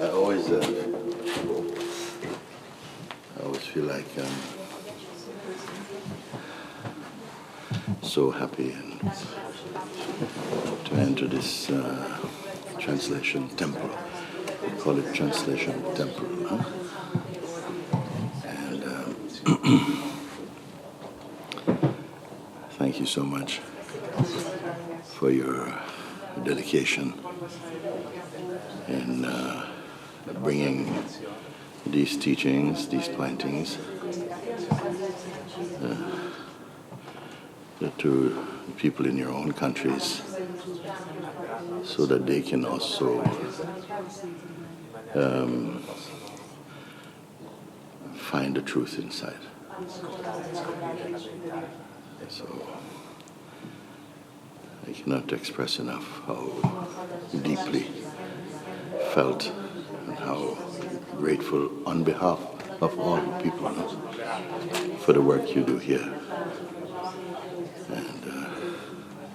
I always feel like so happy and to enter this translation temple. We call it translation temple. Huh? And thank you so much for your dedication in bringing these teachings, these plantings to people in your own countries so that they can also find the truth inside. So I cannot express enough how deeply felt and how grateful on behalf of all people for the work you do here. And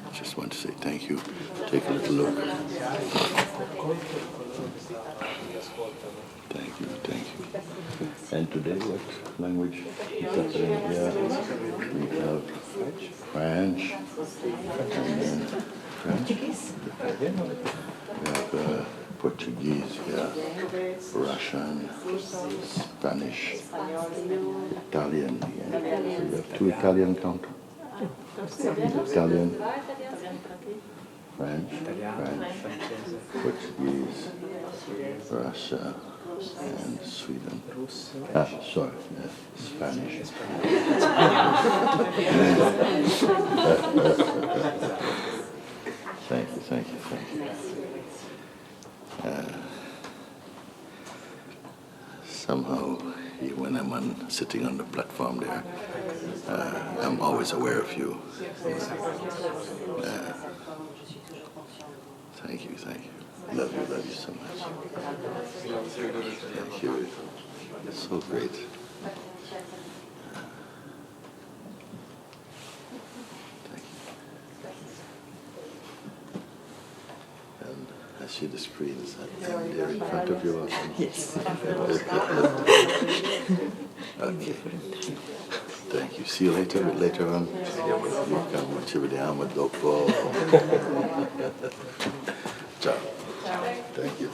I just want to say thank you. Take a little look. Thank you, thank you. And today, what language is that in here? We have French, and then French. We have Portuguese here, Russian, Spanish, Italian. So we have 2 Italian countries. Italian, French, Portuguese, Russia, and Sweden. Spanish. Thank you. Somehow, when I'm sitting on the platform there, I'm always aware of you. Thank you. Love you so much. Thank you. It's so great. Thank you. And I see the screens there in front of you also. Yes. Okay. Thank you. See you later on. Moojibaba dopo. Ciao. Thank you.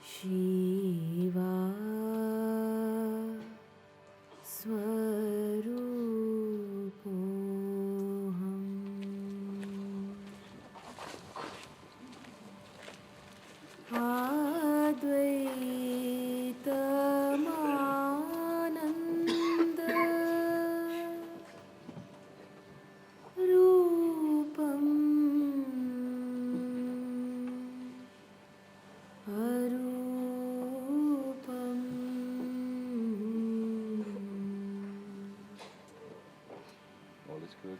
Shiva Swarupoham Advaitamananda Rupam Arupam All is good.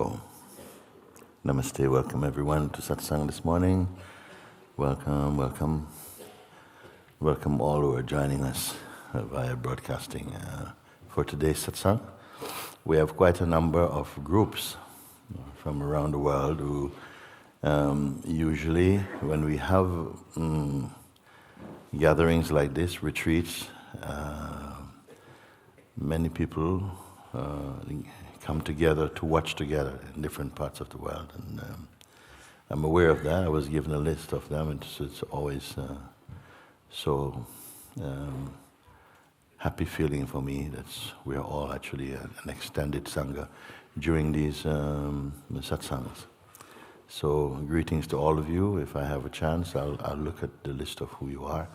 So, namaste, welcome everyone to Satsang this morning. Welcome, welcome. Welcome all who are joining us via broadcasting for today's Satsang. We have quite a number of groups from around the world who usually when we have gatherings like this, retreats, many people come together to watch together in different parts of the world. And I'm aware of that. I was given a list of them, and it's always so happy feeling for me that we are all actually an extended sangha during these satsangs. So greetings to all of you. If I have a chance, I'll look at the list of who you are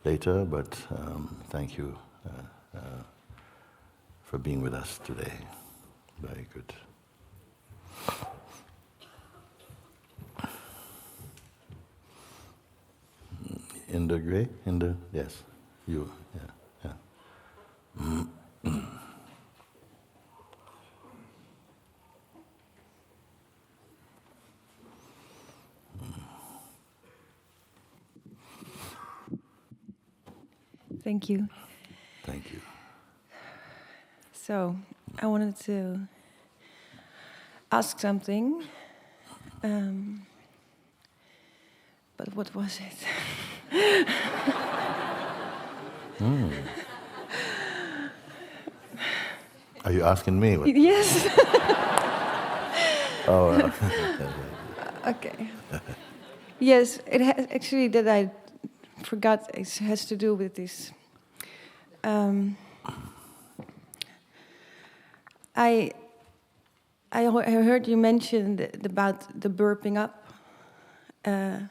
later, but thank you for being with us today. Very good. In the grey? In the, yes, you, yeah. Thank you. Thank you. So, I wanted to ask something, but what was it? Are you asking me? What? Yes. Oh, Okay. Yes, it has actually that I forgot. It has to do with this. I heard you mention about the burping up, and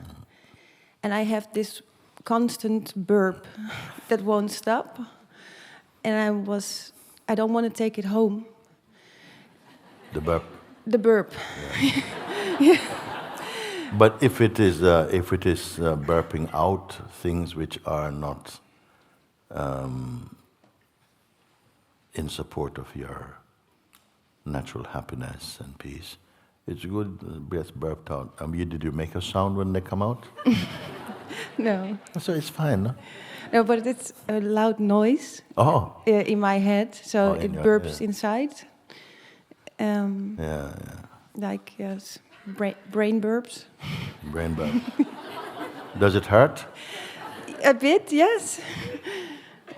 I have this constant burp that won't stop, and I don't want to take it home. the burp. The burp. Yeah. But if it is burping out things which are not in support of your natural happiness and peace, it's good. Breath burped out. Did you make a sound when they come out? No. So it's fine, no? No, but it's a loud noise in my head, so it burps inside. Like yes, brain burps. Brain burp. Does it hurt? A bit, yes.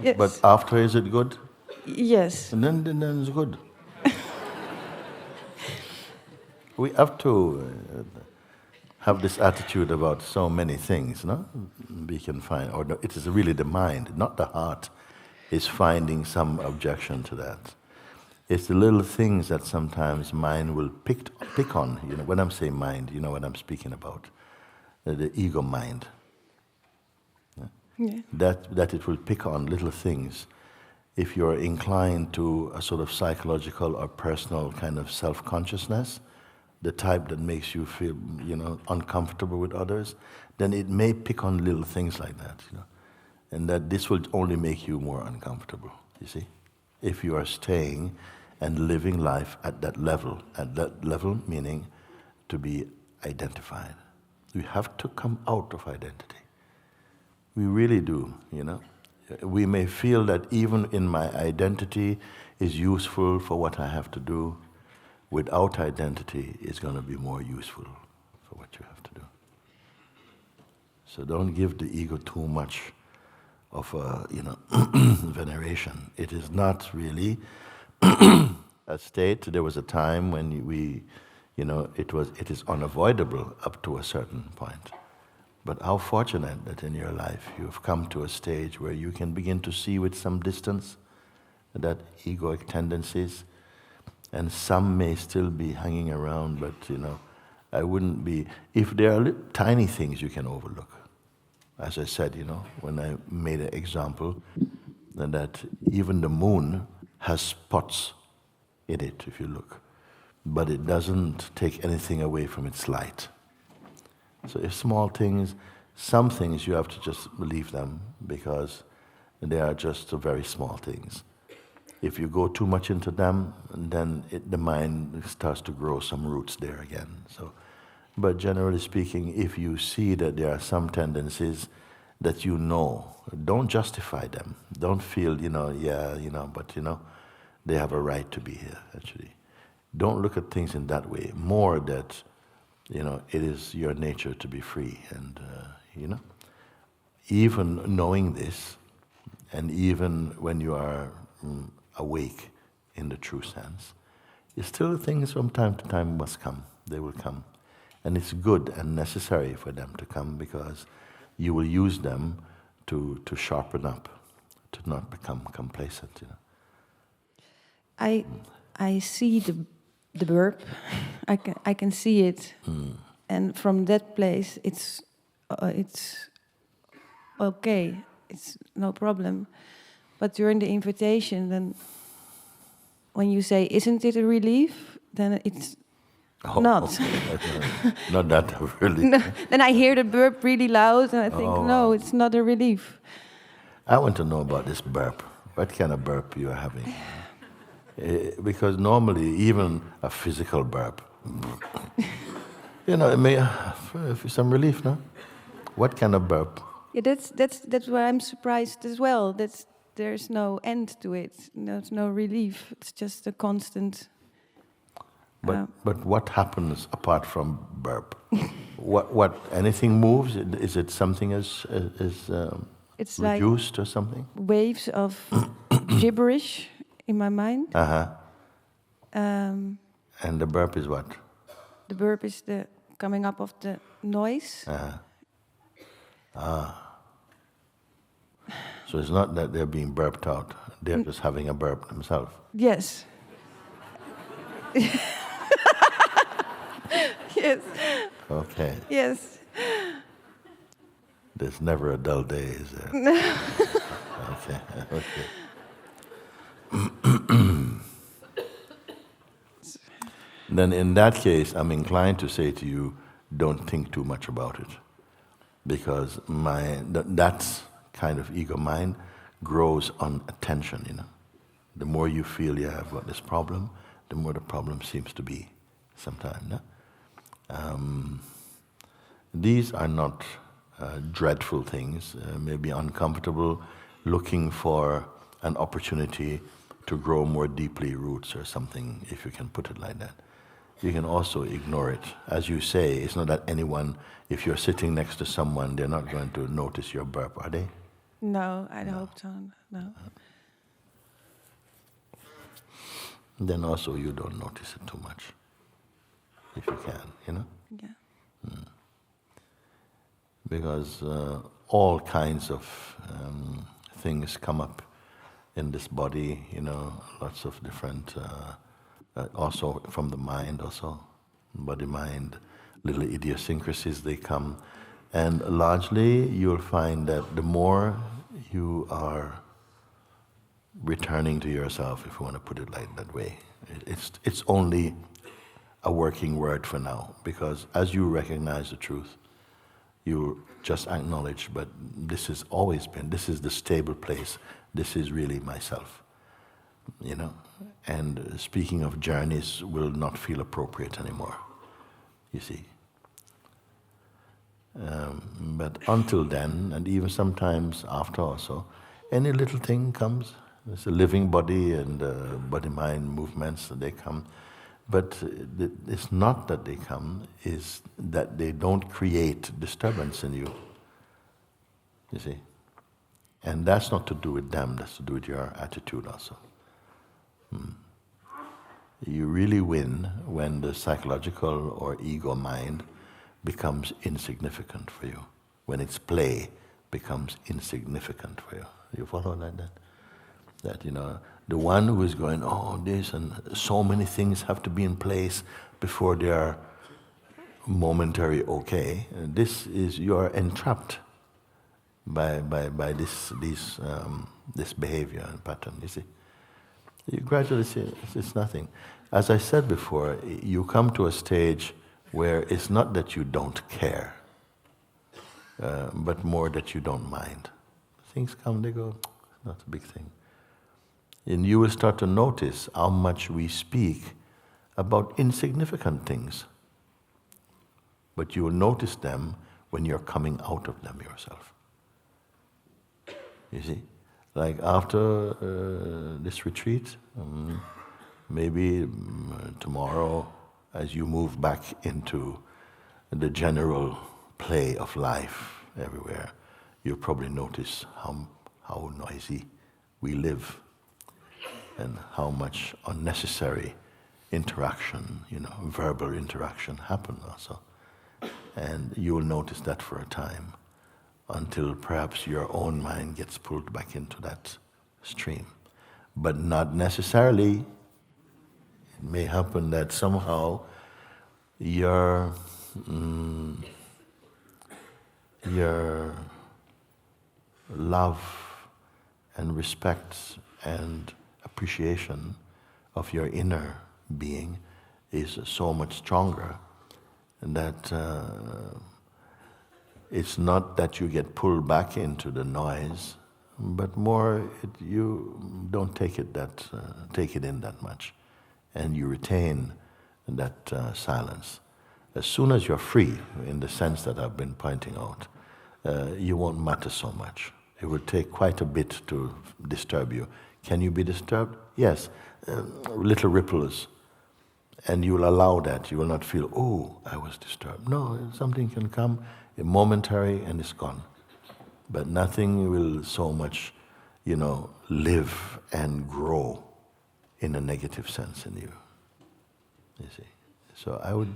Yes. But after, is it good? Yes. And then it's good. We have to have this attitude about so many things, no? We can find, or no, it is really the mind, not the heart, is finding some objection to that. It's the little things that sometimes mind will pick on. You know, when I'm saying mind, you know what I'm speaking about. The ego mind. Yeah. That it will pick on little things. If you're inclined to a sort of psychological or personal kind of self-consciousness, the type that makes you feel, uncomfortable with others, then it may pick on little things like that, and that this will only make you more uncomfortable, you see? If you are staying and living life at that level meaning to be identified. We have to come out of identity. We really do, We may feel that even in my identity is useful for what I have to do. Without identity, it's going to be more useful for what you have to do. So don't give the ego too much of veneration. It is not really a state. There was a time when it is unavoidable up to a certain point. But how fortunate that in your life you have come to a stage where you can begin to see with some distance that egoic tendencies, and some may still be hanging around, but I wouldn't be, if there are tiny things you can overlook. As I said, when I made an example, that even the moon has spots in it, if you look, but it doesn't take anything away from its light. So if small things, some things you have to just leave them because they are just very small things. If you go too much into them, then the mind starts to grow some roots there again. So, but generally speaking, if you see that there are some tendencies that you know, don't justify them. Don't feel, but they have a right to be here, actually. Don't look at things in that way. More that, it is your nature to be free. And, even knowing this, and even when you are awake in the true sense, still things from time to time must come. They will come. And it's good and necessary for them to come because you will use them to sharpen up, to not become complacent. I see the burp. I can see it, and from that place, it's okay. It's no problem. But during the invitation, then when you say, "Isn't it a relief?" then it's not. Okay. Not that really. No, then I hear the burp really loud, and I think, no, it's not a relief. I want to know about this burp. What kind of burp you are having? Because normally, even a physical burp, it may some relief, no? What kind of burp? Yeah, that's why I'm surprised as well. There's no end to it. There's no relief. It's just a constant. But what happens apart from burp? what anything moves? Is it something is it's reduced like or something? Waves of gibberish in my mind. And the burp is what? The burp is the coming up of the noise. So it's not that they're being burped out; they're just having a burp themselves. Yes. Yes. Okay. Yes. There's never a dull day, is there? No. Okay. Then in that case, I'm inclined to say to you, don't think too much about it. Because that kind of ego mind grows on attention, The more you feel you have got this problem, the more the problem seems to be sometimes. No? These are not dreadful things, maybe uncomfortable, looking for an opportunity to grow more deeply roots or something, if you can put it like that. You can also ignore it. As you say, it's not that anyone, if you're sitting next to someone, they're not going to notice your burp, are they? No, I hope so, no. Then also you don't notice it too much, if you can, Yeah. Because all kinds of things come up in this body, lots of different, also from the mind also, body-mind, little idiosyncrasies, they come. And largely you'll find that the more you are returning to yourself, if you want to put it like that way, it's only a working word for now, because as you recognize the truth, you just acknowledge, but this has always been, this is the stable place, this is really myself, And speaking of journeys will not feel appropriate anymore, you see. But until then, and even sometimes after also, any little thing comes. It's a living body and body-mind movements, they come. But it's not that they come, is that they don't create disturbance in you. You see? And that's not to do with them, that's to do with your attitude also. You really win when the psychological or ego mind becomes insignificant for you. When its play becomes insignificant for you. You follow like that? That, the one who is going, this and so many things have to be in place before they are momentary okay. This is, you are entrapped by this behavior and pattern, you see. You gradually see it's nothing. As I said before, you come to a stage where it's not that you don't care, but more that you don't mind. Things come, they go, not a big thing. And you will start to notice how much we speak about insignificant things. But you will notice them when you're coming out of them yourself. You see? Like after this retreat, maybe tomorrow, as you move back into the general play of life everywhere, you'll probably notice how noisy we live and how much unnecessary interaction, verbal interaction happens also. And you will notice that for a time until perhaps your own mind gets pulled back into that stream. But not necessarily. It may happen that somehow your love and respect and appreciation of your inner being is so much stronger that it's not that you get pulled back into the noise, but more you don't take it in that much, and you retain that silence. As soon as you're free, in the sense that I've been pointing out, you won't matter so much. It will take quite a bit to disturb you. Can you be disturbed? Yes, little ripples. And you will allow that. You will not feel, oh, I was disturbed. No, something can come, momentary, and it's gone. But nothing will so much, live and grow in a negative sense in you. You see? So I would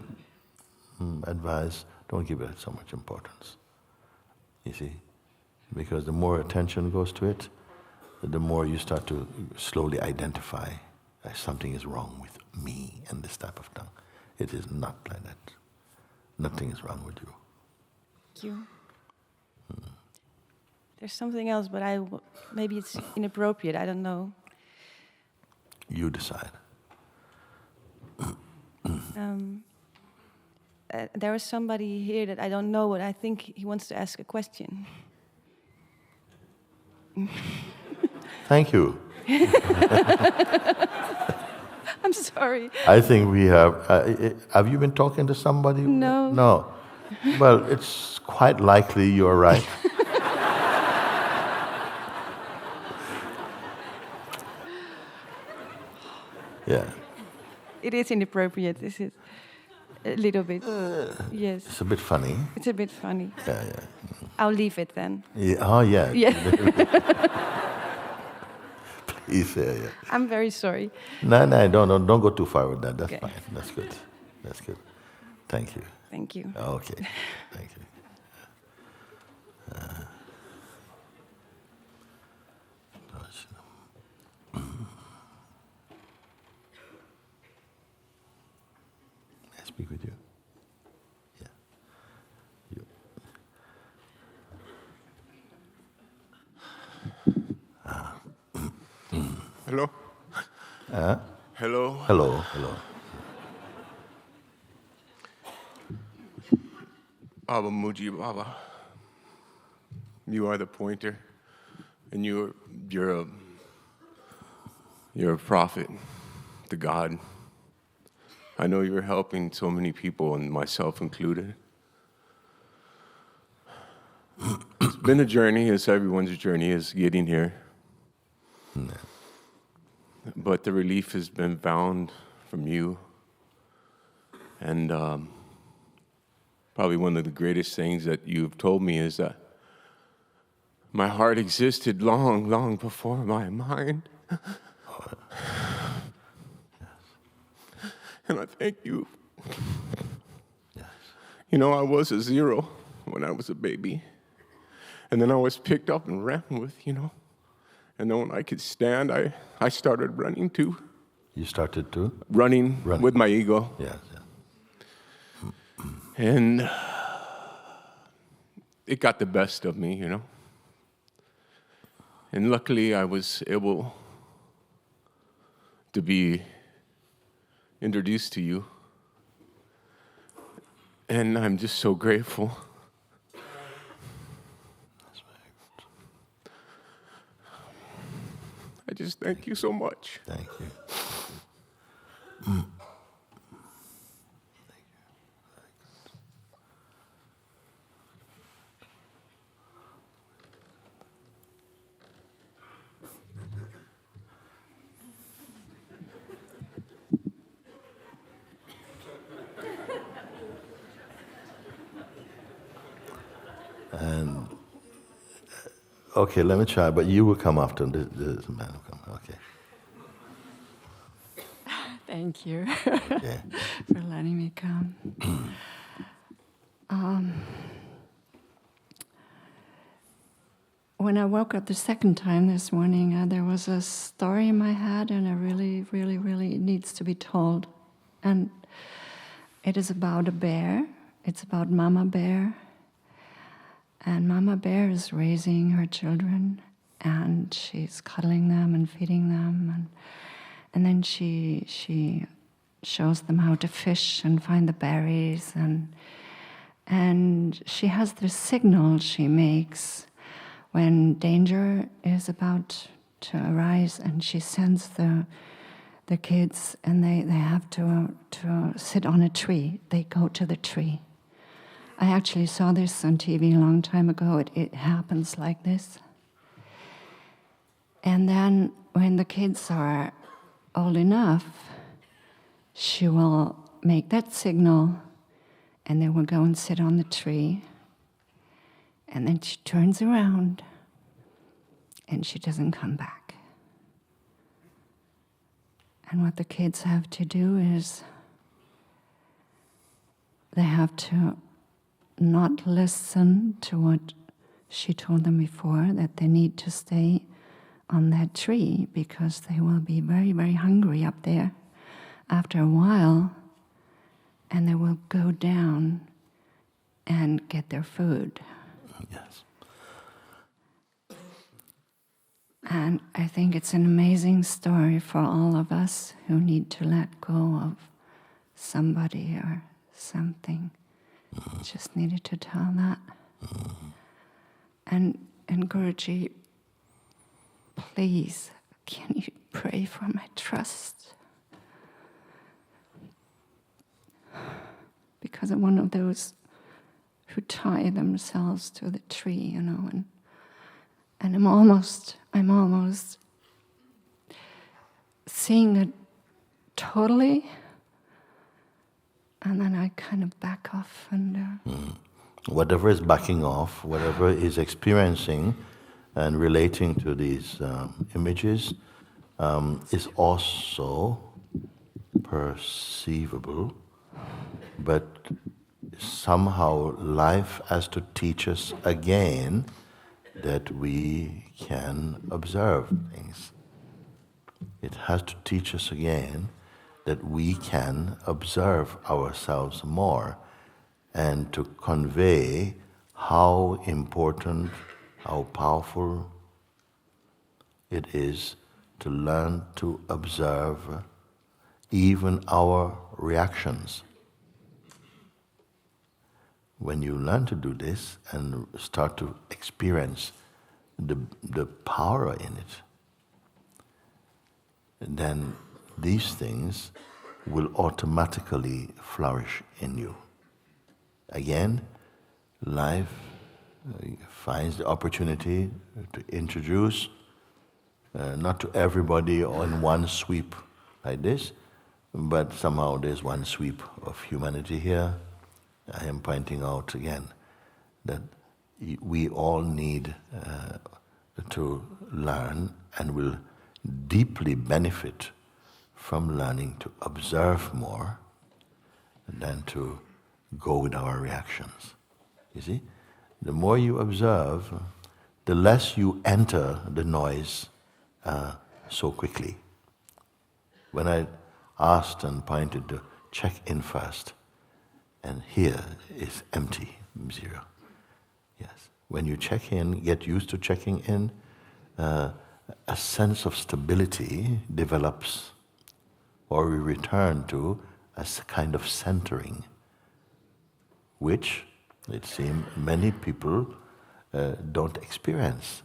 advise, don't give it so much importance. You see? Because the more attention goes to it, the more you start to slowly identify that something is wrong with me and this type of thing. It is not like that. Nothing is wrong with you. Thank you. There's something else, but maybe it's inappropriate, I don't know. You decide. There is somebody here that I don't know, but I think he wants to ask a question. Thank you. I'm sorry. I think we have... have you been talking to somebody? No. No. Well, it's quite likely you're right. Yeah. It is inappropriate, is it? A little bit. Yes. It's a bit funny. It's a bit funny. Yeah. I'll leave it then. Yeah. Oh, yeah. Yeah. Please, yeah. I'm very sorry. No, don't go too far with that. That's fine. That's good. Thank you. Thank you. Okay. Thank you. I speak with you. Yeah. You. Hello? Hello? Hello. Baba Moojibaba, you are the pointer, and you're a prophet, the God. I know you're helping so many people, and myself included. It's been a journey, as everyone's journey is getting here. But the relief has been found from you. And probably one of the greatest things that you've told me is that my heart existed long, long before my mind. And I thank you. Yes. I was a zero when I was a baby. And then I was picked up and ran with, And then when I could stand, I started running too. You started to? Running with my ego. Yes. And it got the best of me, And luckily I was able to be introduced to you. And I'm just so grateful. I just thank you so much. Thank you. And okay, let me try. But you will come after this man will come. Okay. Thank you Okay. for letting me come. When I woke up the second time this morning, there was a story in my head, and it really needs to be told. And it is about a bear. It's about Mama Bear. And Mama Bear is raising her children, and she's cuddling them and feeding them, and then she shows them how to fish and find the berries, and she has this signal she makes when danger is about to arise, and she sends the kids, and they have to sit on a tree. They go to the tree. I actually saw this on TV a long time ago. It happens like this. And then when the kids are old enough, she will make that signal, and they will go and sit on the tree. And then she turns around, and she doesn't come back. And what the kids have to do is they have to not listen to what she told them before, that they need to stay on that tree because they will be very hungry up there after a while, and they will go down and get their food. Yes. And I think it's an amazing story for all of us who need to let go of somebody or something. Just needed to tell that. And Guruji, please, can you pray for my trust? Because I'm one of those who tie themselves to the tree, and I'm almost seeing it totally, and then I kind of back off and... Whatever is backing off, whatever is experiencing and relating to these images is also perceivable, but somehow life has to teach us again that we can observe things. It has to teach us again that we can observe ourselves more and to convey how important, how powerful it is to learn to observe even our reactions. When you learn to do this and start to experience the power in it, then these things will automatically flourish in you. Again, life finds the opportunity to introduce, not to everybody in one sweep like this, but somehow there's one sweep of humanity here. I am pointing out again that we all need to learn and will deeply benefit from learning to observe more than to go with our reactions. You see? The more you observe, the less you enter the noise so quickly. When I asked and pointed to check in first, and here is empty, zero. Yes. When you check in, get used to checking in, a sense of stability develops, or we return to a kind of centering, which it seems many people don't experience.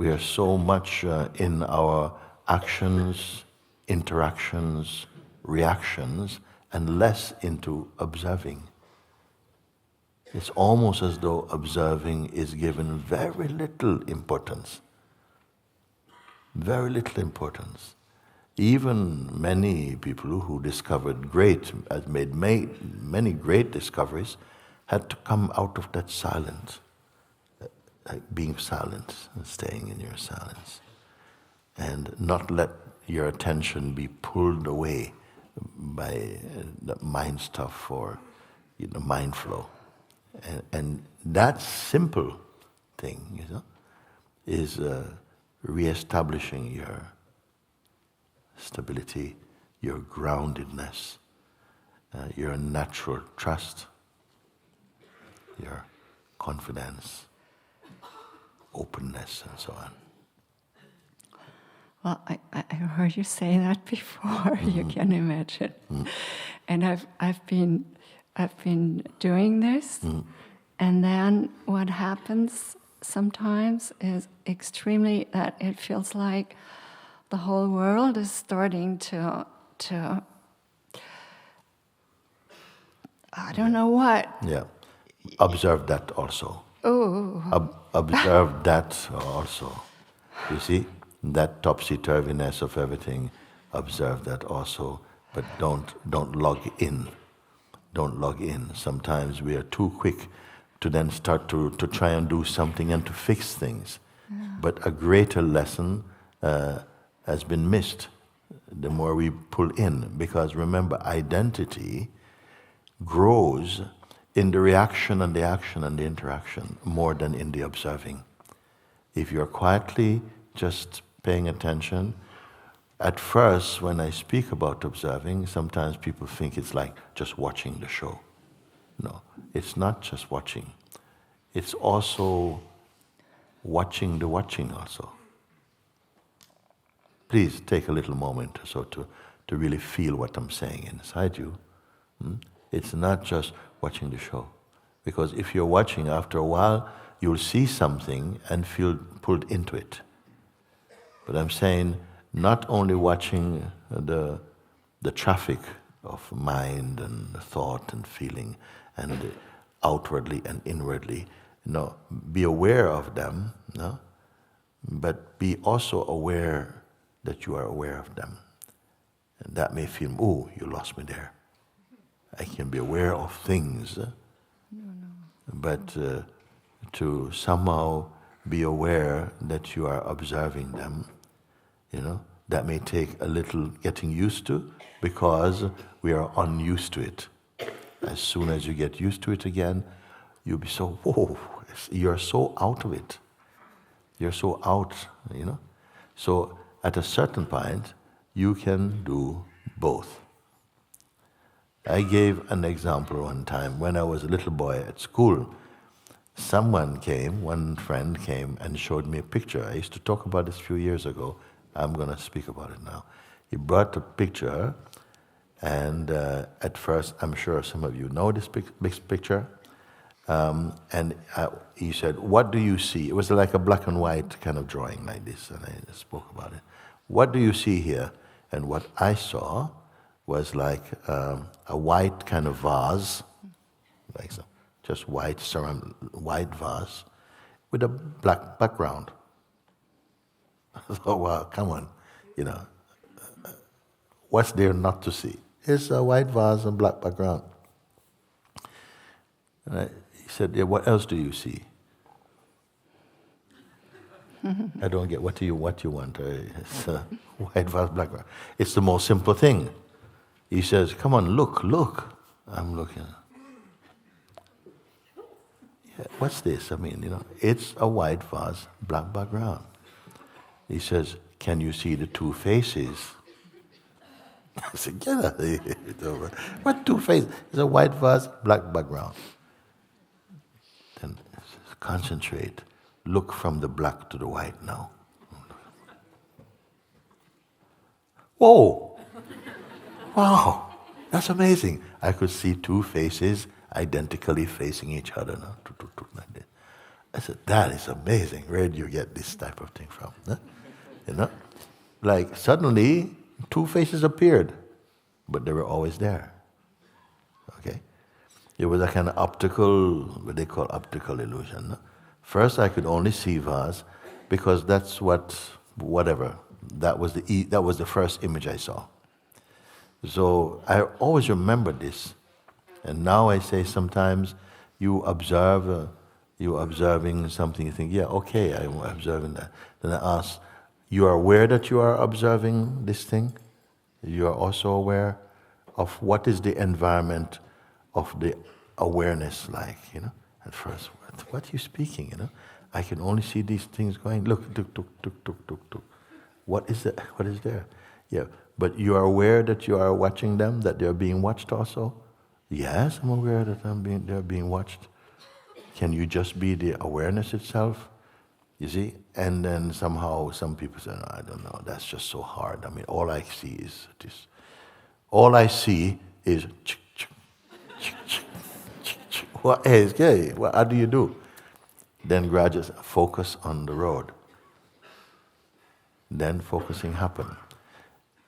We are so much in our actions, interactions, reactions, and less into observing. It's almost as though observing is given very little importance. Very little importance. Even many people who discovered made many great discoveries, had to come out of that silence, like being silent and staying in your silence, and not let your attention be pulled away by the mind stuff or mind flow. And that simple thing, is re-establishing your stability, your groundedness, your natural trust, your confidence, openness, and so on. Well, I heard you say that before. You can imagine, and I've been doing this, and then what happens sometimes is extremely that it feels like the whole world is starting to I don't know what. Yeah. Observe that also. Oh. Observe that also. You see, that topsy-turviness of everything, observe that also, but don't log in. Don't log in. Sometimes we are too quick to then start to try and do something and to fix things. Yeah. But a greater lesson has been missed the more we pull in. Because remember, identity grows in the reaction and the action and the interaction more than in the observing. If you're quietly just paying attention, at first when I speak about observing, sometimes people think it's like just watching the show. No, it's not just watching. It's also watching the watching also. Please take a little moment or so to really feel what I'm saying inside you. It's not just watching the show. Because if you're watching, after a while, you'll see something and feel pulled into it. But I'm saying, not only watching the traffic of mind and thought and feeling, and outwardly and inwardly, be aware of them, but be also aware that you are aware of them. And that may feel, oh, you lost me there. I can be aware of things, but to somehow be aware that you are observing them, that may take a little getting used to, because we are unused to it. As soon as you get used to it again, you'll be so, whoa, you're so out of it. You're so out, So at a certain point, you can do both. I gave an example one time. When I was a little boy at school, one friend came and showed me a picture. I used to talk about this a few years ago. I'm going to speak about it now. He brought a picture, and at first, I'm sure some of you know this picture. And he said, what do you see? It was like a black and white kind of drawing like this, and I spoke about it. What do you see here? And what I saw was like a white kind of vase, like so, just white vase, with a black background. I thought, wow, come on, what's there not to see? It's a white vase and black background. And he said, yeah, what else do you see? I don't get what you want. It's a white vase, black background. It's the most simple thing. He says, come on, look. I'm looking. Yeah, what's this? It's a white vase, black background. He says, can you see the two faces? I said, yeah, it's over. What two faces? It's a white vase, black background. Then concentrate. Look from the black to the white now. Whoa! Wow, that's amazing. I could see two faces identically facing each other now. Like that. I said, that is amazing. Where do you get this type of thing from? Huh? You know? Like suddenly, two faces appeared, but they were always there. Okay? It was a kind of optical, what they call optical illusion. No? First, I could only see Vaz because that's whatever. That was the first image I saw. So I always remember this. And now I say sometimes you observing something, you think, yeah, okay, I'm observing that. Then I ask, you are aware that you are observing this thing? You are also aware of what is the environment of the awareness like, you know? At first, what are you speaking, you know? I can only see these things going, look, tuk, tuk, tuk, tuk, tuk, tuk. What is that? What is there? Yeah, but you are aware that you are watching them, that they are being watched also? Yes, I'm aware that they're being watched. Can you just be the awareness itself? You see? And then somehow some people say, no, I don't know, that's just so hard. I mean, all I see is this. All I see is what is okay? What how do you do? Then gradually focus on the road. Then focusing happen.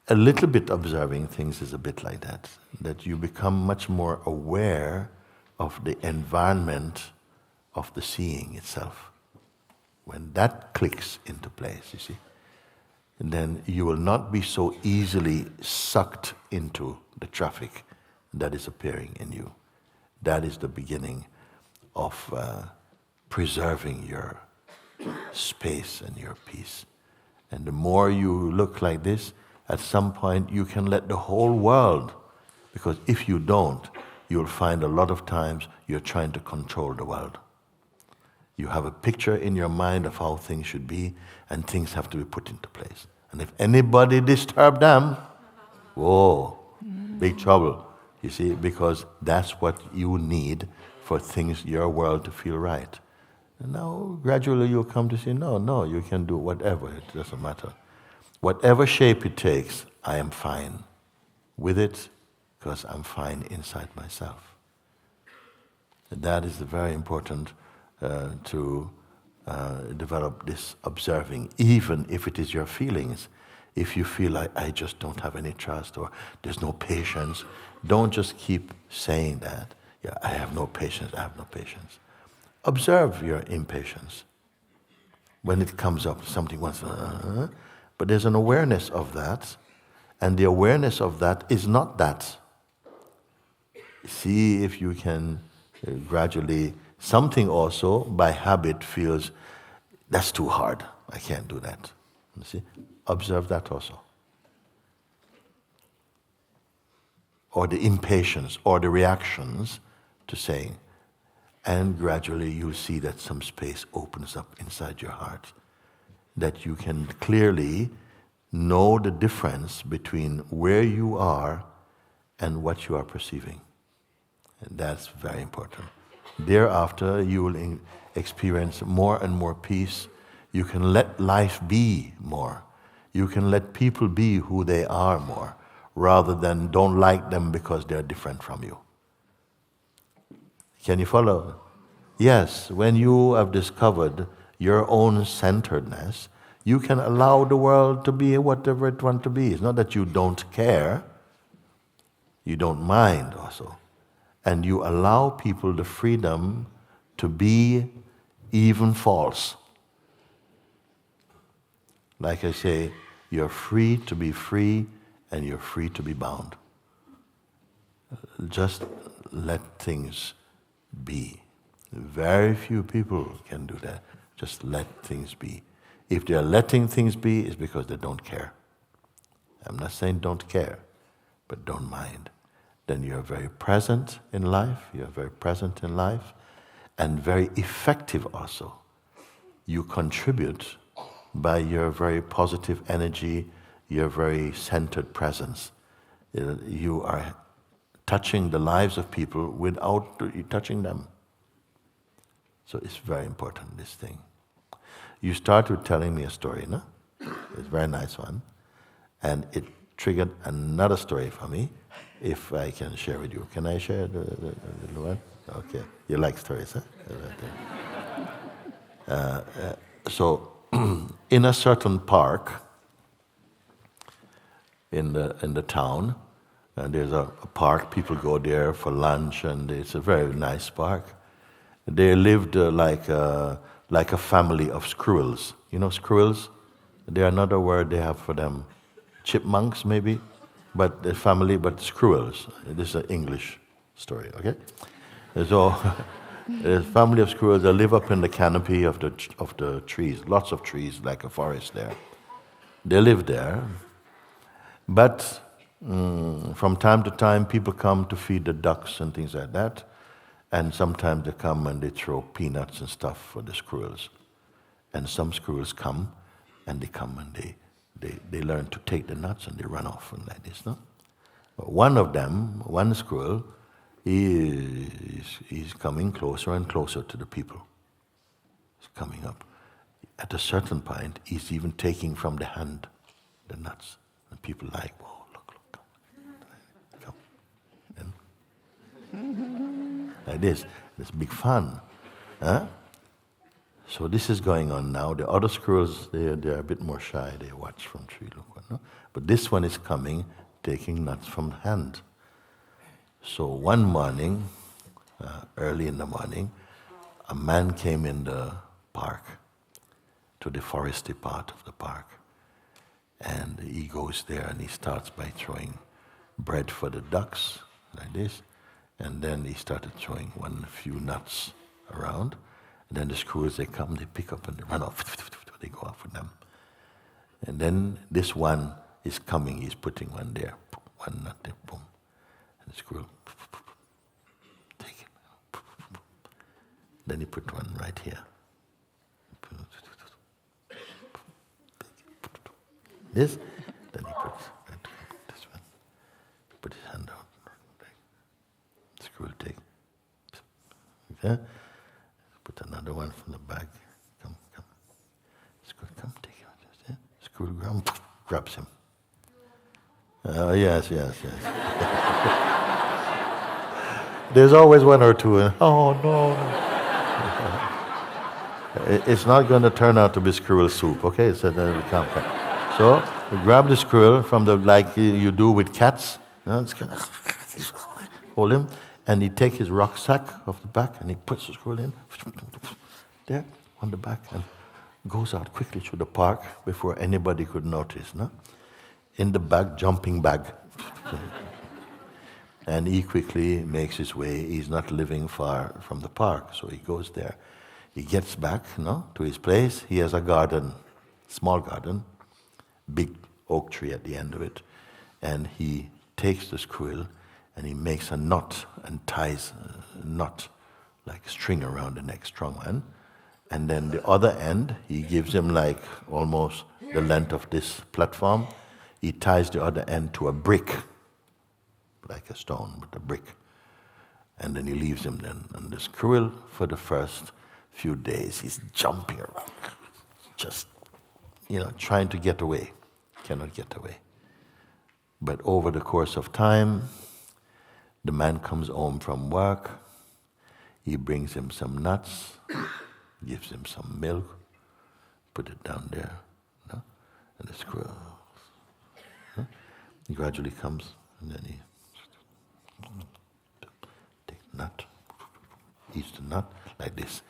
A little bit observing things is a bit like that. That you become much more aware of the environment of the seeing itself. When that clicks into place, you see, then you will not be so easily sucked into the traffic that is appearing in you. That is the beginning of preserving your space and your peace. And the more you look like this, at some point you can let the whole world, because if you don't, you'll find a lot of times you're trying to control the world. You have a picture in your mind of how things should be, and things have to be put into place. And if anybody disturb them, whoa, big trouble. You see, because that's what you need for things, your world to feel right. And now, gradually you'll come to say, no, you can do whatever, it doesn't matter. Whatever shape it takes, I am fine with it, because I'm fine inside myself. And that is very important to develop this observing, even if it is your feelings. If you feel like, I just don't have any trust, or there's no patience, don't just keep saying that. Yeah, I have no patience, I have no patience. Observe your impatience. When it comes up, something wants to, but there's an awareness of that, and the awareness of that is not that. See if you can gradually, something also by habit feels, that's too hard, I can't do that. You see? Observe that also. Or the impatience, or the reactions to saying. And gradually you'll see that some space opens up inside your heart. That you can clearly know the difference between where you are and what you are perceiving. And that's very important. Thereafter, you will experience more and more peace. You can let life be more. You can let people be who they are more, rather than don't like them because they're different from you. Can you follow? Yes, when you have discovered your own centeredness, you can allow the world to be whatever it wants to be. It's not that you don't care, you don't mind also. And you allow people the freedom to be even false. Like I say, you're free to be free, and you're free to be bound. Just let things be. Very few people can do that. Just let things be. If they're letting things be, it's because they don't care. I'm not saying don't care, but don't mind. Then you're very present in life, and very effective also. You contribute by your very positive energy, your very centered presence. You are touching the lives of people without touching them. So it's very important, this thing. You start with telling me a story, no? It's a very nice one. And it triggered another story for me, if I can share with you. Can I share the one? Okay. You like stories, huh? So in a certain park in the town, there's a park, people go there for lunch, and it's a very nice park. They lived like a family of squirrels. You know squirrels? They are another word they have for them. Chipmunks maybe, but the family, but squirrels. This is an English story, okay? So a family of squirrels, they live up in the canopy of the trees, lots of trees, like a forest there. They live there, but from time to time people come to feed the ducks and things like that, and sometimes they come and they throw peanuts and stuff for the squirrels. And some squirrels come and they learn to take the nuts and they run off and like this, no? But one squirrel, he's coming closer and closer to the people. He's coming up. At a certain point, he's even taking from the hand the nuts. And people like, whoa, look, come. And like this. It's big fun. Huh? So this is going on now. The other squirrels, they're a bit more shy. They watch from tree, look what, no? But this one is coming, taking nuts from hand. So one morning, early in the morning, a man came in the park, to the foresty part of the park. And he goes there and he starts by throwing bread for the ducks, like this. And then he started throwing a few nuts around. And then the squirrels, they come, they pick up and they run off. They go off with them. And then this one is coming, he's putting one there. One nut there, boom. And the squirrel, take it. Then he put one right here. This, then he puts this one. Put his hand out. The squirrel take. Okay? Put another one from the back. Come. Squirrel, come, take it. Yeah? Squirrel grabs him. Yes. There's always one or two. Oh no. It's not going to turn out to be squirrel soup, okay? So you grab the squirrel from like you do with cats. Hold him, and he take his rucksack off the back, and he puts the squirrel in there on the back, and goes out quickly through the park before anybody could notice. No, in the bag, jumping bag, and he quickly makes his way. He's not living far from the park, so he goes there. He gets back, to his place. He has a garden, small garden, big oak tree at the end of it, and he takes the squirrel and he makes a knot and ties a knot like string around the neck, strong one, and then the other end he gives him like almost the length of this platform. He ties the other end to a brick, like a stone, but a brick, and then he leaves him then. And the squirrel, for the first few days, he's jumping around, just trying to get away, cannot get away. But over the course of time, the man comes home from work, he brings him some nuts, gives him some milk, put it down there, and the squirrel he gradually comes, and then he takes the nut, eats the nut, like this.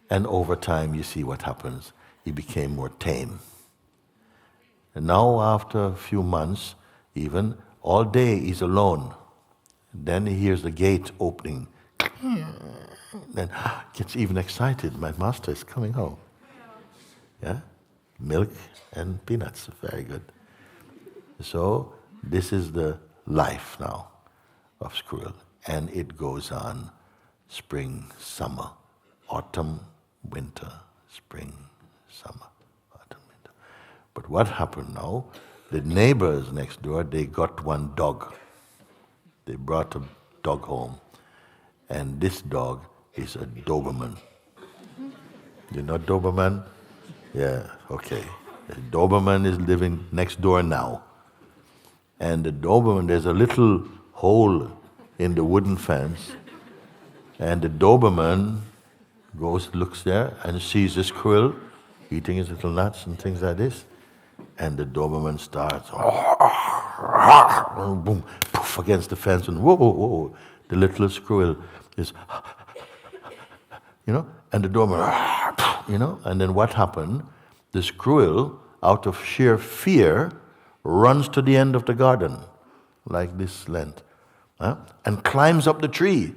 And over time, you see what happens. He became more tame. And now, after a few months, even, all day he's alone. Then he hears the gate opening. Then gets even excited. My master is coming home. Yeah? Milk and peanuts. Very good. So, this is the life now of squirrel. And it goes on spring, summer, autumn, winter, spring, summer, autumn, winter. But what happened now? The neighbors next door, they got one dog. They brought a dog home. And this dog is a Doberman. You know Doberman? Yeah, okay. The Doberman is living next door now. And the Doberman, there's a little hole in the wooden fence. And the Doberman goes, looks there, and sees the squirrel eating his little nuts and things like this. And the Doberman starts, boom, poof, against the fence, and whoa, whoa, whoa. The little squirrel is, and the Doberman, and then what happened? The squirrel, out of sheer fear, runs to the end of the garden, like this length, and climbs up the tree,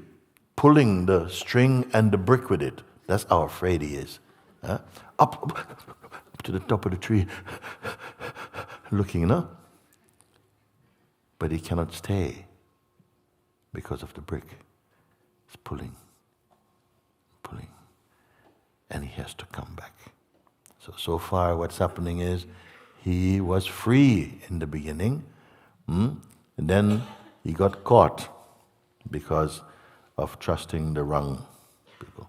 pulling the string and the brick with it. That's how afraid he is. Up to the top of the tree, looking, but he cannot stay because of the brick. It's pulling, and he has to come back. So far what's happening is he was free in the beginning, and then he got caught because of trusting the wrong people.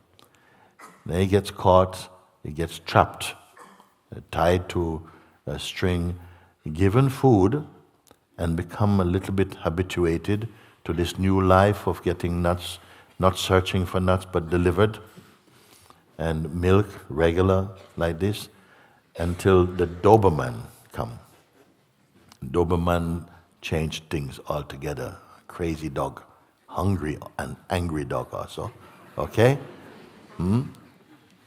Then he gets caught, he gets trapped, tied to a string, given food, and become a little bit habituated to this new life of getting nuts, not searching for nuts but delivered, and milk regular like this, until the Doberman come. Doberman changed things altogether. Crazy dog, hungry and angry dog also. Okay?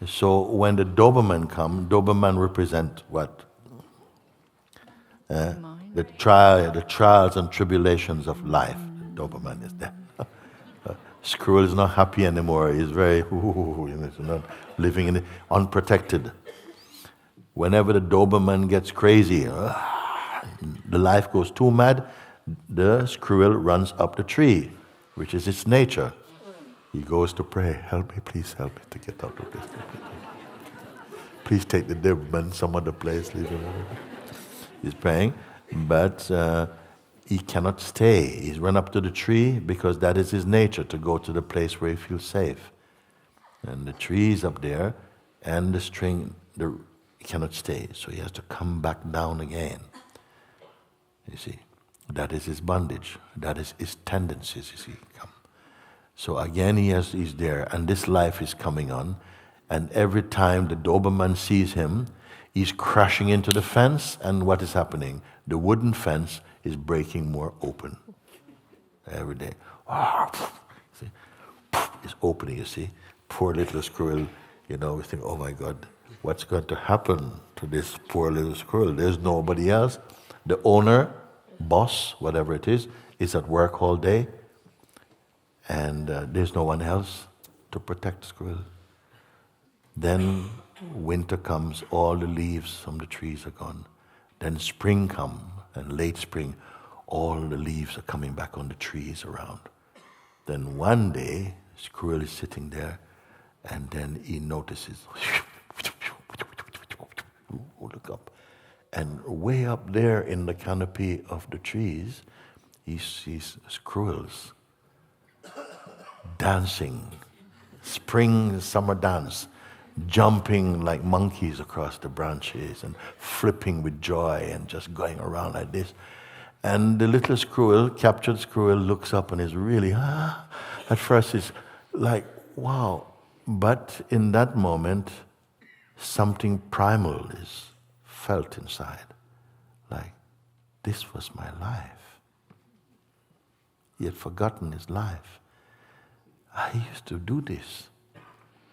So when the Doberman come, Doberman represent what? The trials and tribulations of life. Doberman is there. Squirrel is not happy anymore. He's very, not living in it, unprotected. Whenever the Doberman gets crazy, the life goes too mad, the squirrel runs up the tree, which is its nature. He goes to pray, help me, please help me to get out of this. Please take the Doberman some other place. He's praying, but he cannot stay. He's run up to the tree because that is his nature, to go to the place where he feels safe. And the tree is up there, and the string, he cannot stay, so he has to come back down again. You see, that is his bondage. That is his tendencies. You see, come. So again, he's there, and this life is coming on, and every time the Doberman sees him, he's crashing into the fence, and what is happening? The wooden fence is breaking more open every day. See, it's opening. You see, poor little squirrel. We think, oh my God, what's going to happen to this poor little squirrel? There's nobody else. The owner, boss, whatever it is at work all day, and there's no one else to protect the squirrel. Then winter comes, all the leaves from the trees are gone. Then spring comes, and late spring, all the leaves are coming back on the trees around. Then one day, squirrel is sitting there, and then he notices, look up, and way up there in the canopy of the trees, he sees squirrels dancing, spring summer dance, jumping like monkeys across the branches and flipping with joy and just going around like this. And the little squirrel, captured squirrel, looks up and is really, at first it's like, wow. But in that moment, something primal is felt inside. Like, this was my life. He had forgotten his life. I used to do this,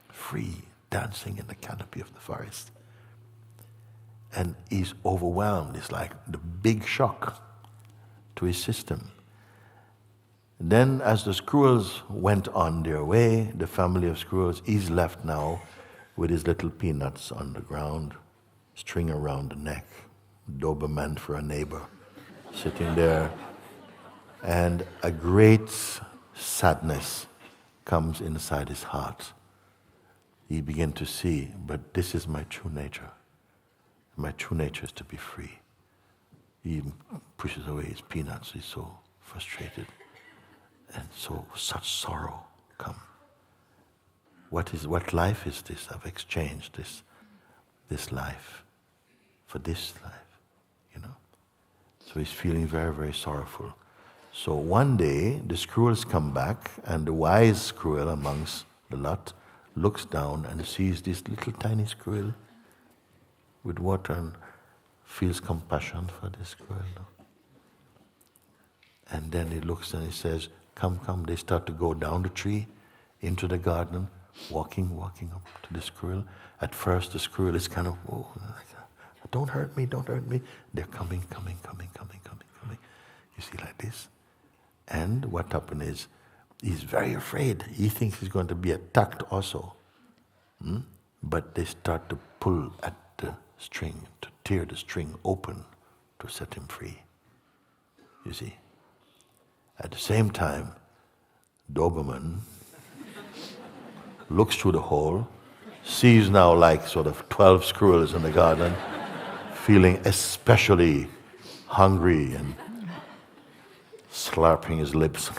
free, dancing in the canopy of the forest. And he's overwhelmed. It's like the big shock to his system. Then as the squirrels went on their way, the family of squirrels, he's left now with his little peanuts on the ground, string around the neck, Doberman for a neighbor, sitting there. And a great sadness comes inside his heart. He began to see, but this is my true nature. My true nature is to be free. He pushes away his peanuts. He's so frustrated. And so such sorrow come. What life is this? I've exchanged this life for this life, So he's feeling very, very sorrowful. So one day, the squirrels come back, and the wise squirrel amongst the lot looks down and sees this little tiny squirrel with water and feels compassion for this squirrel. And then he looks and he says, come, come. They start to go down the tree, into the garden, walking up to the squirrel. At first the squirrel is kind of, whoa, don't hurt me, don't hurt me. They're coming. You see, like this. And what happened is, he's very afraid. He thinks he's going to be attacked also. But they start to pull at the string, to tear the string open to set him free. You see? At the same time, Doberman looks through the hole, sees now like sort of 12 squirrels in the garden, feeling especially hungry and slurping his lips.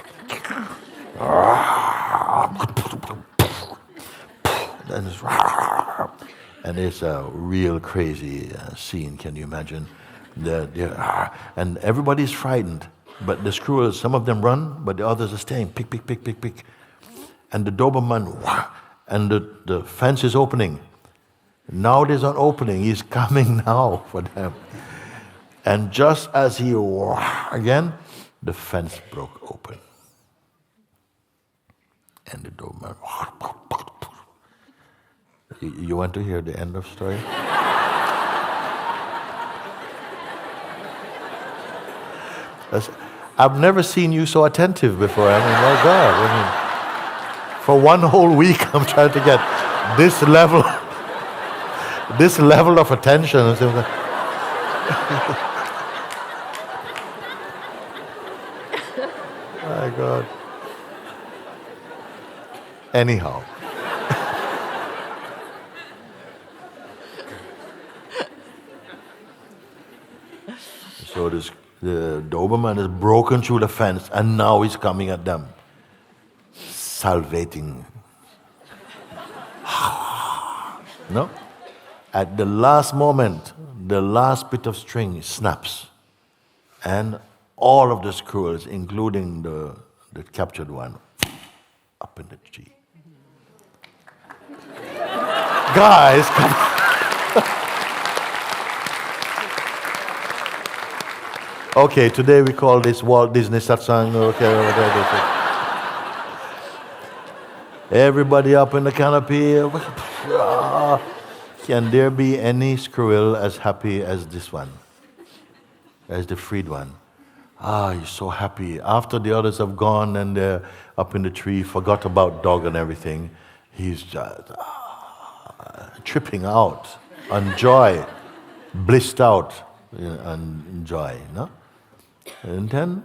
And it's a real crazy scene, can you imagine? And everybody's frightened, but the squirrels, some of them run, but the others are staying, pick. And the Doberman, and the fence is opening. Now there's an opening, he's coming now for them. And just as he, again, the fence broke open. And the Doberman, you want to hear the end of story? I've never seen you so attentive before. I mean, my God. For one whole week, I'm trying to get this level of attention. My God. Anyhow. So the Doberman has broken through the fence and now he's coming at them. Salvating. No? At the last moment, the last bit of string snaps. And all of the squirrels, including the captured one, up in the tree. Guys, come on. Okay, today we call this Walt Disney Satsang. Okay, everybody up in the canopy. Can there be any squirrel as happy as this one? As the freed one? He's so happy. After the others have gone and they're up in the tree, forgot about dog and everything, he's just tripping out on joy, blissed out on joy, no? And then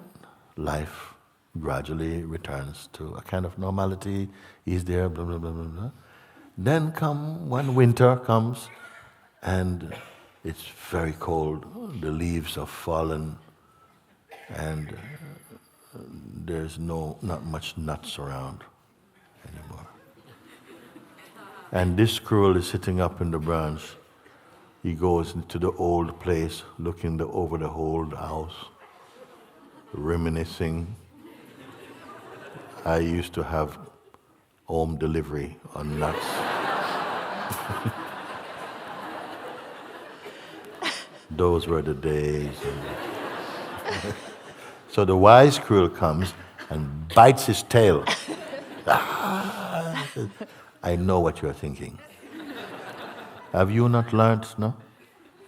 life gradually returns to a kind of normality. He's there, blah, blah, blah, blah, blah. Then when winter comes and it's very cold, the leaves have fallen and there's not much nuts around anymore. And this squirrel is sitting up in the branch. He goes into the old place, looking over the old house, reminiscing. I used to have home delivery on nuts. Those were the days. So the wise squirrel comes and bites his tail. I know what you're thinking. Have you not learned, no?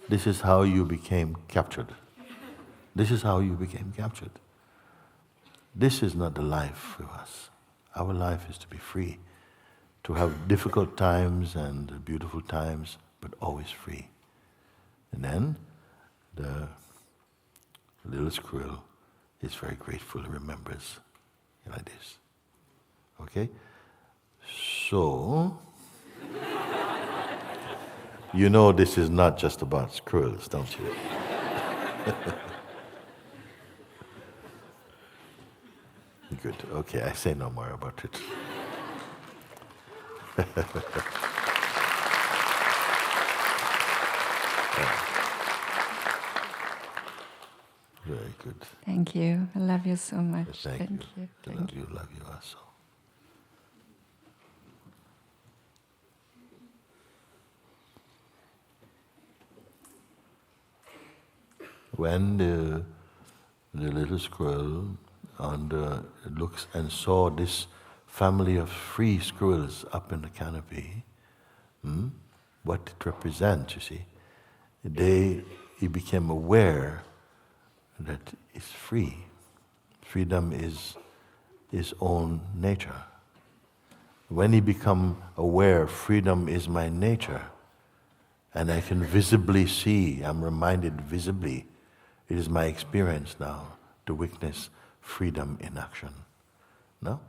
This is how you became captured. This is how you became captured. This is not the life for us. Our life is to be free, to have difficult times and beautiful times, but always free. And then the little squirrel is very grateful, remembers like this. Okay? So, you know this is not just about squirrels, don't you? Good. Okay, I say no more about it. Very good. Thank you. I love you so much. Thank you. Thank you. Love you also. when the little squirrel looks and saw this family of free squirrels up in the canopy, what it represents, you see, he became aware that it's free. Freedom is his own nature. When he become aware, freedom is my nature, and I can visibly see, I'm reminded visibly, it is my experience now to witness freedom in action. No?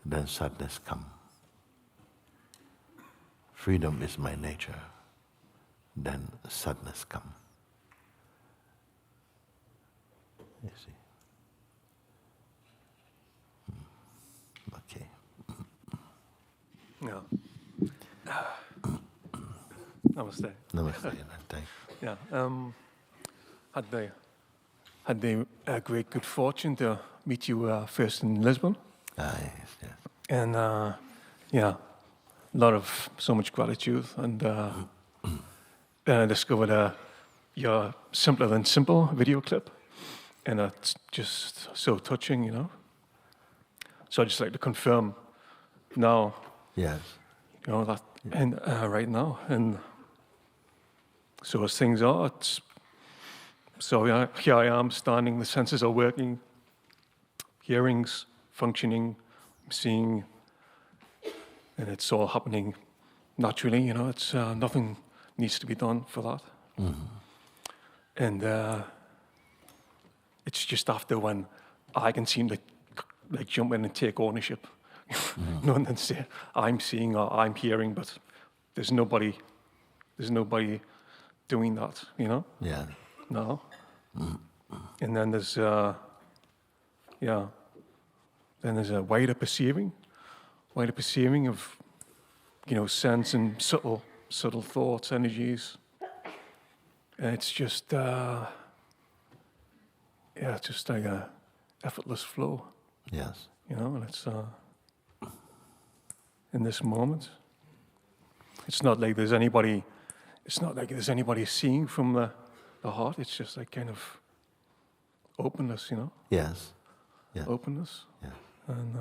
Then sadness come. Freedom is my nature. Then sadness come. You see? Okay. Yeah. Namaste. Namaste. Thanks. Yeah. Had they great good fortune to meet you first in Lisbon, Yes, yes. and so much gratitude, and then I discovered your Simpler Than Simple video clip, and it's just so touching, you know. So I just like to confirm now, Yes. you know, that and right now, and so as things are, here I am standing, the senses are working, hearing's functioning, seeing, and it's all happening naturally, you know, it's nothing needs to be done for that. And it's just after when I can seem to like jump in and take ownership. No one can say I'm seeing or I'm hearing, but there's nobody doing that, you know? Yeah. No. And then there's then there's a wider perceiving of, you know, sense and subtle thoughts, energies. And it's just it's just like a effortless flow. Yes. You know, and it's in this moment. It's not like there's anybody seeing from the heart. It's just like kind of openness, you know? Yes. Yeah. Openness. Yeah. And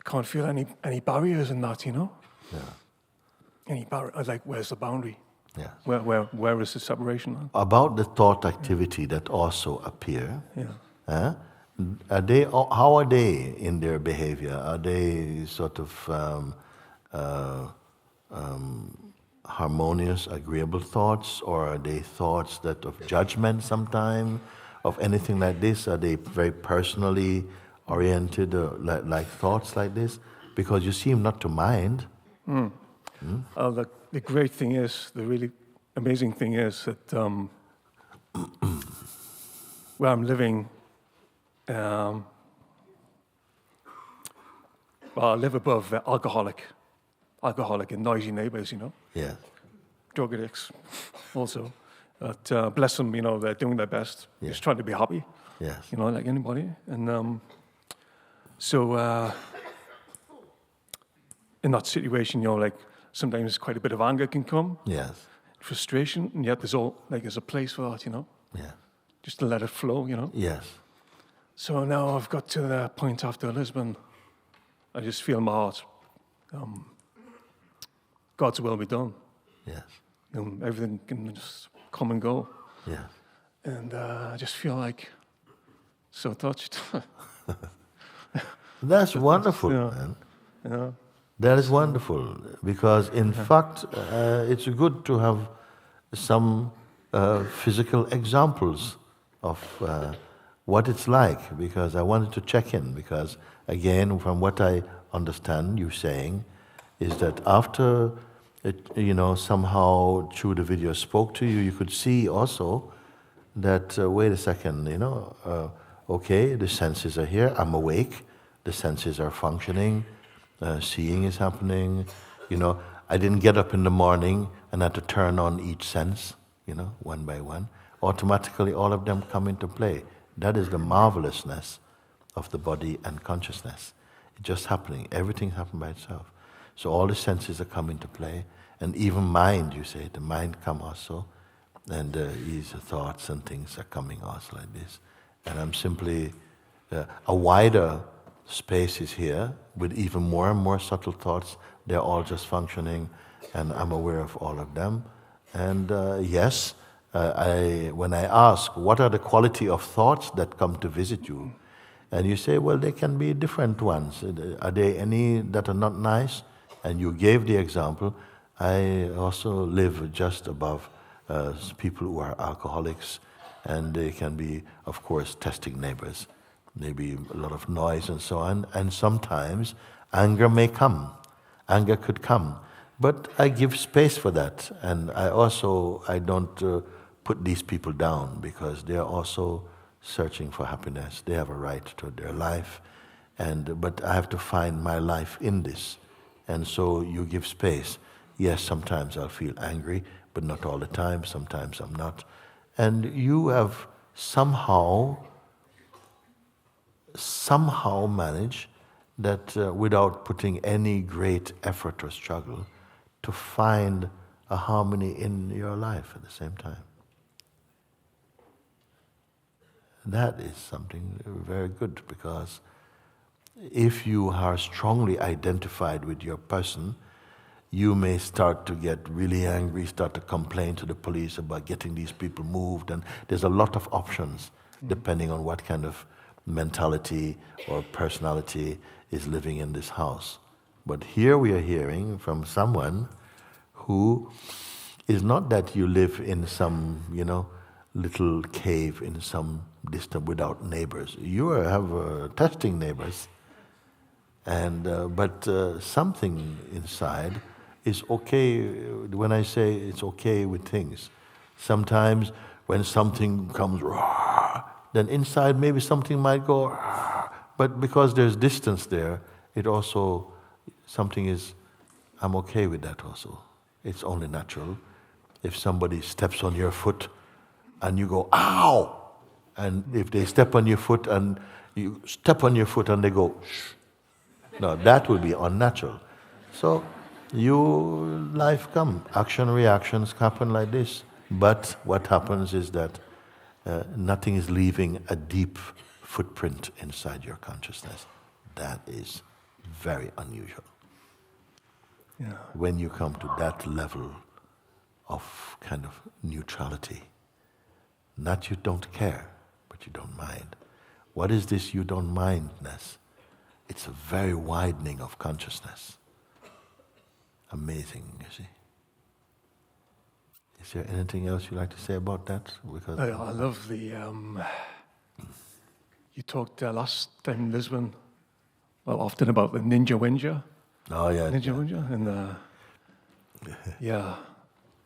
I can't feel any barriers in that, you know? Yeah. Any barrier, like where's the boundary? Yeah. Where is the separation line? About the thought activity that also appear, Yeah. how are they in their behavior? Are they sort of harmonious, agreeable thoughts, or are they thoughts that of judgment sometime, of anything like this? Are they very personally oriented, like thoughts like this? Because you seem not to mind. The great thing is, the really amazing thing is that where I'm living, I live above alcoholic and noisy neighbors, you know. Yeah. Drug addicts also. But bless them, you know, they're doing their best. Yeah. Just trying to be happy. Yes. You know, like anybody. And so in that situation, you know, like sometimes quite a bit of anger can come. Yes. Frustration, and yet there's a place for that, you know. Yeah. Just to let it flow, you know. Yes. So now I've got to the point after Lisbon, I just feel in my heart, God's will be done. Yes. Everything can just come and go. Yes. And I just feel like so touched. That's wonderful, Yeah. man. Yeah. That is wonderful, because in fact, it's good to have some physical examples of what it's like, because I wanted to check in, because again, from what I understand you saying, is that after it, you know, somehow through the video spoke to you, you could see also that, wait a second, you know, okay, the senses are here, I'm awake, the senses are functioning, seeing is happening, you know, I didn't get up in the morning and had to turn on each sense, you know, one by one. Automatically all of them come into play. That is the marvelousness of the body and consciousness. It's just happening, everything happened by itself. So all the senses are come into play, and even mind, you say, the mind come also, and these thoughts and things are coming also like this. And I'm simply, a wider space is here, with even more and more subtle thoughts. They're all just functioning, and I'm aware of all of them. And yes, when I ask, what are the quality of thoughts that come to visit you? And you say, well, they can be different ones. Are there any that are not nice? And you gave the example. I also live just above people who are alcoholics, and they can be, of course, testing neighbors. Maybe a lot of noise and so on. And sometimes anger may come. Anger could come. But I give space for that. And I don't put these people down, because they are also searching for happiness. They have a right to their life. But I have to find my life in this. And so you give space. Yes, sometimes I'll feel angry, but not all the time. Sometimes I'm not. And you have somehow managed that without putting any great effort or struggle, to find a harmony in your life at the same time. That is something very good, because if you are strongly identified with your person, you may start to get really angry, start to complain to the police about getting these people moved, and there's a lot of options depending on what kind of mentality or personality is living in this house. But here we are hearing from someone who is not that you live in some, little cave in some distance without neighbors. You have testing neighbors, but something inside is okay. When I say it's okay with things, sometimes when something comes raw, then inside maybe something might go raw, but because there's distance there, it also, something is, I'm okay with that also. It's only natural. If somebody steps on your foot and you go, ow! And if they step on your foot and you step on your foot and they go, shh. No, that would be unnatural. So, life come, action, reactions happen like this. But what happens is that nothing is leaving a deep footprint inside your consciousness. That is very unusual. Yeah. When you come to that level of kind of neutrality, not you don't care, but you don't mind. What is this you don't mindness? It's a very widening of consciousness. Amazing, you see. Is there anything else you'd like to say about that? Because I love the, you talked last time in Lisbon, often about the ninja winja. Oh, yeah. Ninja winja. And yeah,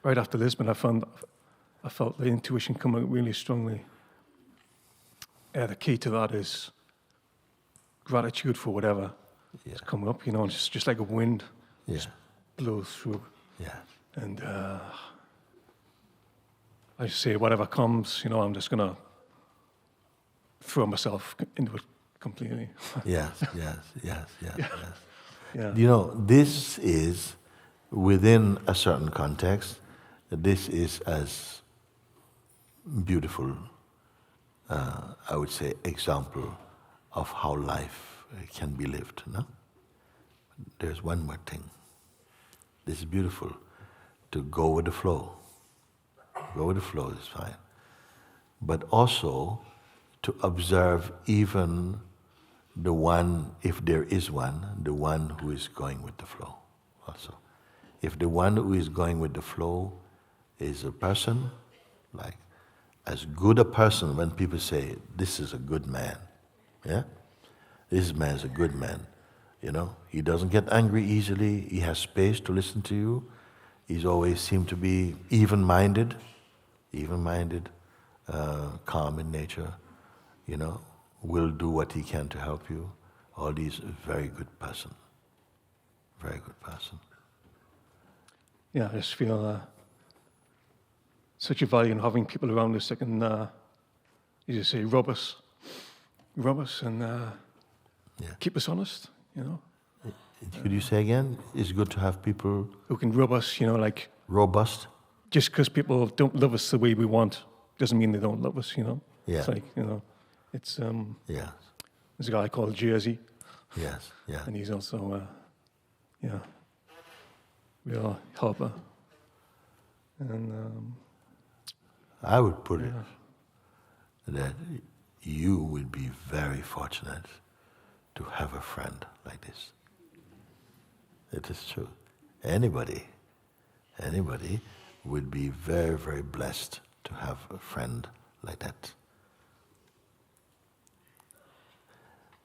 right after Lisbon, I felt the intuition come out really strongly. The key to that is gratitude for whatever is coming up, it's just like a wind. Just blows through. Yeah. And I say whatever comes, I'm just going to throw myself into it completely. Yes. Yeah. This is, within a certain context, this is as beautiful, I would say, example of how life can be lived. No? There's one more thing. This is beautiful, to go with the flow. Go with the flow is fine. But also to observe even the one, if there is one, the one who is going with the flow also. If the one who is going with the flow is a person, like as good a person, when people say, this is a good man, this man is a good man, he doesn't get angry easily, he has space to listen to you, he's always seemed to be even-minded, calm in nature, will do what he can to help you. All these, very good person. Yeah, I just feel such a value in having people around us that can, as you say, rub us and keep us honest, Could you say again? It's good to have people who can rub us, you know, like robust. just because people don't love us the way we want doesn't mean they don't love us, you know. Yeah. It's like, you know, it's Yes. there's a guy called Jersey, Yes. Yeah. and he's also real helper. And I would put it that you would be very fortunate to have a friend like this. It is true. Anybody would be very, very blessed to have a friend like that.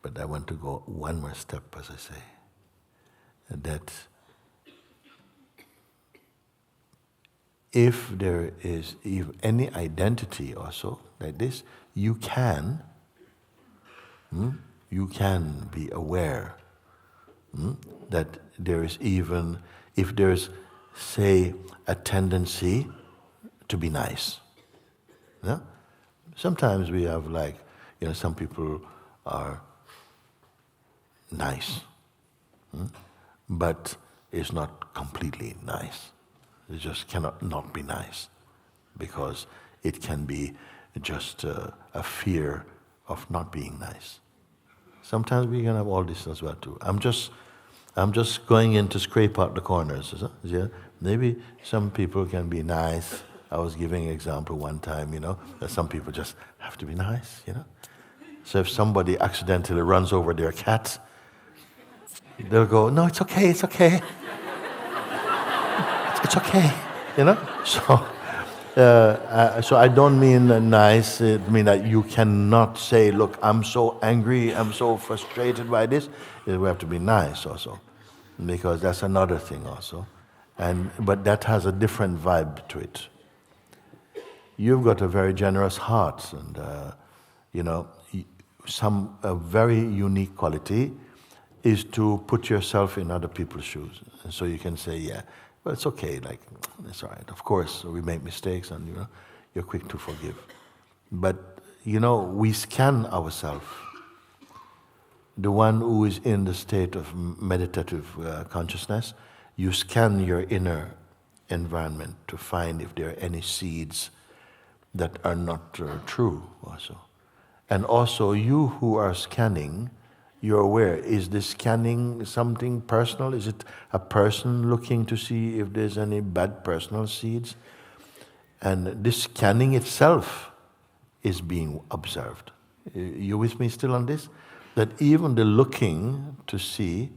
But I want to go one more step, as I say, that if there is any identity also like this, you can be aware that there is even, if there's, say, a tendency to be nice. Yeah? Sometimes we have like, you know, some people are nice, but it's not completely nice. It just cannot not be nice, because it can be just a fear of not being nice. Sometimes we can have all this as well too. I'm just going in to scrape out the corners. Yeah? Maybe some people can be nice. I was giving an example one time, you know, that some people just have to be nice, you know. So if somebody accidentally runs over their cat, they'll go, "No, it's okay, it's okay. It's okay," you know. So I don't mean nice. I mean that you cannot say, "Look, I'm so angry, I'm so frustrated by this." We have to be nice also, because that's another thing also, but that has a different vibe to it. You've got a very generous heart, and you know, a very unique quality is to put yourself in other people's shoes, and so you can say, "Yeah, well, it's okay. Like, it's all right. Of course, we make mistakes, and you know, you're quick to forgive." But you know, we scan ourselves. The one who is in the state of meditative consciousness, you scan your inner environment to find if there are any seeds that are not true also. And also, you who are scanning, you're aware, is this scanning something personal? Is it a person looking to see if there's any bad personal seeds? And this scanning itself is being observed. You with me still on this? That even the looking to see,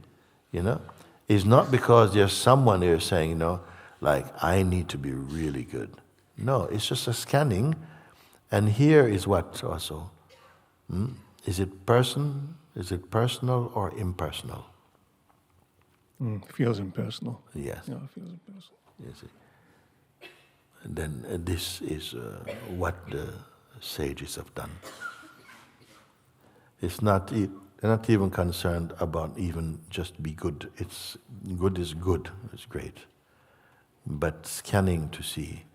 you know, is not because there's someone here saying, you know, like, I need to be really good. No, it's just a scanning. And here is what also. Is it personal or impersonal? it feels impersonal. Yes. Yeah, it feels impersonal. You see. And then this is what the sages have done. It's not. They're not even concerned about even just be good. It's good is good. It's great. But scanning to see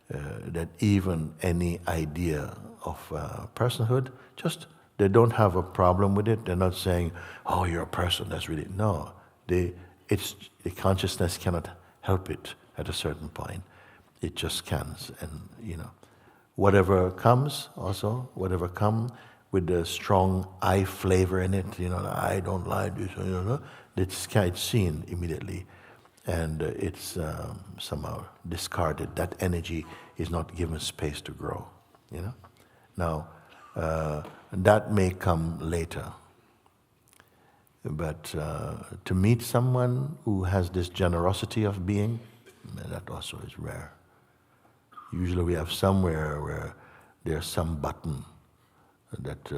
that even any idea of personhood, just they don't have a problem with it. They're not saying, "Oh, you're a person." That's really no. The consciousness cannot help it at a certain point. It just scans, and you know, whatever comes, with the strong I flavor in it, you know, I don't like this, you know, it's seen immediately, and it's somehow discarded. That energy is not given space to grow, you know. Now, that may come later, but to meet someone who has this generosity of being, that also is rare. Usually we have somewhere where there's some button that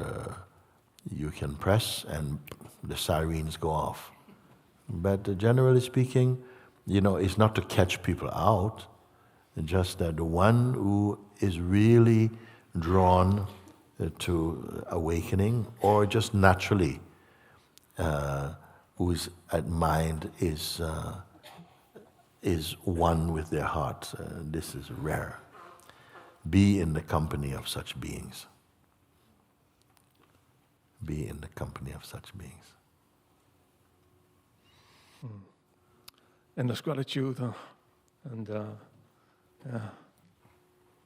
you can press and the sirens go off. But generally speaking, you know, it's not to catch people out, just that the one who is really drawn to awakening, or just naturally, whose mind is one with their heart. This is rare. Be in the company of such beings. Be in the company of such beings. endless gratitude, and don't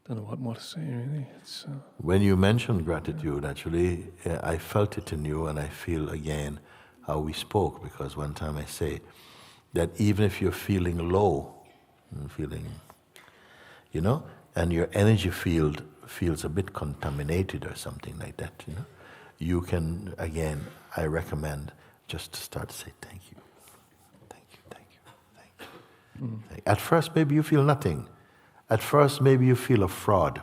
know what more to say really. It's When you mentioned gratitude, actually, I felt it in you, and I feel again how we spoke, because one time I say that even if you're feeling low, and your energy field feels a bit contaminated or something like that, you can, again, I recommend just to start to say thank you, thank you, thank you, thank you. At first, maybe you feel nothing. At first, maybe you feel a fraud,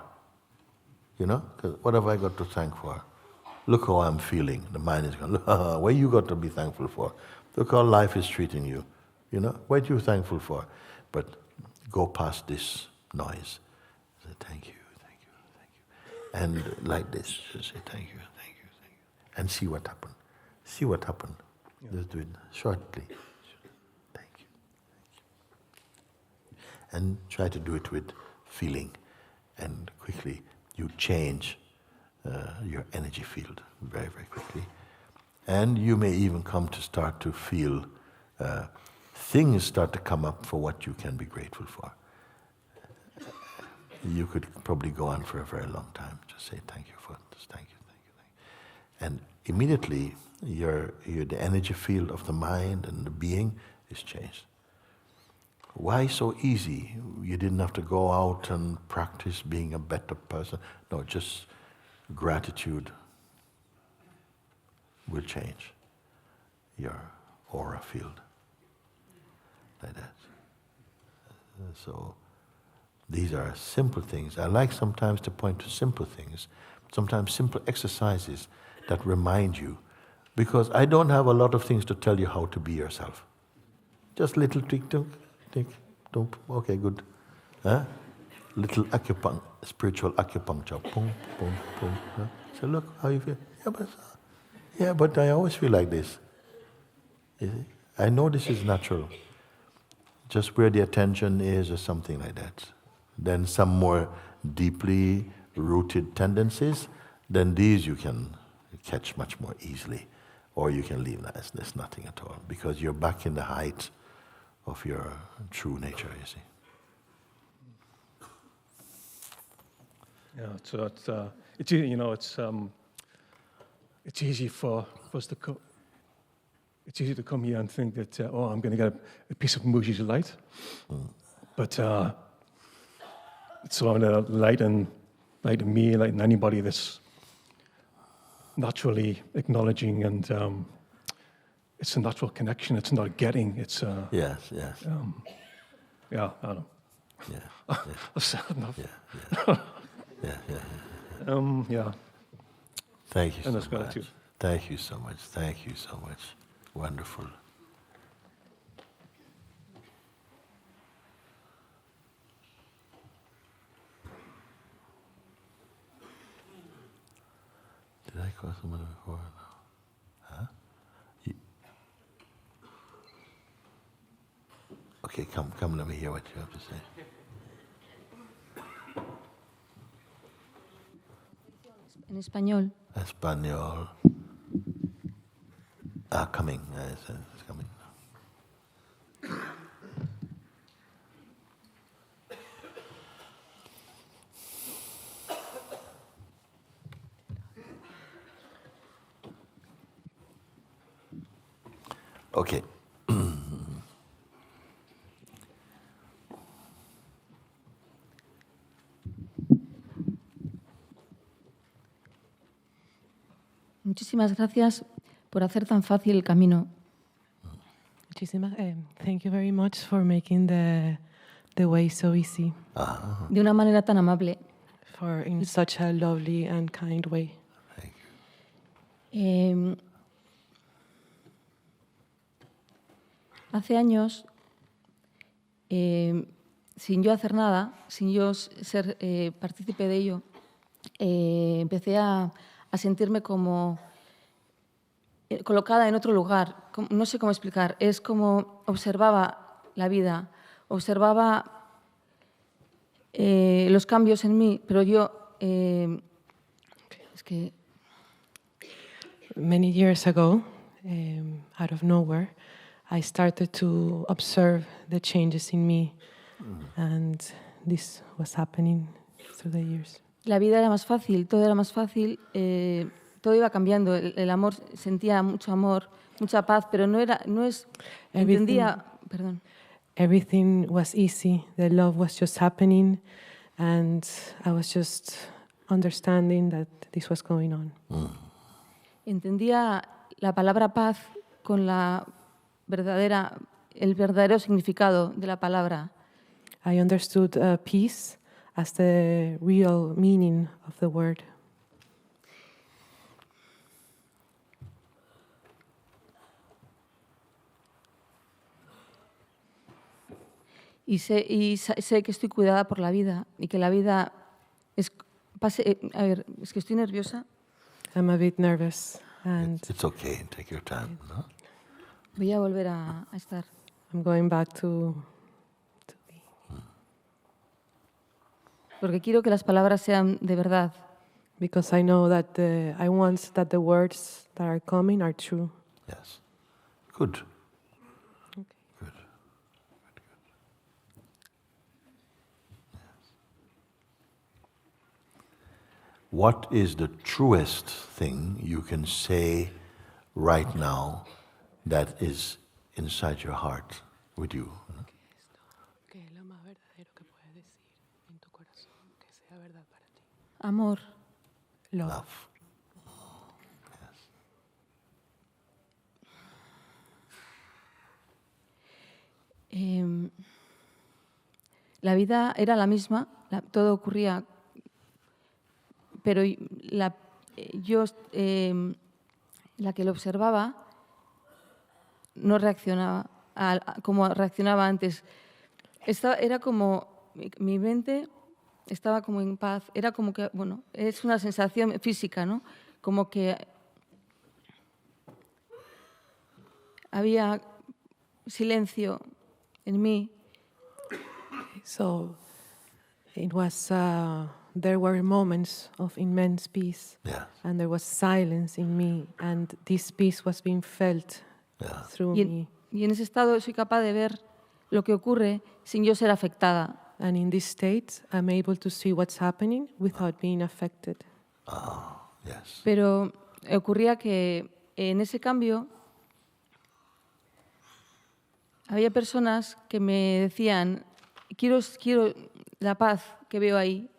because what have I got to thank for? Look how I'm feeling. The mind is going, what you got to be thankful for? Look how life is treating you. What are you thankful for? But go past this noise. Say thank you, thank you, thank you. And like this, just say thank you, thank you, thank you. And see what happened. See what happened. Yeah. Just do it shortly. Thank you, thank you. And try to do it with feeling. And quickly you change your energy field very, very quickly. And you may even come to start to feel things start to come up for what you can be grateful for. You could probably go on for a very long time. Just say thank you for this, thank you, thank you, thank you. And immediately the energy field of the mind and the being is changed. Why so easy? You didn't have to go out and practice being a better person. No, just gratitude will change your aura field. Like that. So these are simple things. I like sometimes to point to simple things, sometimes simple exercises that remind you, because I don't have a lot of things to tell you how to be yourself. Just little tick, okay, good. Little spiritual acupuncture, boom, boom, boom. So look how you feel. Yeah, but I always feel like this. I know this is natural. Just where the attention is or something like that. Then some more deeply rooted tendencies, then these you can catch much more easily. Or you can leave that as nothing at all, because you're back in the height of your true nature, you see. Yeah, so it's easy for us to come. It's easy to come here and think that I'm going to get a piece of Mooji's light, but it's so light in me, light in anybody that's naturally acknowledging, and it's a natural connection. It's not getting. It's yes. Yeah, I don't know. Yeah. I've said enough. Yeah. Thank you so much. Gratitude. Thank you so much. Thank you so much. Wonderful. Did I call someone before? No. Huh? Okay, come, let me hear what you have to say. En español. Español. Coming. It's coming. Okay. Muchísimas gracias por hacer tan fácil el camino. Thank you very much for making the way so easy. De una manera tan amable. In such a lovely and kind way. Thank you. Hace años, sin yo hacer nada, sin yo ser partícipe de ello, empecé a sentirme como colocada en otro lugar. No sé cómo explicar. Es como observaba la vida, observaba los cambios en mí, pero yo... es que... Many years ago, out of nowhere, I started to observe the changes in me, and this was happening through the years. La vida era más fácil, todo era más fácil, todo iba cambiando. El amor, sentía mucho amor, mucha paz, pero no es, entendía, perdón. Everything was easy. The love was just happening, and I was just understanding that this was going on. Entendía la palabra paz con el verdadero significado de la palabra. I understood peace as the real meaning of the word. Y sé que estoy cuidada por la vida y que la vida es que estoy nerviosa. I'm a bit nervous, and It's okay, take your time. No? Voy a volver a estar. I'm going back to be. Porque quiero que las palabras sean de verdad. Because I know that I want that the words that are coming are true. Yes. Good. Okay. Good. What is the truest thing you can say right now that is inside your heart with you? ¿Qué es lo más verdadero que puedes decir en tu corazón que sea verdad para ti? Amor. Love. Love. Yes. La vida era la misma, todo ocurría, pero yo, la que lo observaba, no reaccionaba como reaccionaba antes. Era como mi mente estaba como en paz, era como que, bueno, es una sensación física, ¿no? Como que había silencio en mí. So it was, there were moments of immense peace, Yes. and there was silence in me, and this peace was being felt through me. Y en ese estado soy capaz de ver lo que ocurre sin yo ser afectada. And in this state, I'm able to see what's happening without being affected. Yes. Pero ocurría que en ese cambio había personas que me decían, quiero la paz que veo ahí.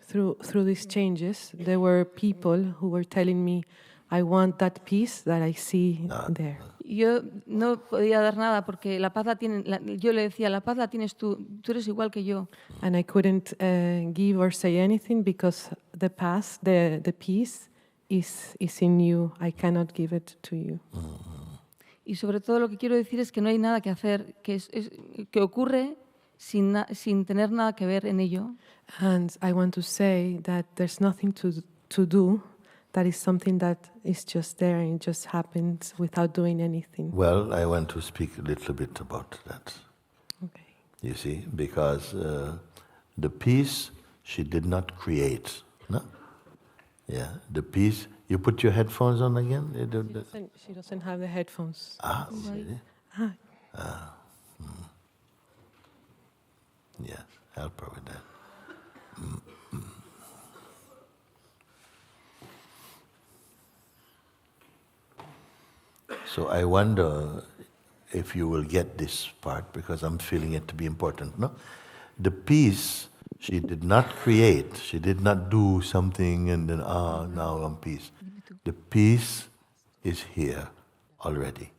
Through these changes, there were people who were telling me, I want that peace that I see there. Yo no podía dar nada porque la paz yo le decía, la paz la tienes tú eres igual que yo. And I couldn't give or say anything because the peace is in you. I cannot give it to you. Y sobre todo lo que quiero decir es que no hay nada que hacer, que ocurre sin tener nada que ver en ello. And I want to say that there's nothing to do. That is something that is just there and it just happens without doing anything. Well, I want to speak a little bit about that. Okay. You see, because the peace she did not create. No? Yeah, the peace. You put your headphones on again? She doesn't have the headphones. Really? Ah. Yes, help her with that. So I wonder if you will get this part, because I'm feeling it to be important. No, the peace she did not create. She did not do something and then now I'm peace. The peace is here already.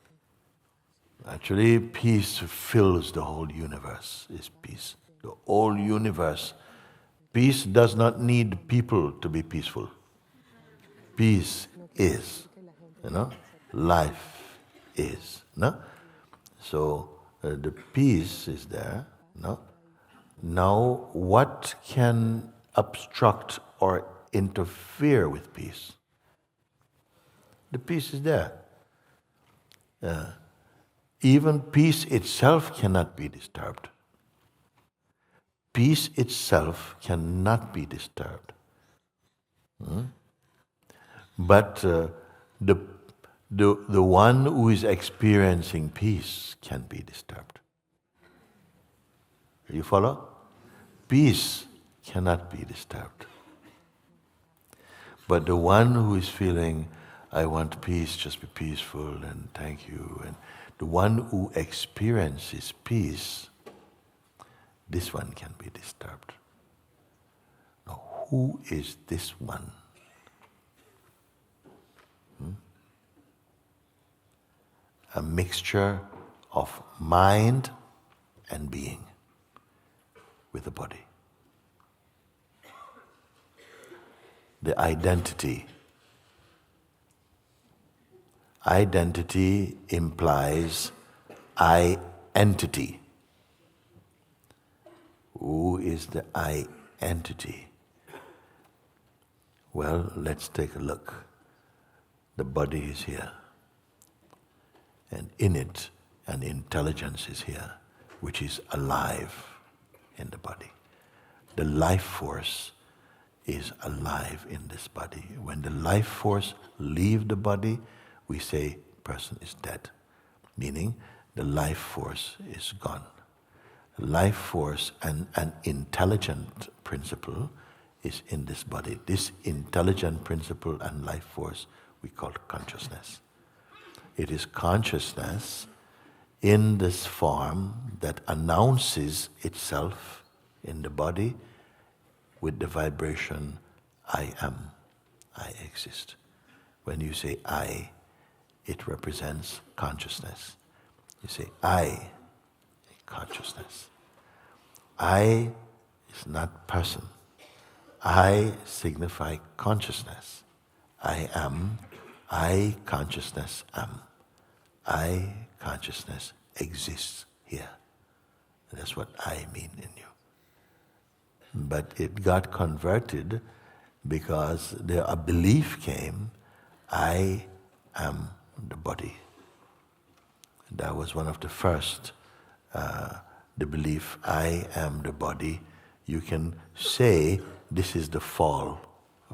Actually, peace fills the whole universe. Is peace. The whole universe. Peace does not need people to be peaceful. Peace is, life is, no? So the peace is there, no? Now, what can obstruct or interfere with peace? The peace is there. Even peace itself cannot be disturbed. Peace itself cannot be disturbed. But The one who is experiencing peace can be disturbed. You follow? Peace cannot be disturbed. But the one who is feeling, I want peace, just be peaceful and thank you, and the one who experiences peace, this one can be disturbed. Now, who is this one? A mixture of mind and being with the body. The identity. Identity implies I-entity. Who is the I-entity? Well, let's take a look. The body is here. And in it, an intelligence is here, which is alive in the body. The life force is alive in this body. When the life force leaves the body, we say person is dead, meaning the life force is gone. Life force and an intelligent principle is in this body. This intelligent principle and life force we call consciousness. It is consciousness in this form that announces itself in the body with the vibration, I am, I exist. When you say I, it represents consciousness. You say I, consciousness. I is not person. I signify consciousness. I am, I consciousness am. I consciousness exists here. That's what I mean in you. But it got converted because a belief came, I am the body. That was one of the first, the belief, I am the body. You can say this is the fall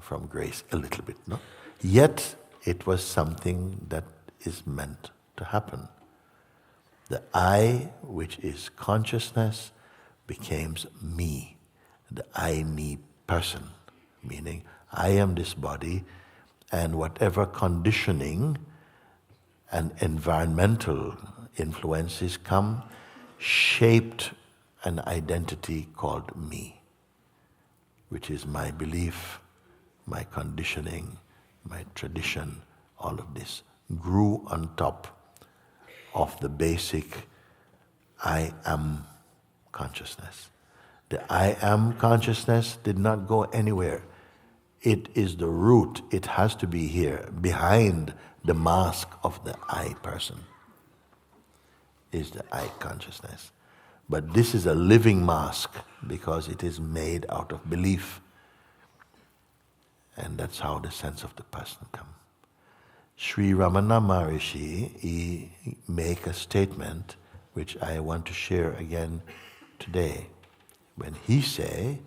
from grace a little bit, no? Yet it was something that is meant to happen. The I, which is consciousness, becomes me. The I, me person, meaning I am this body, and whatever conditioning and environmental influences come, shaped an identity called me, which is my belief, my conditioning, my tradition, all of this grew on top of the basic I am consciousness. The I am consciousness did not go anywhere. It is the root. It has to be here, behind the mask of the I person, is the I consciousness. But this is a living mask because it is made out of belief. And that's how the sense of the person comes. Sri Ramana Maharishi, he make a statement which I want to share again today. When he say,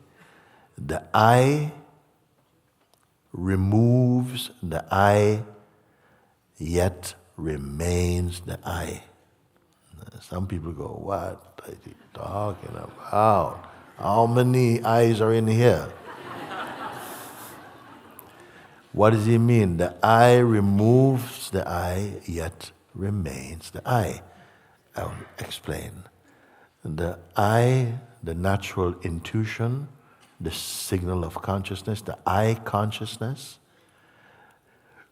the I removes the I, yet remains the I. Some people go, what are you talking about? How many I's are in here? What does he mean? The I removes the I, yet remains the I. I'll explain. The I, the natural intuition, the signal of consciousness, the I consciousness,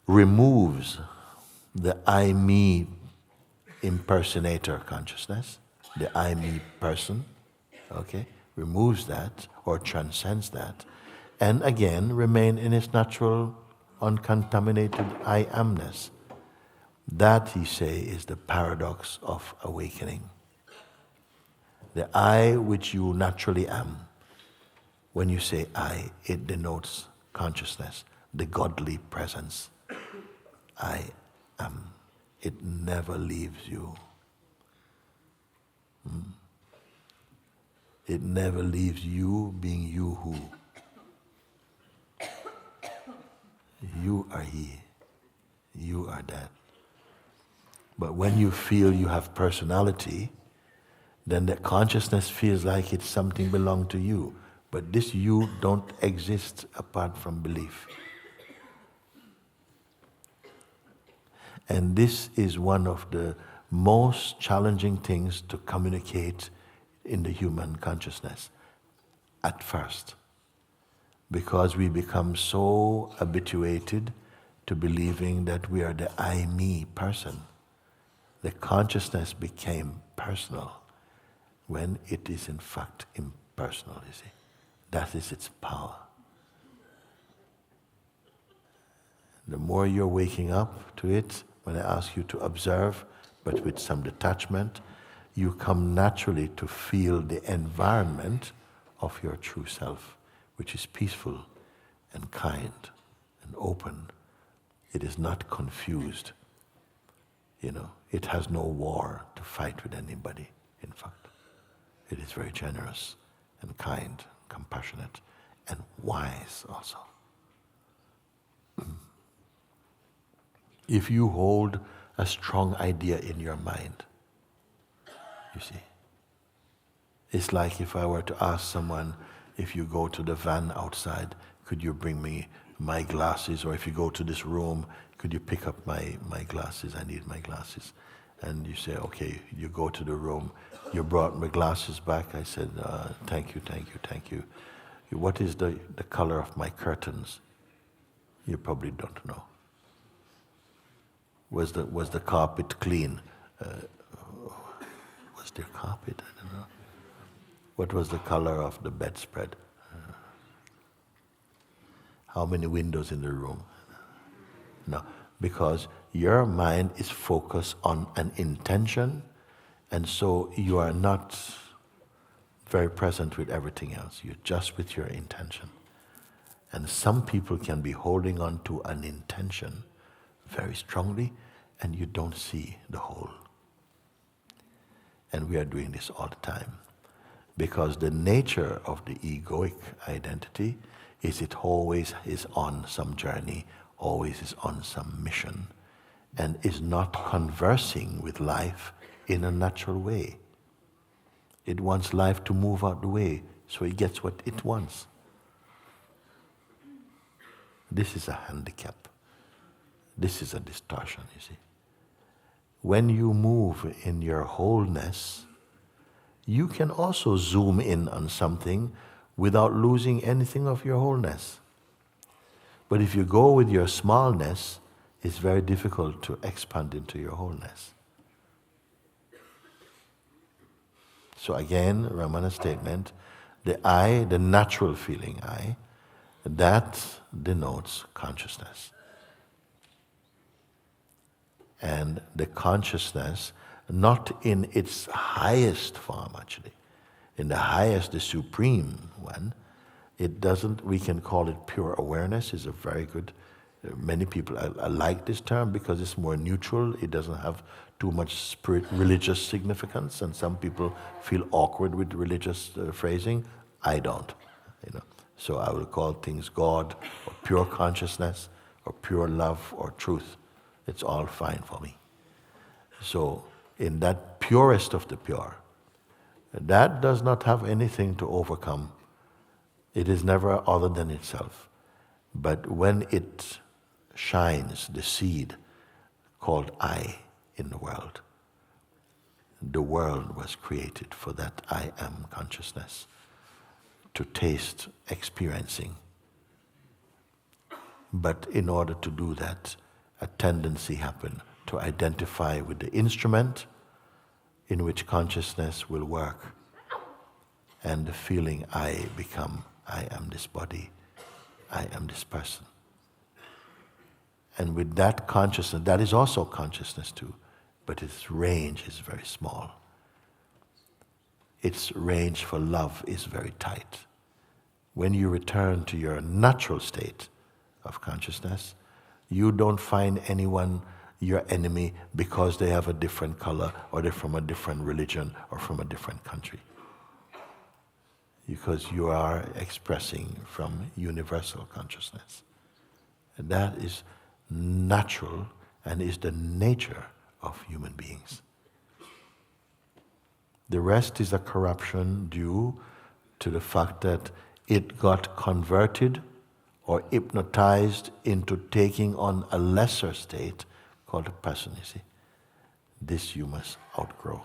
removes the I, me impersonator consciousness, the I, me person, okay, removes that or transcends that, and again remain in its natural uncontaminated I amness. That, he say, is the paradox of awakening. The I which you naturally am. When you say I, it denotes consciousness, the godly presence. I am. It never leaves you. It never leaves you being you who. You are he. You are that. But when you feel you have personality, then the consciousness feels like it's something belong to you. But this you don't exist apart from belief. And this is one of the most challenging things to communicate in the human consciousness at first. Because we become so habituated to believing that we are the I, me person. The consciousness became personal when it is in fact impersonal, you see. That is its power. The more you're waking up to it, when I ask you to observe, but with some detachment, you come naturally to feel the environment of your true self, which is peaceful and kind and open. It is not confused. You know, it has no war to fight with anybody, in fact. It is very generous and kind, compassionate, and wise also. If you hold a strong idea in your mind, you see, it's like if I were to ask someone, if you go to the van outside, could you bring me my glasses? Or if you go to this room, could you pick up my glasses? I need my glasses. And you say, okay, you go to the room. You brought my glasses back. I said, thank you, thank you, thank you. What is the color of my curtains? You probably don't know. Was the carpet clean? Was there carpet? I don't know. What was the color of the bedspread? How many windows in the room? No, because your mind is focused on an intention, and so you are not very present with everything else. You're just with your intention. And some people can be holding on to an intention very strongly, and you don't see the whole. And we are doing this all the time. Because the nature of the egoic identity is it always is on some journey, always is on some mission, and is not conversing with life in a natural way. It wants life to move out the way, so it gets what it wants. This is a handicap. This is a distortion, you see. When you move in your wholeness, you can also zoom in on something without losing anything of your wholeness. But if you go with your smallness, it's very difficult to expand into your wholeness. So again, Ramana's statement, the I, the natural feeling I, that denotes consciousness. And the consciousness, not in its highest form actually, in the highest, the supreme one, it doesn't, we can call it pure awareness, is a very good, many people, I like this term because it's more neutral, it doesn't have too much religious significance, and some people feel awkward with religious phrasing. I don't, you know. So I will call things God, or pure consciousness, or pure love, or truth. It's all fine for me. So in that purest of the pure, that does not have anything to overcome. It is never other than itself. But when it shines, the seed called I in the world was created for that I am consciousness, to taste, experiencing. But in order to do that, a tendency happens to identify with the instrument in which consciousness will work, and the feeling I become, I am this body, I am this person. And with that consciousness, that is also consciousness too, but its range is very small. Its range for love is very tight. When you return to your natural state of consciousness, you don't find anyone your enemy because they have a different color, or they're from a different religion, or from a different country. Because you are expressing from universal consciousness. And that is natural and is the nature of human beings. The rest is a corruption due to the fact that it got converted or hypnotized into taking on a lesser state called a personacy. This you must outgrow.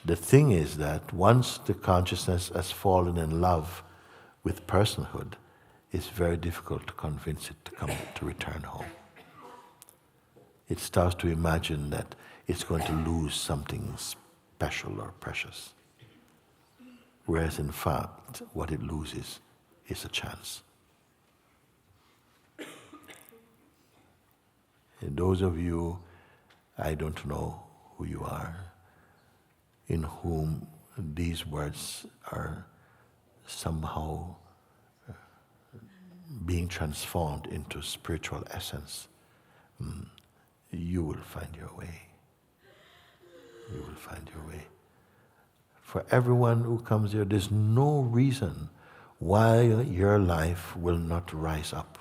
The thing is that once the consciousness has fallen in love with personhood, it's very difficult to convince it to return home. It starts to imagine that it's going to lose something special or precious. Whereas in fact, what it loses is a chance. And those of you, I don't know who you are, in whom these words are somehow being transformed into spiritual essence, you will find your way. You will find your way. For everyone who comes here, there's no reason why your life will not rise up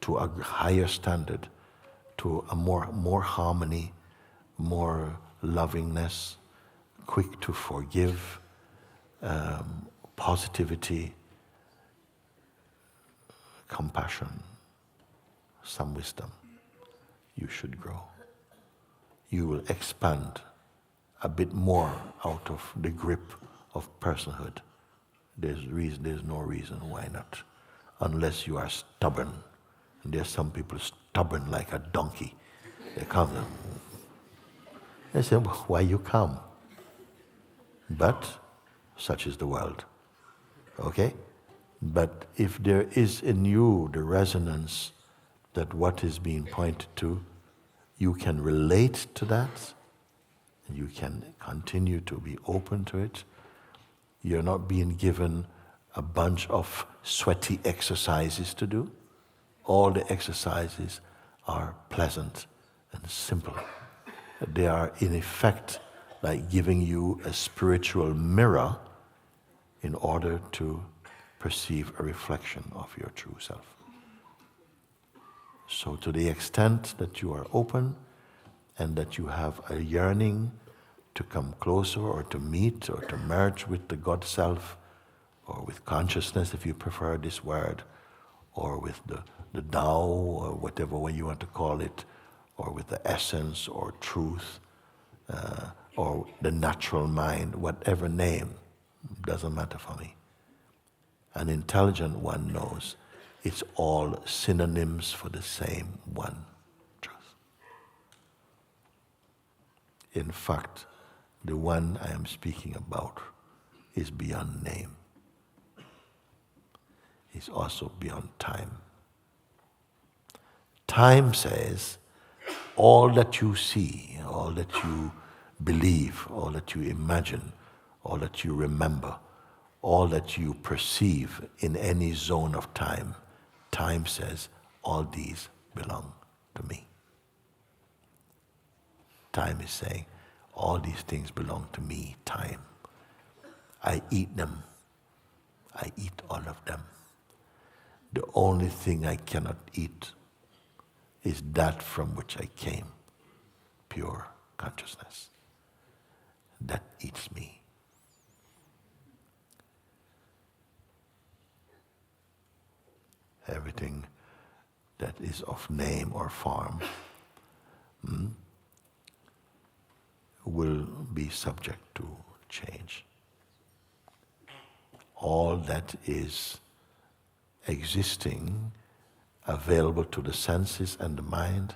to a higher standard, to a more harmony, more lovingness, quick to forgive, positivity, compassion, some wisdom. You should grow. You will expand a bit more out of the grip of personhood. There's no reason why not, unless you are stubborn. And there's some people stubborn like a donkey. They come. They say, well, why you come? But such is the world. Okay? But if there is in you the resonance that what is being pointed to, you can relate to that, and you can continue to be open to it. You're not being given a bunch of sweaty exercises to do. All the exercises are pleasant and simple. They are in effect like giving you a spiritual mirror in order to perceive a reflection of your true self. So to the extent that you are open and that you have a yearning to come closer or to meet or to merge with the God self, or with consciousness if you prefer this word, or with the Tao or whatever way you want to call it, or with the essence or truth, or the natural mind, whatever name, doesn't matter for me. An intelligent one knows it's all synonyms for the same one truth. In fact, the one I am speaking about is beyond name. It's also beyond time. Time says all that you see, all that you believe, all that you imagine, all that you remember, all that you perceive in any zone of time, time says all these belong to me. Time is saying all these things belong to me, time. I eat them. I eat all of them. The only thing I cannot eat is that from which I came, pure consciousness. That eats me. Everything that is of name or form will be subject to change. All that is existing, available to the senses and the mind,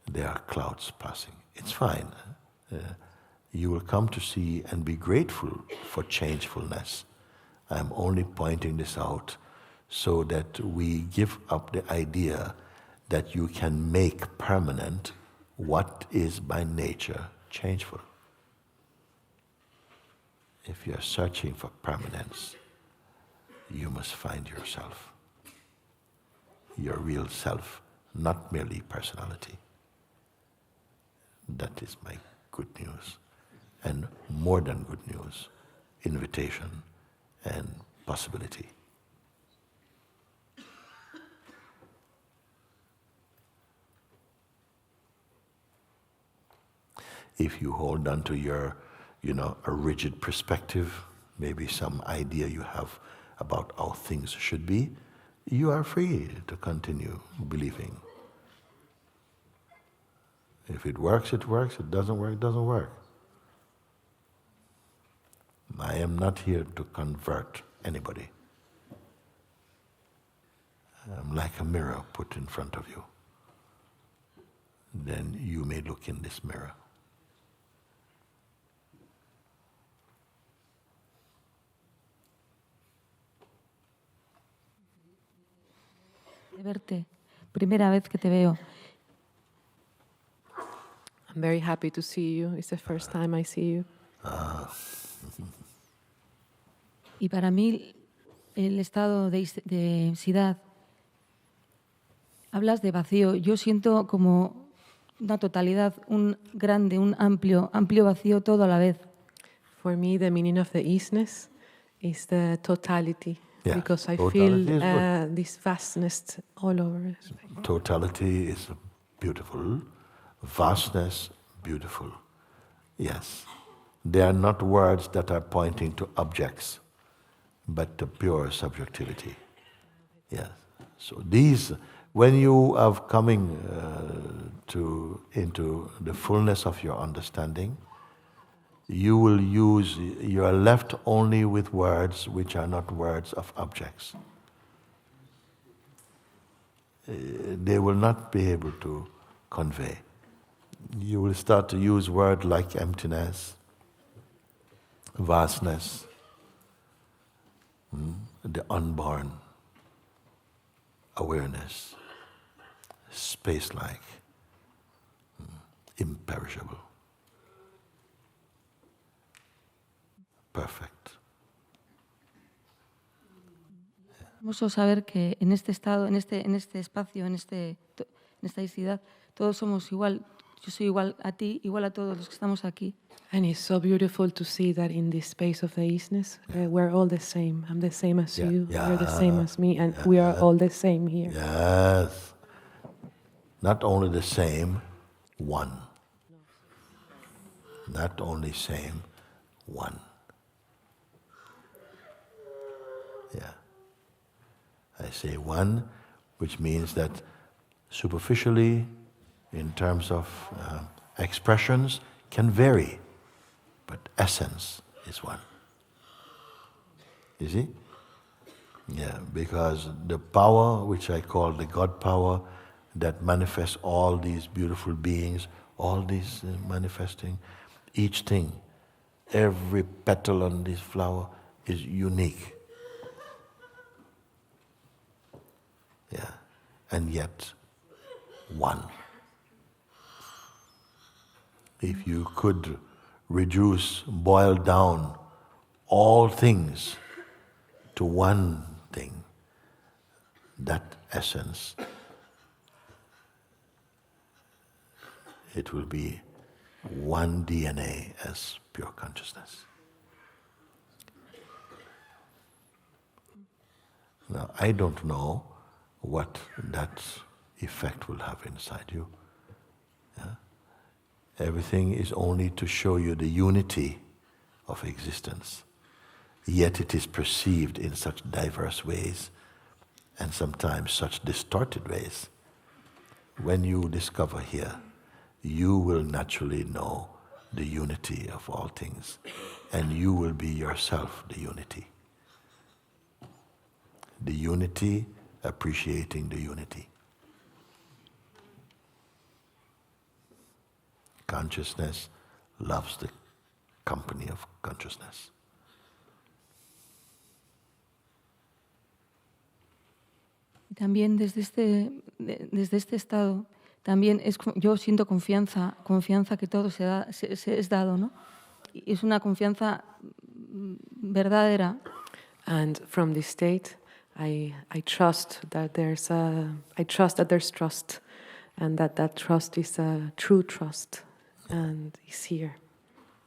there are clouds passing. It's fine. You will come to see and be grateful for changefulness. I'm only pointing this out so that we give up the idea that you can make permanent what is by nature changeful. If you're searching for permanence, you must find yourself, your real self, not merely personality. That is my good news, and more than good news, invitation and possibility. If you hold on to your, a rigid perspective, maybe some idea you have about how things should be, you are free to continue believing. If it works, it works. It doesn't work, it doesn't work. I am not here to convert anybody. I'm like a mirror put in front of you. Then you may look in this mirror. De verte, primera vez que te veo. I'm very happy to see you. It's the first time I see you. Y para mí, el estado de densidad, hablas de vacío. Yo siento como una totalidad, un grande, un amplio vacío todo a la vez. For me, the meaning of the isness is the totality. Yeah, Because I totality feel is good. this vastness all over. Totality is beautiful. Vastness, beautiful. Yes. They are not words that are pointing to objects, but to pure subjectivity. Yes. So these, when you are coming into the fullness of your understanding, you are left only with words which are not words of objects. They will not be able to convey. You will start to use words like emptiness, vastness, the unborn awareness, space-like, imperishable, perfect. Hermoso saber que en este estado, en este espacio, en esta densidad, todos somos igual. Yo soy igual a ti, igual a todos los que estamos aquí. And it's so beautiful to see that in this space of the isness, we're all the same. I'm the same as you, you're the same as me, and we are all the same here. Yes. Not only the same, one. Not only same, one. Yeah. I say one, which means that superficially, in terms of expressions, can vary, but essence is one. You see? Yeah, because the power, which I call the God power, that manifests all these beautiful beings, all these manifesting, each thing, every petal on this flower is unique. Yeah, and yet one. If you could boil down all things to one thing, that essence, it will be one DNA as pure consciousness. Now, I don't know what that effect will have inside you. Yeah? Everything is only to show you the unity of existence. Yet it is perceived in such diverse ways and sometimes such distorted ways. When you discover here, you will naturally know the unity of all things, and you will be yourself the unity. The unity appreciating the unity. Consciousness loves the company of consciousness. Y también desde este estado, también yo siento confianza que todo se es dado, ¿no? Y es una confianza verdadera. And from this state, I trust that there's trust, and that trust is a true trust, and is here.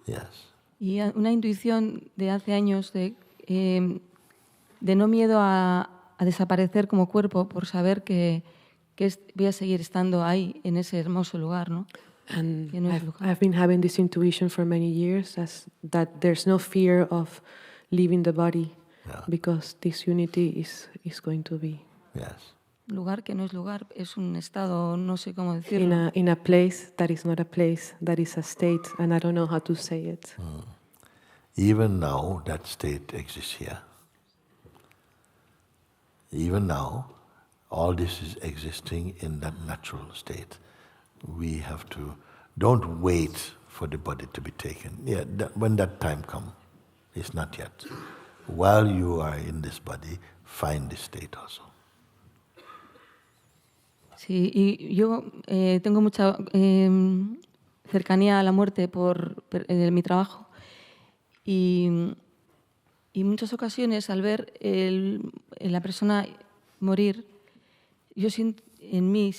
Yes. Y una intuición de hace años de no miedo a desaparecer como cuerpo por saber que voy a seguir estando ahí, en ese hermoso lugar, ¿no? And que no es lugar. I've been having this intuition for many years as that there's no fear of leaving the body because this unity is going to be. Yes. Lugar que no es lugar, es un estado, no sé cómo decirlo. In a place that is not a place, that is a state, and I don't know how to say it. Even now, that state exists here. Even now, all this is existing in that natural state. We have to, don't wait for the body to be taken. Yeah, when that time comes, it's not yet. While you are in this body, find this state also. Sí, y yo tengo mucha cercanía a la muerte por mi trabajo y muchas ocasiones al ver la persona morir, yo siento en mí,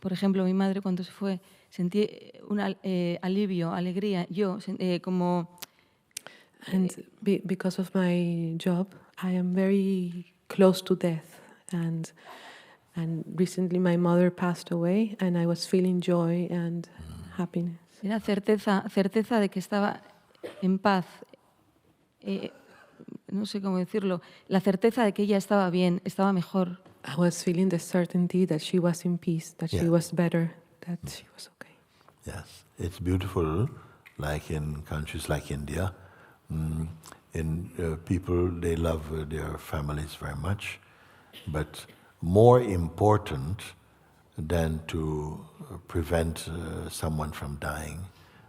por ejemplo, mi madre cuando se fue, sentí un alivio, alegría, yo como... And because of my job, I am very close to death, and recently my mother passed away, and I was feeling joy and happiness. Era certeza de que estaba en paz, no sé cómo decirlo, la certeza de que ella estaba bien, estaba mejor. I was feeling the certainty that she was in peace, that she was better, that she was okay. Yes, it's beautiful, like in countries like India. People, they love their families very much, but more important than to prevent someone from dying,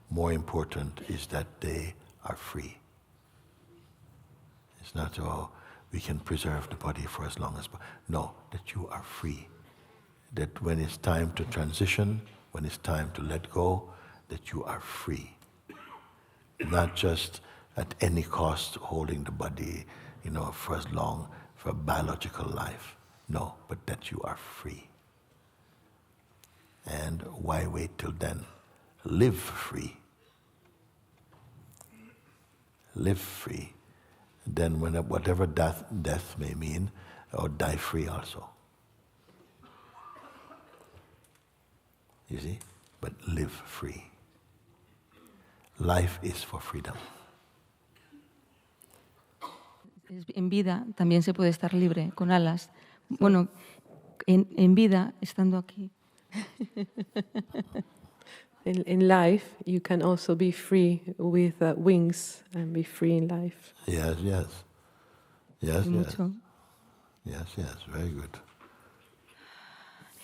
more important is that they are free. It's not, oh, we can preserve the body for as long as... No, that you are free. That when it's time to transition, when it's time to let go, that you are free. Not just at any cost holding the body, for as long, for biological life. No, but that you are free. And why wait till then? Live free. Live free. Then whatever death may mean, or die free also. You see? But live free. Life is for freedom. En vida también se puede estar libre, con alas. Bueno, en vida, estando aquí. In life, you can also be free with wings and be free in life. Yes. Mucho. Yes, very good.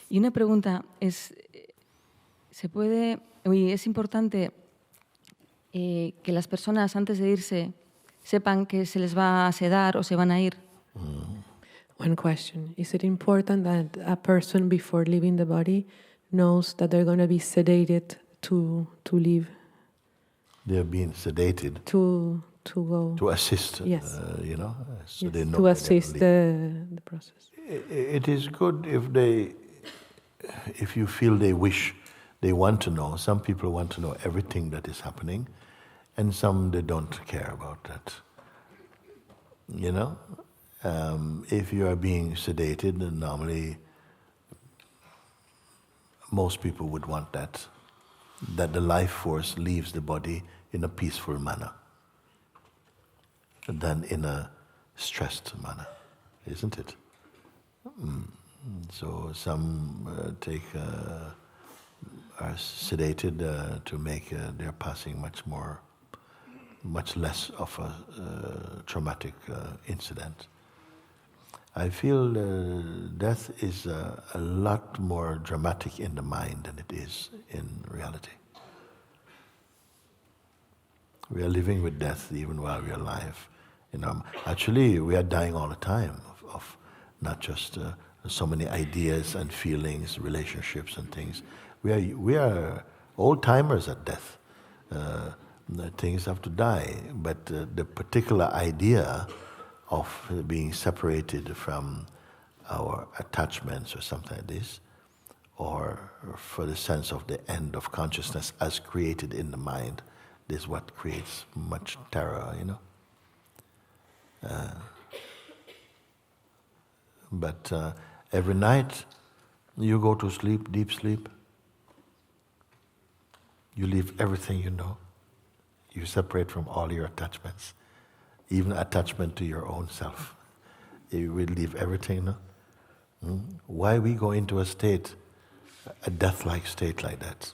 Y una pregunta es, es importante que las personas antes de irse sepan que se les va a sedar o se van a ir. One question: is it important that a person before leaving the body knows that they're going to be sedated to leave? They're being sedated to go. To assist, yes. So they know to assist the process. It is good if you feel they want to know. Some people want to know everything that is happening, and some they don't care about that. If you are being sedated, then normally most people would want that the life force leaves the body in a peaceful manner than in a stressed manner, isn't it? So some are sedated to make their passing much less of a traumatic incident. I feel death is a lot more dramatic in the mind than it is in reality. We are living with death even while we are alive. Actually, we are dying all the time of not just so many ideas and feelings, relationships and things. We are old timers at death. Things have to die, but the particular idea of being separated from our attachments or something like this, or for the sense of the end of consciousness as created in the mind, this is what creates much terror, But every night you go to sleep, deep sleep, You leave everything you know. You separate from all your attachments, even attachment to your own self. You will leave everything, no? Why we go into a state, a death-like state like that?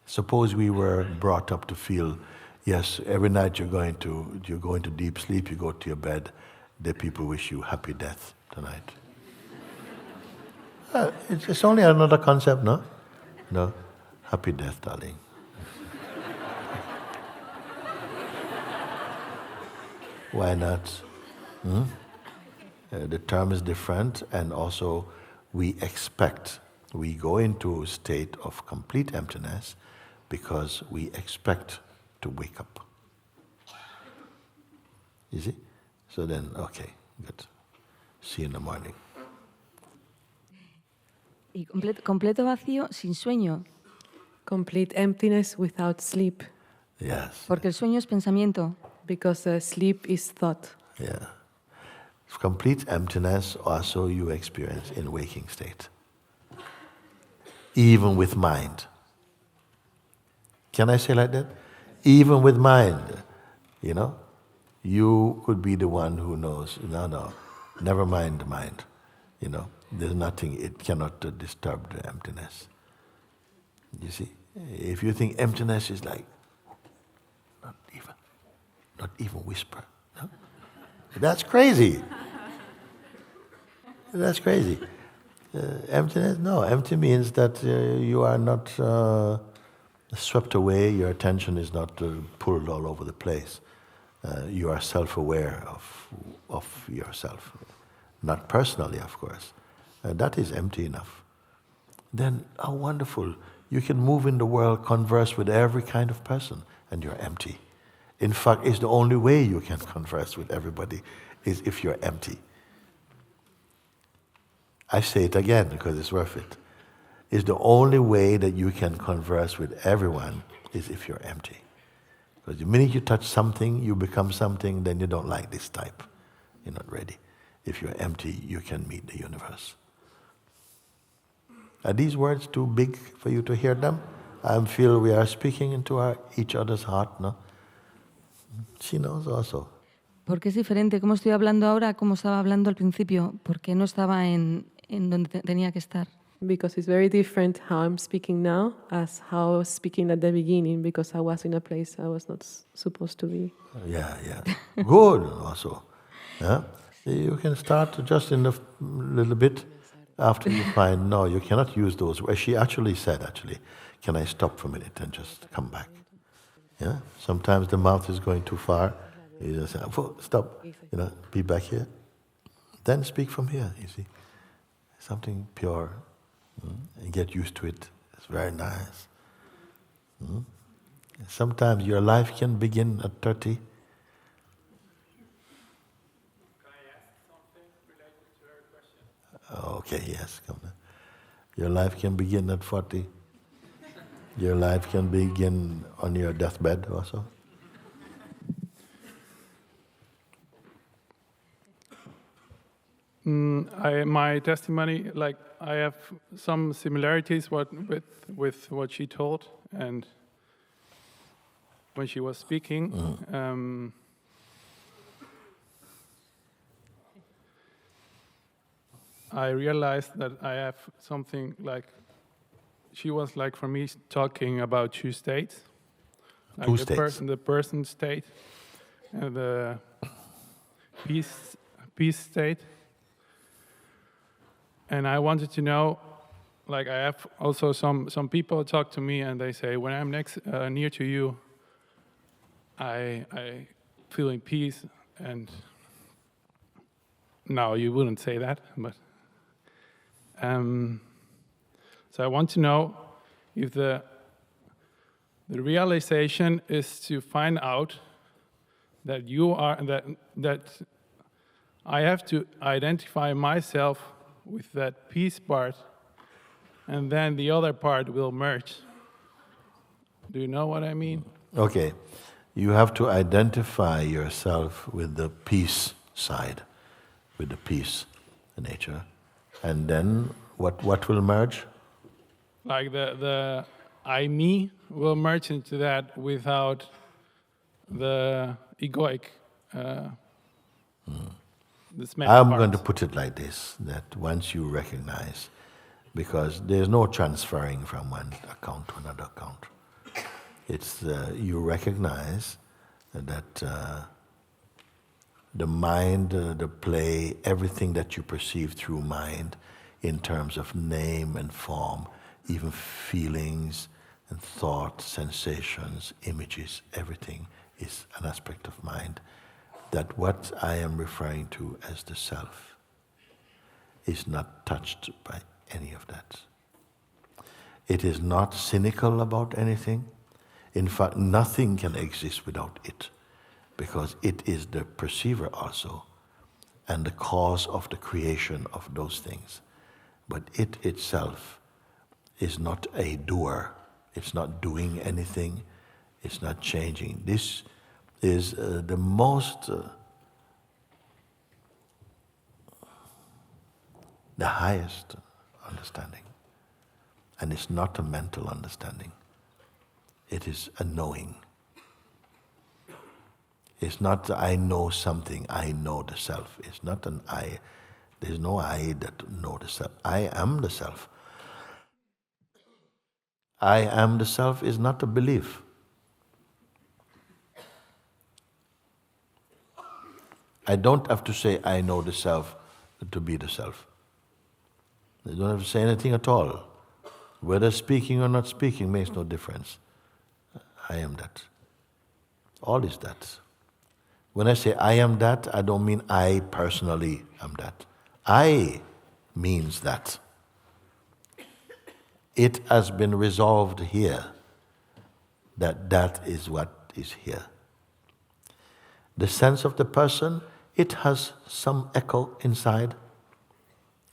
Suppose we were brought up to feel, yes, every night you go into deep sleep, you go to your bed, the people wish you happy death tonight. It's only another concept, no? No, happy death, darling. Why not? The term is different, and also we go into a state of complete emptiness because we expect to wake up. You see? So then, okay, good. See you in the morning. Y completo vacío sin sueño. Complete emptiness without sleep. Yes. Porque el sueño es pensamiento. Because sleep is thought. Yeah. Complete emptiness also you experience in waking state. Even with mind. Can I say like that? Even with mind, you know? You could be the one who knows, no, never mind the mind. You know, there's nothing, it cannot disturb the emptiness. You see? If you think emptiness is like, not even whisper. No? That's crazy. That's crazy. Emptiness? No, empty means that you are not swept away, your attention is not pulled all over the place. You are self-aware of yourself. Not personally, of course. That is empty enough. Then, how wonderful. You can move in the world, converse with every kind of person, and you're empty. In fact, it's the only way you can converse with everybody is if you're empty. I say it again because it's worth it. It's the only way that you can converse with everyone is if you're empty. Because the minute you touch something, you become something, then you don't like this type. You're not ready. If you're empty, you can meet the universe. Are these words too big for you to hear them? I feel we are speaking into each other's heart, no? She knows also. Porque es diferente cómo estoy hablando ahora a cómo estaba hablando al principio, porque no estaba en donde tenía que estar. Because it's very different how I'm speaking now as how I was speaking at the beginning, because I was in a place I was not supposed to be. Yeah. Good also. Yeah? You can start just in a little bit after you find, no, you cannot use those words. She actually said, can I stop for a minute and just come back? Yeah. Sometimes the mouth is going too far. You just say, stop. Be back here. Then speak from here. You see, something pure. And get used to it. It's very nice. Sometimes your life can begin at 30. Can I ask something related to her question? Okay, yes, come on. Your life can begin at 40. Your life can begin on your deathbed also. My testimony, I have some similarities with what she told, and when she was speaking, I realized that I have something she was for me talking about two states. Two states. The person state and the peace state. And I wanted to know, I have also some people talk to me and they say, when I'm near to you, I feel in peace. And no, you wouldn't say that, but so I want to know if the realization is to find out that you are that I have to identify myself with that peace part, and then the other part will merge. Do you know what I mean? Okay. You have to identify yourself with the peace side, with the peace nature. And then what will merge? like the I, me will merge into that without the egoic, this many I'm parts. going to put it like this, that once you recognize, because there's no transferring from one account to another account. It's you recognize that the mind, the play, everything that you perceive through mind in terms of name and form, even feelings and thoughts, sensations, images, everything is an aspect of mind. That what I am referring to as the self is not touched by any of that. It is not cynical about anything. In fact, nothing can exist without it, because it is the perceiver also, and the cause of the creation of those things. But it itself is not a doer. It's not doing anything. It's not changing. This is the most, the highest understanding. And it's not a mental understanding. It is a knowing. It's not I know something, I know the self. It's not an I. There's no I that know the self. I am the self. I am the self is not a belief. I don't have to say I know the self to be the self. I don't have to say anything at all. Whether speaking or not speaking makes no difference. I am that. All is that. When I say I am that, I don't mean I personally am that. I means that. It has been resolved here that that is what is here. The sense of the person, it has some echo inside.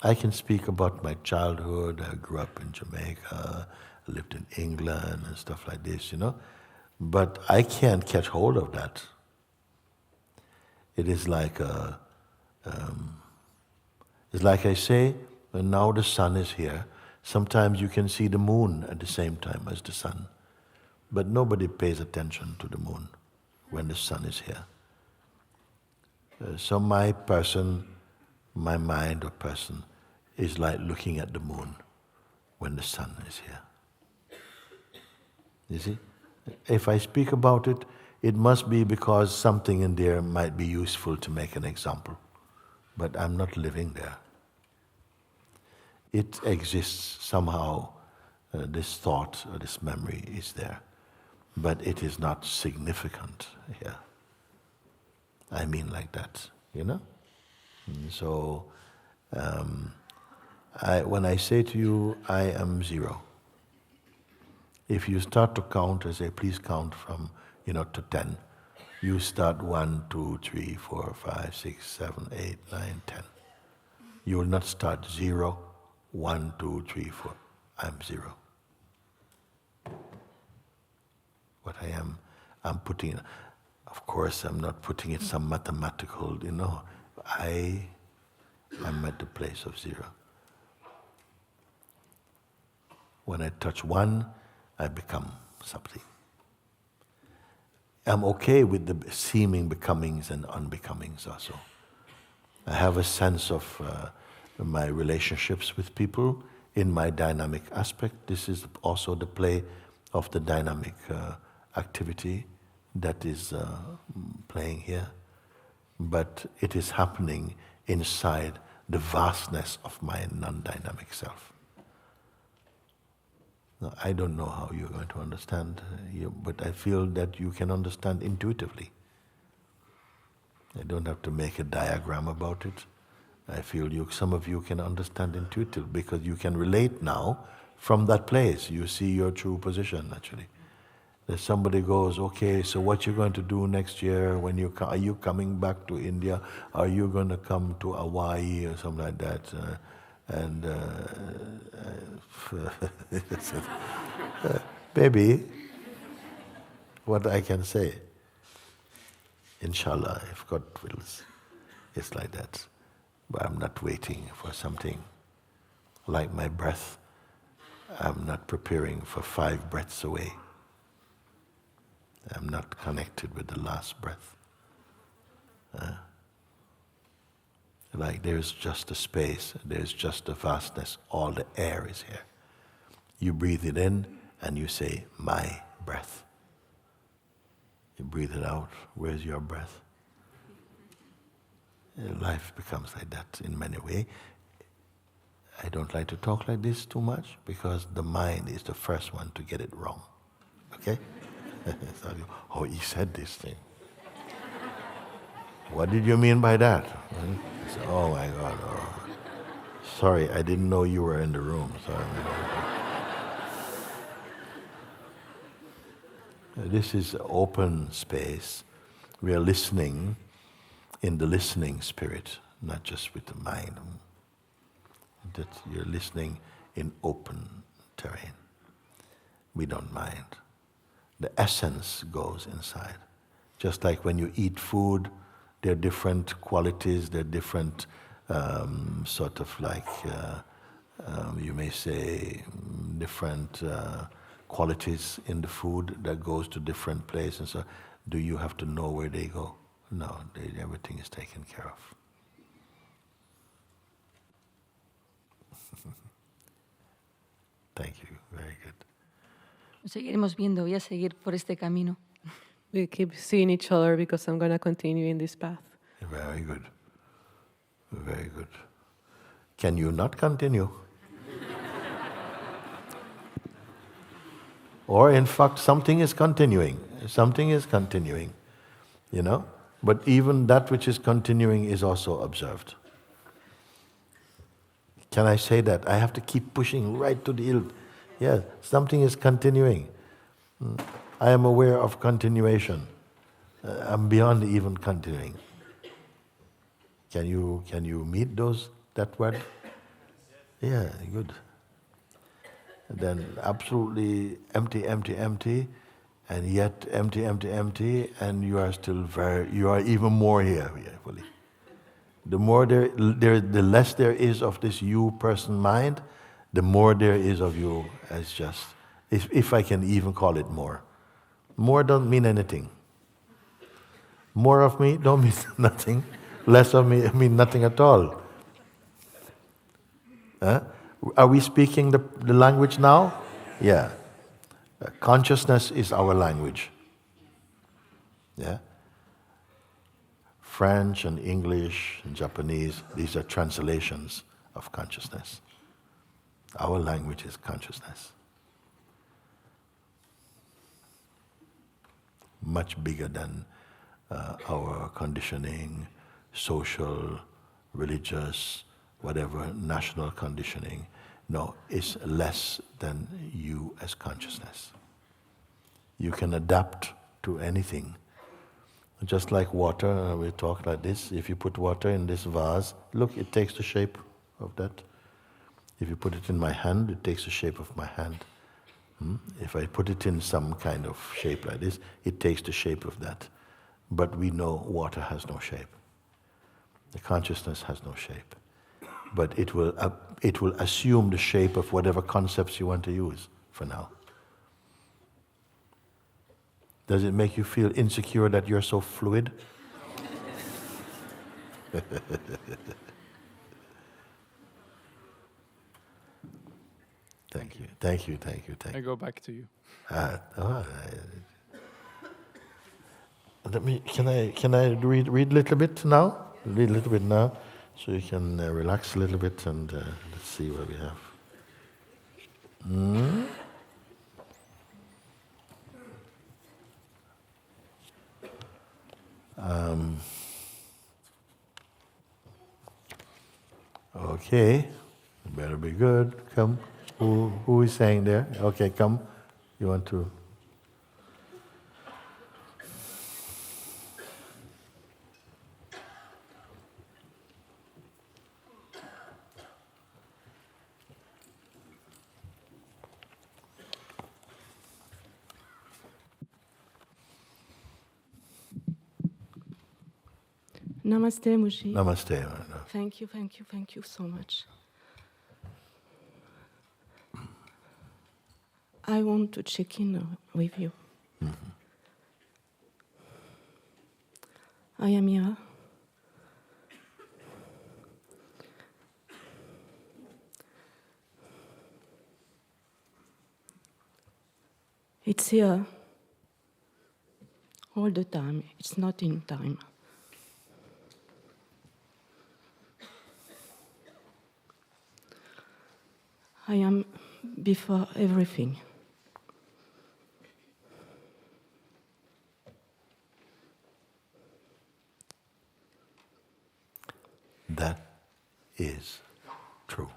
I can speak about my childhood. I grew up in Jamaica, I lived in England and stuff like this, But I can't catch hold of that. It is like it's like I say, when now the sun is here, sometimes you can see the moon at the same time as the sun. But nobody pays attention to the moon when the sun is here. So my person, my mind or person, is like looking at the moon when the sun is here. You see? If I speak about it, it must be because something in there might be useful to make an example. But I'm not living there. It exists somehow, this thought or this memory is there. But it is not significant here. I mean like that, And so, when I say to you, I am zero, if you start to count, I say, please count from, to 10. You start 1, 2, 3, 4, 5, 6, 7, 8, 9, 10. You will not start 0, 1, 2, 3, 4. I'm zero. What I am, I'm putting, of course, I'm not putting it some mathematical, I am at the place of zero. When I touch 1, I become something. I'm okay with the seeming becomings and unbecomings also. I have a sense of my relationships with people in my dynamic aspect. This is also the play of the dynamic activity that is playing here. But it is happening inside the vastness of my non-dynamic self. Now, I don't know how you're going to understand, but I feel that you can understand intuitively. I don't have to make a diagram about it. I feel some of you can understand intuitively because you can relate now from that place. You see your true position, actually. That somebody goes, okay, so what you're going to do next year when are you coming back to India? Are you going to come to Hawaii or something like that? Maybe what I can say, inshallah, if God wills, it's like that. But I'm not waiting for something like my breath. I'm not preparing for 5 breaths away. I'm not connected with the last breath. Like there's just a space, there's just a vastness, all the air is here. You breathe it in and you say, my breath. You breathe it out, where's your breath? Life becomes like that in many ways. I don't like to talk like this too much because the mind is the first one to get it wrong. Okay? So, oh, he said this thing. What did you mean by that? I said, oh my God. Oh. Sorry, I didn't know you were in the room. Sorry. This is open space. We are listening in the listening spirit, not just with the mind. That you're listening in open terrain. We don't mind. The essence goes inside. Just like when you eat food, there are different qualities, there are different sort of like, you may say, different qualities in the food that goes to different places. So do you have to know where they go? No, everything is taken care of. Thank you, very good. Nos seguiremos viendo, voy a seguir por este camino. We keep seeing each other because I'm going to continue in this path. Very good. Very good. Can you not continue? Or in fact, something is continuing. Something is continuing, you know? But even that which is continuing is also observed. Can I say that? I have to keep pushing right to the hilt. Yeah, something is continuing. I am aware of continuation. I'm beyond even continuing. Can you meet that word? Yeah, good. And then absolutely empty, empty, empty, and yet empty, empty, empty, and you are still you are even more here, fully. The more the less there is of this you person mind, the more there is of you as just, if I can even call it more. More don't mean anything. More of me don't mean nothing. Less of me mean nothing at all. Are we speaking the language now? Yeah. Consciousness is our language. Yeah. French and English and Japanese, these are translations of consciousness. Our language is consciousness. Much bigger than our conditioning, social, religious, whatever, national conditioning. No, it's less than you as consciousness. You can adapt to anything. Just like water, we talk like this. If you put water in this vase, look, it takes the shape of that. If you put it in my hand, it takes the shape of my hand. If I put it in some kind of shape like this, it takes the shape of that. But we know water has no shape. The consciousness has no shape. But it will assume the shape of whatever concepts you want to use for now. Does it make you feel insecure that you're so fluid? Thank you, thank you, thank you, thank you. I go back to you. Can I read a little bit now? Read a little bit now, so you can relax a little bit and let's see what we have. Okay, better be good. Come. Who is saying there? Okay, come. You want to? Namaste, Mooji. Namaste. Thank you so much. I want to check in with you. Mm-hmm. I am here. It's here. All the time. It's not in time. I am before everything. That is true.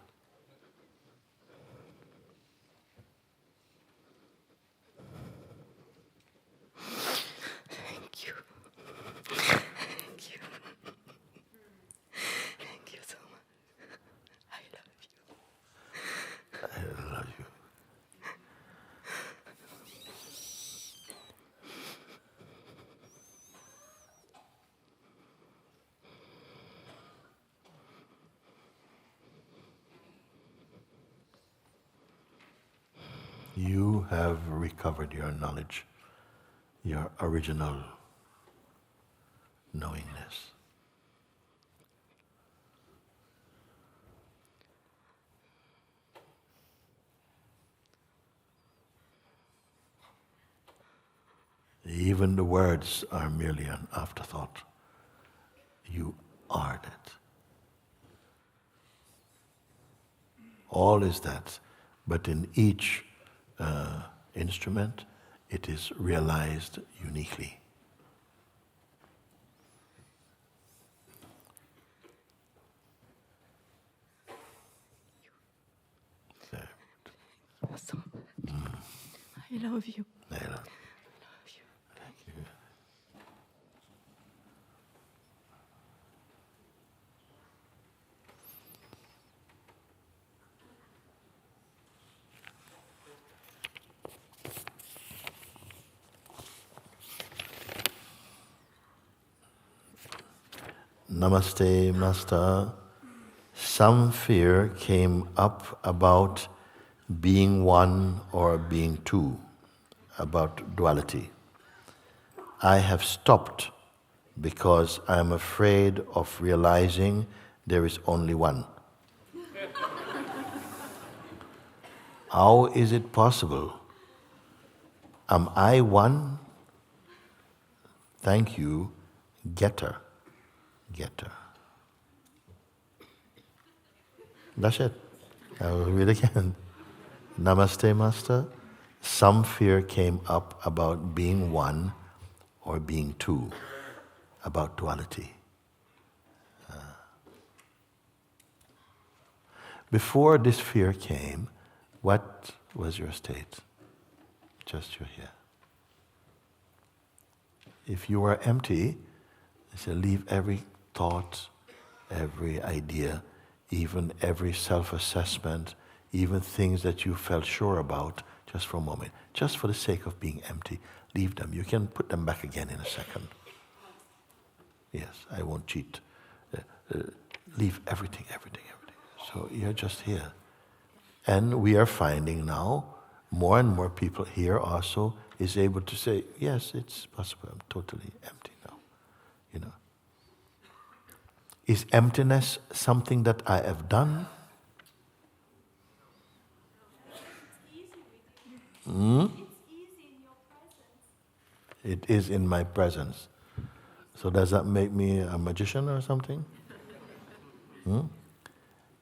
Thank you. Thank you. Thank you so much. I love you. I love you. You have recovered your knowledge, your original knowingness. Even the words are merely an afterthought. You are that. All is that, but in each instrument, it is realized uniquely. So, I love you. I love you. I love you. Thank you. Namaste, Master. Some fear came up about being one or being two, about duality. I have stopped because I am afraid of realizing there is only one. How is it possible? Am I one? Thank you, getter. Getter. That's it. I will read again. Namaste, Master. Some fear came up about being one or being two, about duality. Before this fear came, what was your state? Just you're here. If you were empty, I say leave every thought, every idea, even every self-assessment, even things that you felt sure about, just for a moment, just for the sake of being empty, leave them. You can put them back again in a second. Yes, I won't cheat. Leave everything. So you're just here. And we are finding now, more and more people here also is able to say, yes, it's possible, I'm totally empty now. You know. Is emptiness something that I have done? It is in my presence. So does that make me a magician or something?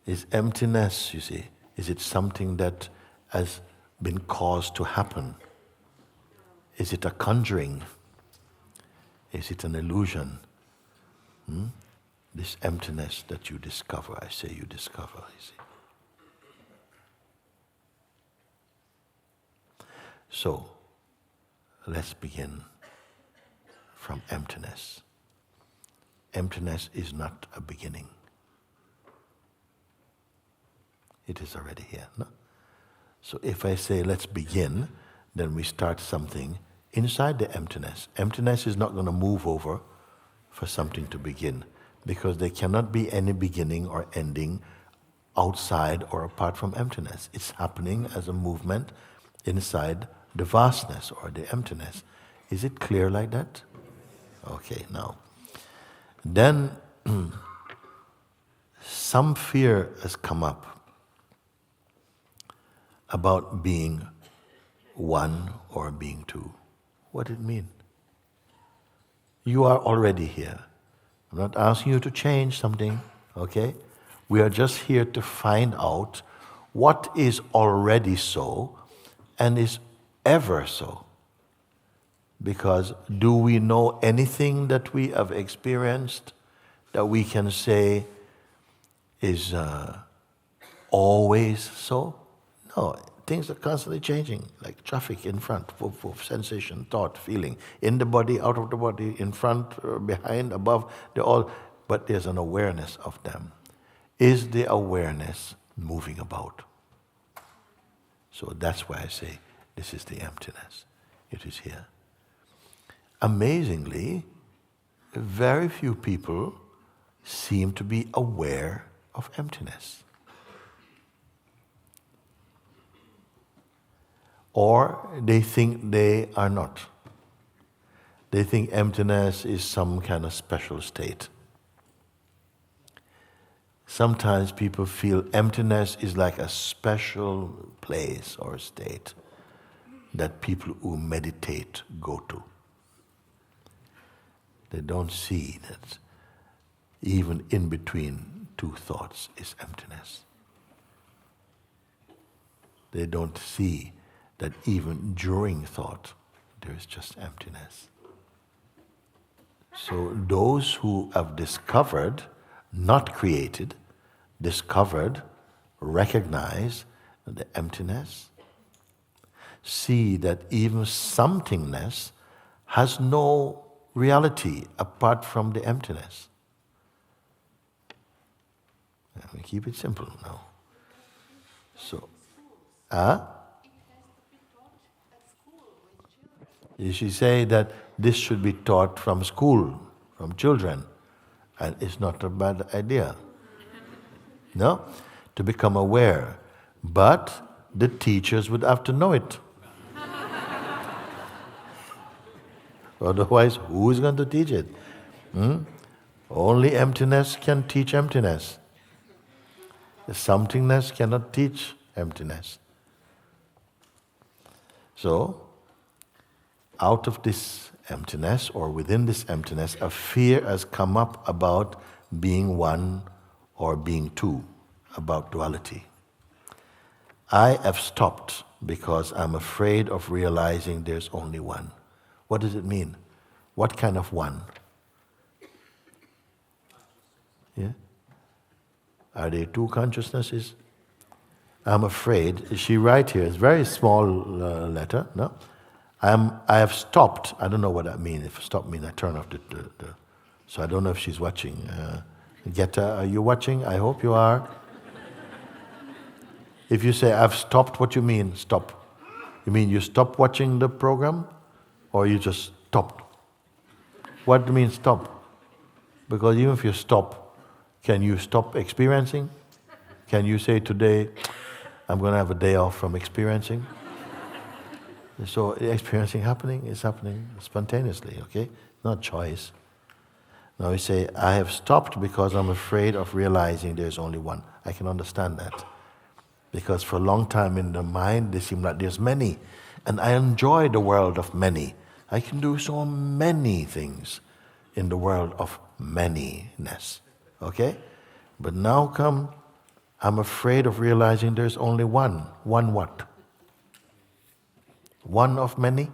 Is emptiness, you see, is it something that has been caused to happen? Is it a conjuring? Is it an illusion? This emptiness that you discover, I say you discover, you see. So, let's begin from emptiness. Emptiness is not a beginning. It is already here, no? So if I say let's begin, then we start something inside the emptiness. Emptiness is not going to move over for something to begin, because there cannot be any beginning or ending outside or apart from emptiness. It's happening as a movement inside the vastness or the emptiness. Is it clear like that? Okay, now. Then some fear has come up about being one or being two. What does it mean? You are already here. I'm not asking you to change something, okay? We are just here to find out what is already so and is ever so. Because do we know anything that we have experienced that we can say is always so? No, things are constantly changing, like traffic in front, sensation, thought, feeling, in the body, out of the body, in front, behind, above, they're all, but there's an awareness of them. Is the awareness moving about? So that's why I say this is the emptiness. It is here. Amazingly, very few people seem to be aware of emptiness. Or they think they are not. They think emptiness is some kind of special state. Sometimes people feel emptiness is like a special place or state that people who meditate go to. They don't see that even in between two thoughts is emptiness. They don't see that even during thought there is just emptiness. So those who have discovered, not created, discovered, recognize the emptiness, see that even somethingness has no reality apart from the emptiness. We keep it simple now. So, you should say that this should be taught from school, from children, and it's not a bad idea. No? To become aware. But the teachers would have to know it. Otherwise, who is going to teach it? Only emptiness can teach emptiness. The somethingness cannot teach emptiness. So, out of this emptiness, or within this emptiness, a fear has come up about being one or being two, about duality. I have stopped because I'm afraid of realizing there's only one. What does it mean? What kind of one? Yeah? Are there two consciousnesses? I'm afraid. She writes here, it's a very small letter, no? I have stopped. I don't know what that means. If stop means I turn off the so I don't know if she's watching. Geta, are you watching? I hope you are. If you say, I've stopped, what you mean, stop? You mean you stopped watching the program? Or you just stopped? What do you mean stop? Because even if you stop, can you stop experiencing? Can you say today, I'm going to have a day off from experiencing? So experiencing is happening spontaneously, okay? Not choice. Now we say, I have stopped because I'm afraid of realizing there's only one. I can understand that. Because for a long time in the mind, they seem like there's many. And I enjoy the world of many. I can do so many things in the world of manyness. Okay? But now I'm afraid of realizing there's only one. One what? One of many?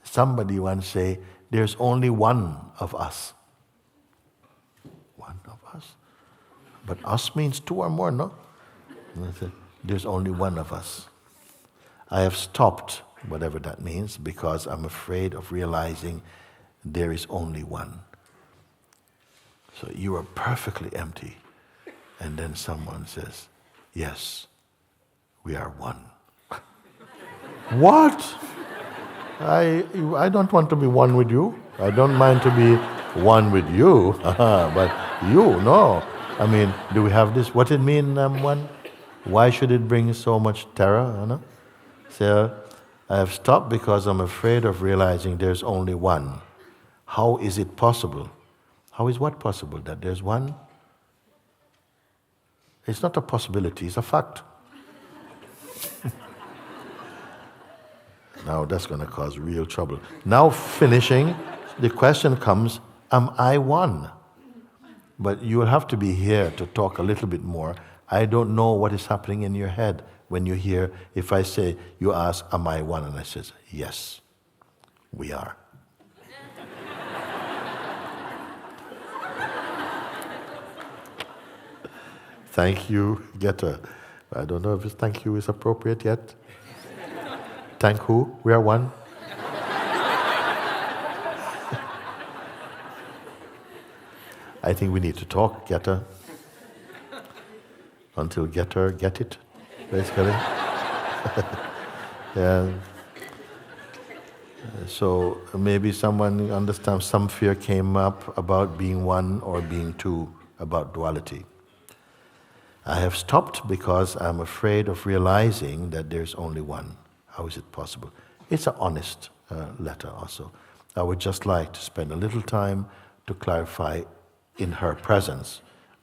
Somebody once say, there's only one of us. One of us? But us means two or more, no? There's only one of us. I have stopped, whatever that means, because I'm afraid of realizing there is only one. So you are perfectly empty. And then someone says, yes, we are one. What? I don't want to be one with you. I don't mind to be one with you. But you, no. I mean, do we have this? What it mean, one? Why should it bring so much terror, Anna? So, I have stopped because I'm afraid of realizing there's only one. How is it possible? How is what possible? That there's one? It's not a possibility, it's a fact. Now that's going to cause real trouble. Now finishing, the question comes, am I one? But you will have to be here to talk a little bit more. I don't know what is happening in your head when you hear, if I say, you ask, am I one? And I says, yes, we are. Thank you, Getter. I don't know if thank you is appropriate yet. Thank who? We are one. I think we need to talk, Getter. Until Getter get it, basically. Yeah. So maybe someone understands some fear came up about being one or being two, about duality. I have stopped because I'm afraid of realizing that there's only one. How is it possible? It's an honest letter also. I would just like to spend a little time to clarify in her presence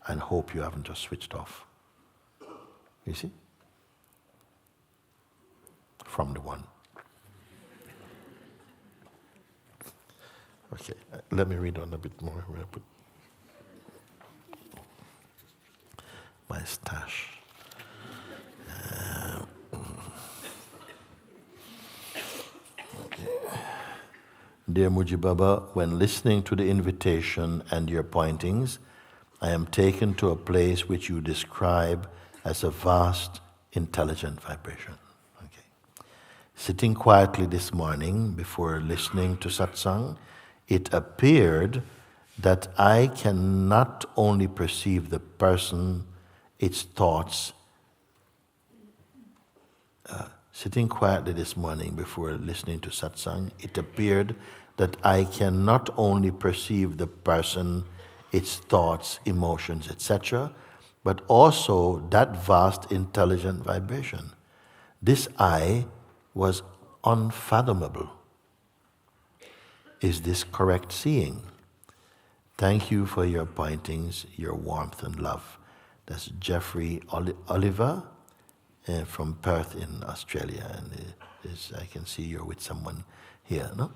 and hope you haven't just switched off. You see? From the one. Okay, let me read on a bit more. Where I put my stash. Dear Moojibaba, when listening to the invitation and your pointings, I am taken to a place which you describe as a vast, intelligent vibration. Okay. Sitting quietly this morning before listening to Satsang, it appeared that I can not only perceive the person, its thoughts. Sitting quietly this morning before listening to Satsang, it appeared that I can not only perceive the person, its thoughts, emotions, etc., but also that vast intelligent vibration. This I was unfathomable. Is this correct seeing? Thank you for your pointings, your warmth and love. That's Jeffrey Oliver from Perth in Australia. And I can see you're with someone here, no?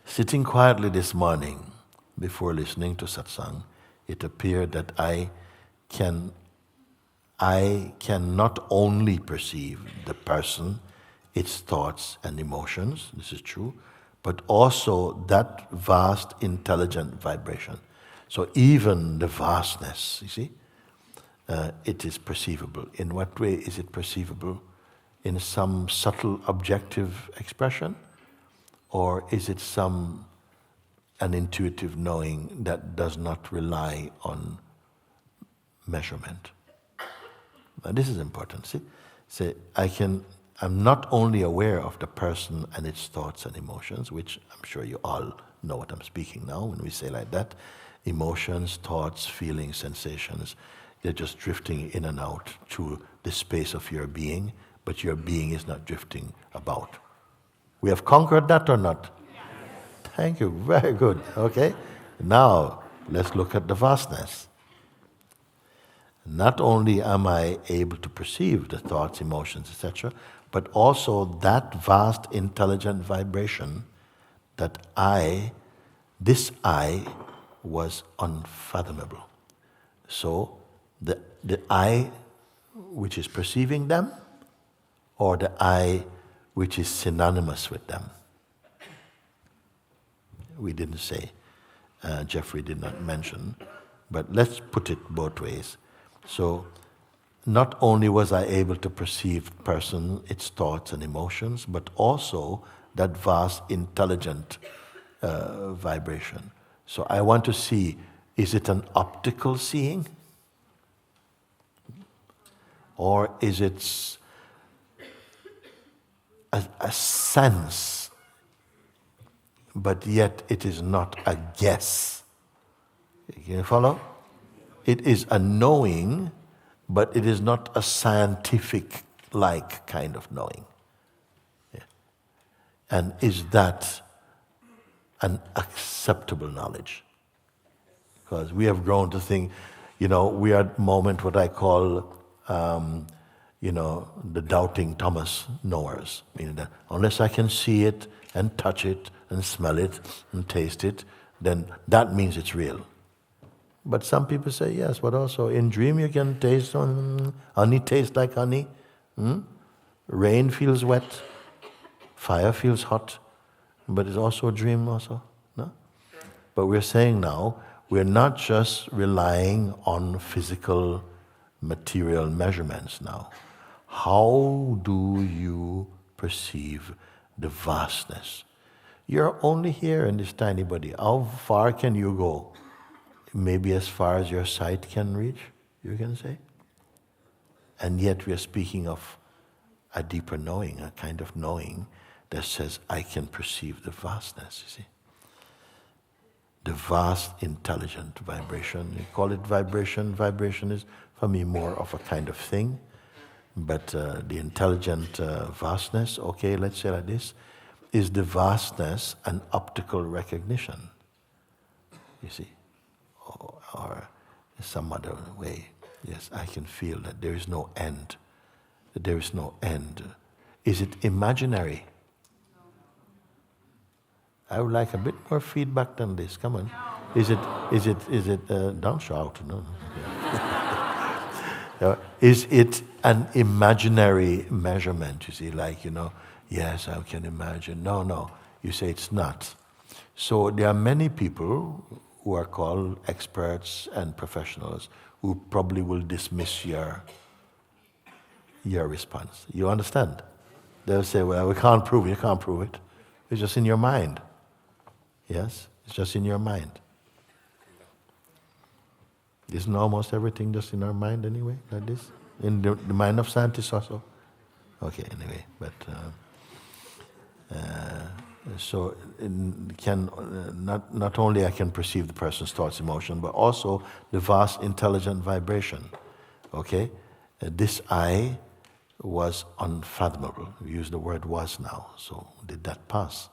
Sitting quietly this morning before listening to Satsang, it appeared that I can not only perceive the person, its thoughts and emotions, this is true, but also that vast intelligent vibration. So even the vastness, you see, it is perceivable. In what way is it perceivable? In some subtle objective expression? Or is it an intuitive knowing that does not rely on measurement? Now this is important, see? Say, I'm not only aware of the person and its thoughts and emotions, which I'm sure you all know what I'm speaking now when we say like that. Emotions, thoughts, feelings, sensations, they're just drifting in and out through the space of your being, but your being is not drifting about. We have conquered that or not? Yes. Thank you, very good. Okay, now let's look at the vastness. Not only am I able to perceive the thoughts, emotions, etc., but also that vast intelligent vibration that this I was unfathomable. So the I which is perceiving them, or the I which is synonymous with them. We didn't say, Jeffrey did not mention, but let's put it both ways. So not only was I able to perceive the person, its thoughts and emotions, but also that vast intelligent vibration. So I want to see, is it an optical seeing? Or is it a sense, but yet it is not a guess? Can you follow? It is a knowing, but it is not a scientific-like kind of knowing. Yeah. And is that an acceptable knowledge? Because we have grown to think, we are at the moment what I call, the doubting Thomas knowers. Meaning that unless I can see it and touch it and smell it and taste it, then that means it's real. But some people say yes, but also in dream you can taste, honey tastes like honey. Rain feels wet, fire feels hot, but it's also a dream also. No? But we're saying now, we're not just relying on physical, material measurements now. How do you perceive the vastness? You're only here in this tiny body. How far can you go? Maybe as far as your sight can reach, you can say. And yet we are speaking of a deeper knowing, a kind of knowing that says, I can perceive the vastness, you see. The vast, intelligent vibration. You call it vibration. Vibration is, for me, more of a kind of thing. But the intelligent vastness, okay, let's say like this, is the vastness an optical recognition? You see? Or some other way. Yes, I can feel that there is no end. That there is no end. Is it imaginary? I would like a bit more feedback than this. Come on. Is it? Don't shout. No. Is it an imaginary measurement? You see, like yes, I can imagine. No. You say it's not. So there are many people who are called experts and professionals who probably will dismiss your response. You understand? They'll say, well, we can't prove it. You can't prove it. It's just in your mind. Yes? It's just in your mind. Isn't almost everything just in our mind anyway, like this? In the mind of scientists also? Okay, anyway, but so not only I can perceive the person's thoughts, emotion, but also the vast intelligent vibration. Okay? This I was unfathomable. We use the word was now, so did that pass?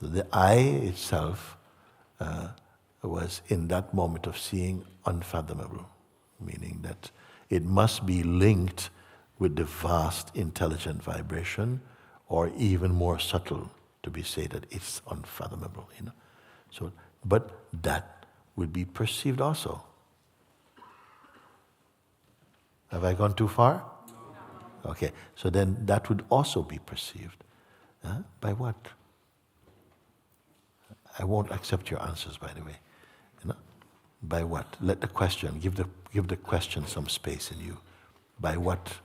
The I itself was in that moment of seeing unfathomable, meaning that it must be linked with the vast intelligent vibration, or even more subtle to be said that it's unfathomable. So, but that will be perceived also. Have I gone too far? No. Okay, so then that would also be perceived. By what? I won't accept your answers, by the way. By what? Let the question, give the question some space in you. By what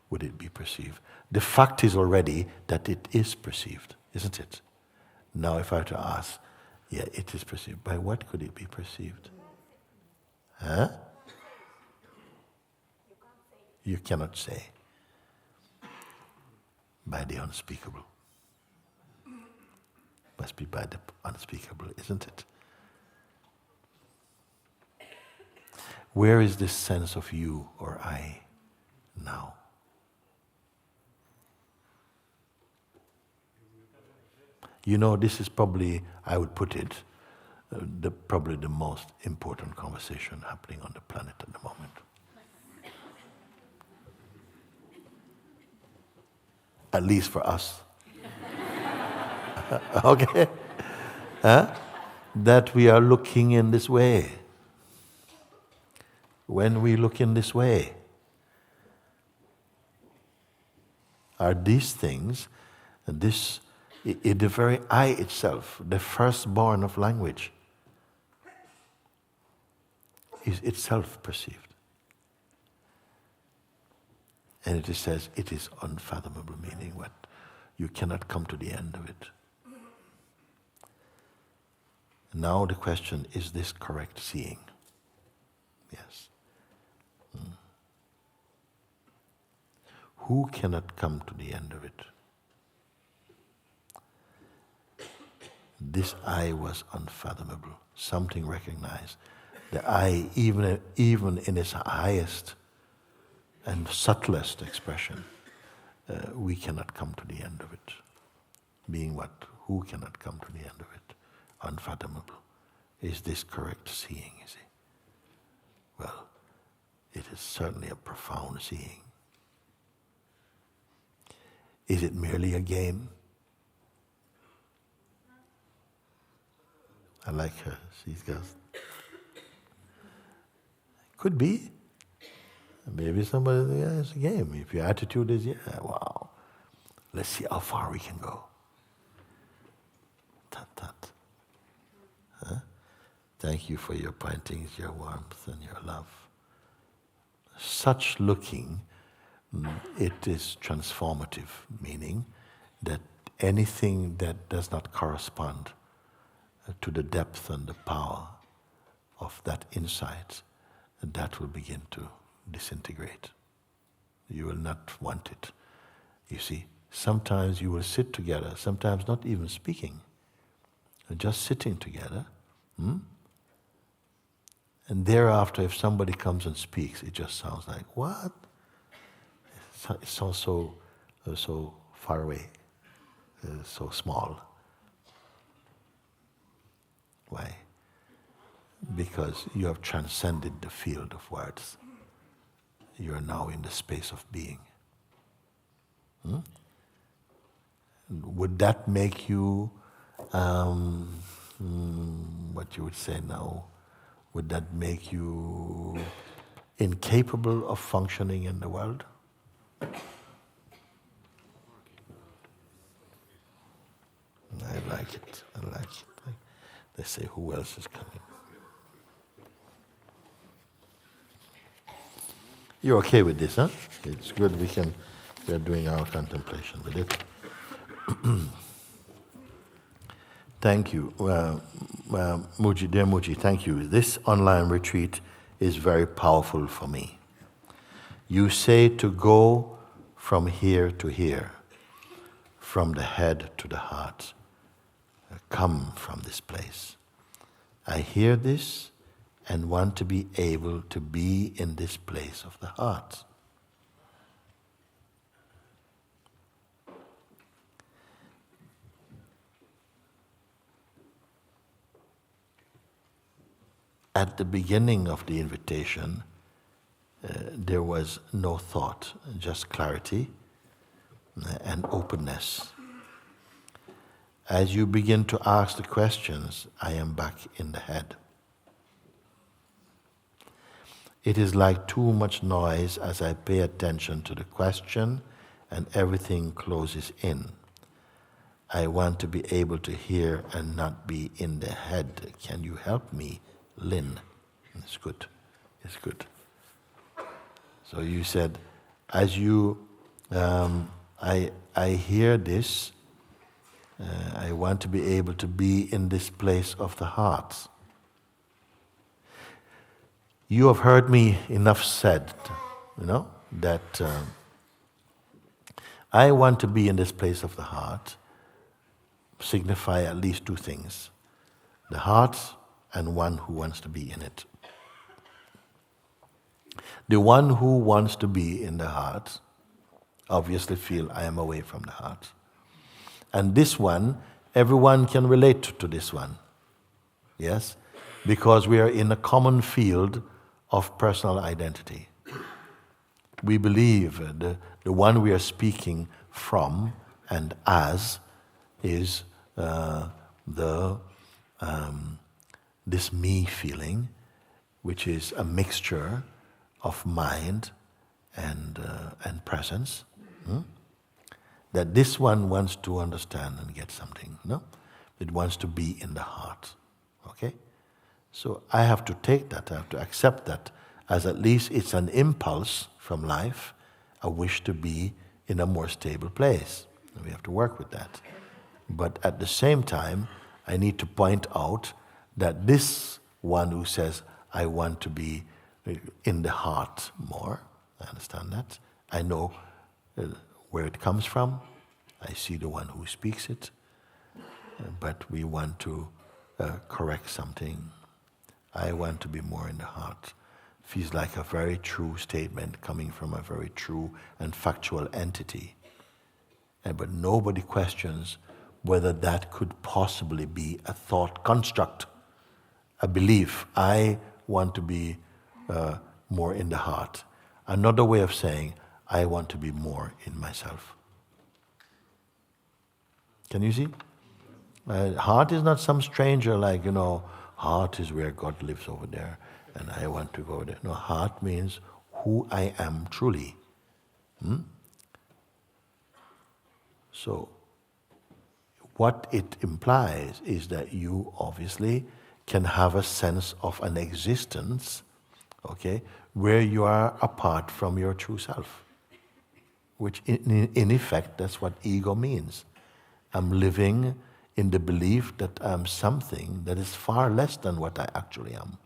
would it be perceived? The fact is already that it is perceived, isn't it? Now if I were to ask, yeah, it is perceived. By what could it be perceived? Huh? You cannot say. By the unspeakable. Must be by the unspeakable, isn't it? Where is this sense of you or I now? This is probably, I would put it, probably the most important conversation happening on the planet at the moment. At least for us. Okay? That we are looking in this way. When we look in this way, are these things, the very I itself, the firstborn of language, is itself perceived. And it says it is unfathomable, meaning what? You cannot come to the end of it. Now the question, is this correct seeing? Yes. Who cannot come to the end of it? This I was unfathomable, something recognized. The I, even in its highest and subtlest expression, we cannot come to the end of it. Being what? Who cannot come to the end of it? Unfathomable. Is this correct seeing, you see? Well, it is certainly a profound seeing. Is it merely a game? I like her. She goes, could be. Maybe somebody, yeah, it's a game. If your attitude is, yeah, wow, let's see how far we can go. Tut. Huh? Thank you for your pointings, your warmth, and your love. Such looking, it is transformative, meaning that anything that does not correspond to the depth and the power of that insight, that will begin to disintegrate. You will not want it. You see, sometimes you will sit together, sometimes not even speaking, just sitting together. And thereafter, if somebody comes and speaks, it just sounds like, what? It sounds so far away, so small. Why? Because you have transcended the field of words. You are now in the space of being. Would that make you, what you would say now, would that make you incapable of functioning in the world? I like it. They say, who else is coming? You're okay with this, huh? It's good we are doing our contemplation with it. Thank you. Mooji, dear Mooji, thank you. This online retreat is very powerful for me. You say to go from here to here, from the head to the heart. Come from this place. I hear this and want to be able to be in this place of the heart. At the beginning of the invitation, there was no thought, just clarity and openness. As you begin to ask the questions, I am back in the head. It is like too much noise as I pay attention to the question and everything closes in. I want to be able to hear and not be in the head. Can you help me, Lynn? It's good. It's good. So you said, as you, I hear this, I want to be able to be in this place of the heart. You have heard me enough said, that I want to be in this place of the heart signify at least two things. The heart and one who wants to be in it. The one who wants to be in the heart obviously feel I am away from the heart. And this one, everyone can relate to this one. Yes? Because we are in a common field of personal identity. We believe the one we are speaking from and as is this me feeling, which is a mixture of mind and presence. That this one wants to understand and get something, no? It wants to be in the heart, okay? So I have to take that, I have to accept that as at least it's an impulse from life, a wish to be in a more stable place. And we have to work with that. But at the same time, I need to point out that this one who says, I want to be in the heart more, I understand that. I know where it comes from. I see the one who speaks it. But we want to correct something. I want to be more in the heart. feels like a very true statement coming from a very true and factual entity. But nobody questions whether that could possibly be a thought construct, a belief. I want to be more in the heart. Another way of saying, I want to be more in myself. Can you see? Heart is not some stranger like, heart is where God lives over there and I want to go there. No, heart means who I am truly. So, what it implies is that you obviously can have a sense of an existence, okay, where you are apart from your true self. Which in effect, that's what ego means. I'm living in the belief that I'm something that is far less than what I actually am.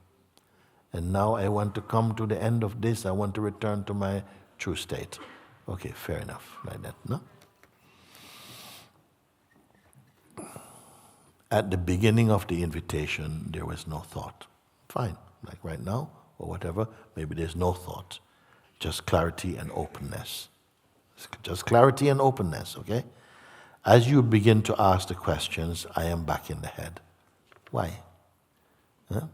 And now I want to come to the end of this, I want to return to my true state. Okay, fair enough, like that, no? At the beginning of the invitation, there was no thought. Fine, like right now, or whatever, maybe there's no thought. Just clarity and openness. Just clarity and openness, okay? As you begin to ask the questions, I am back in the head. Why? Huh?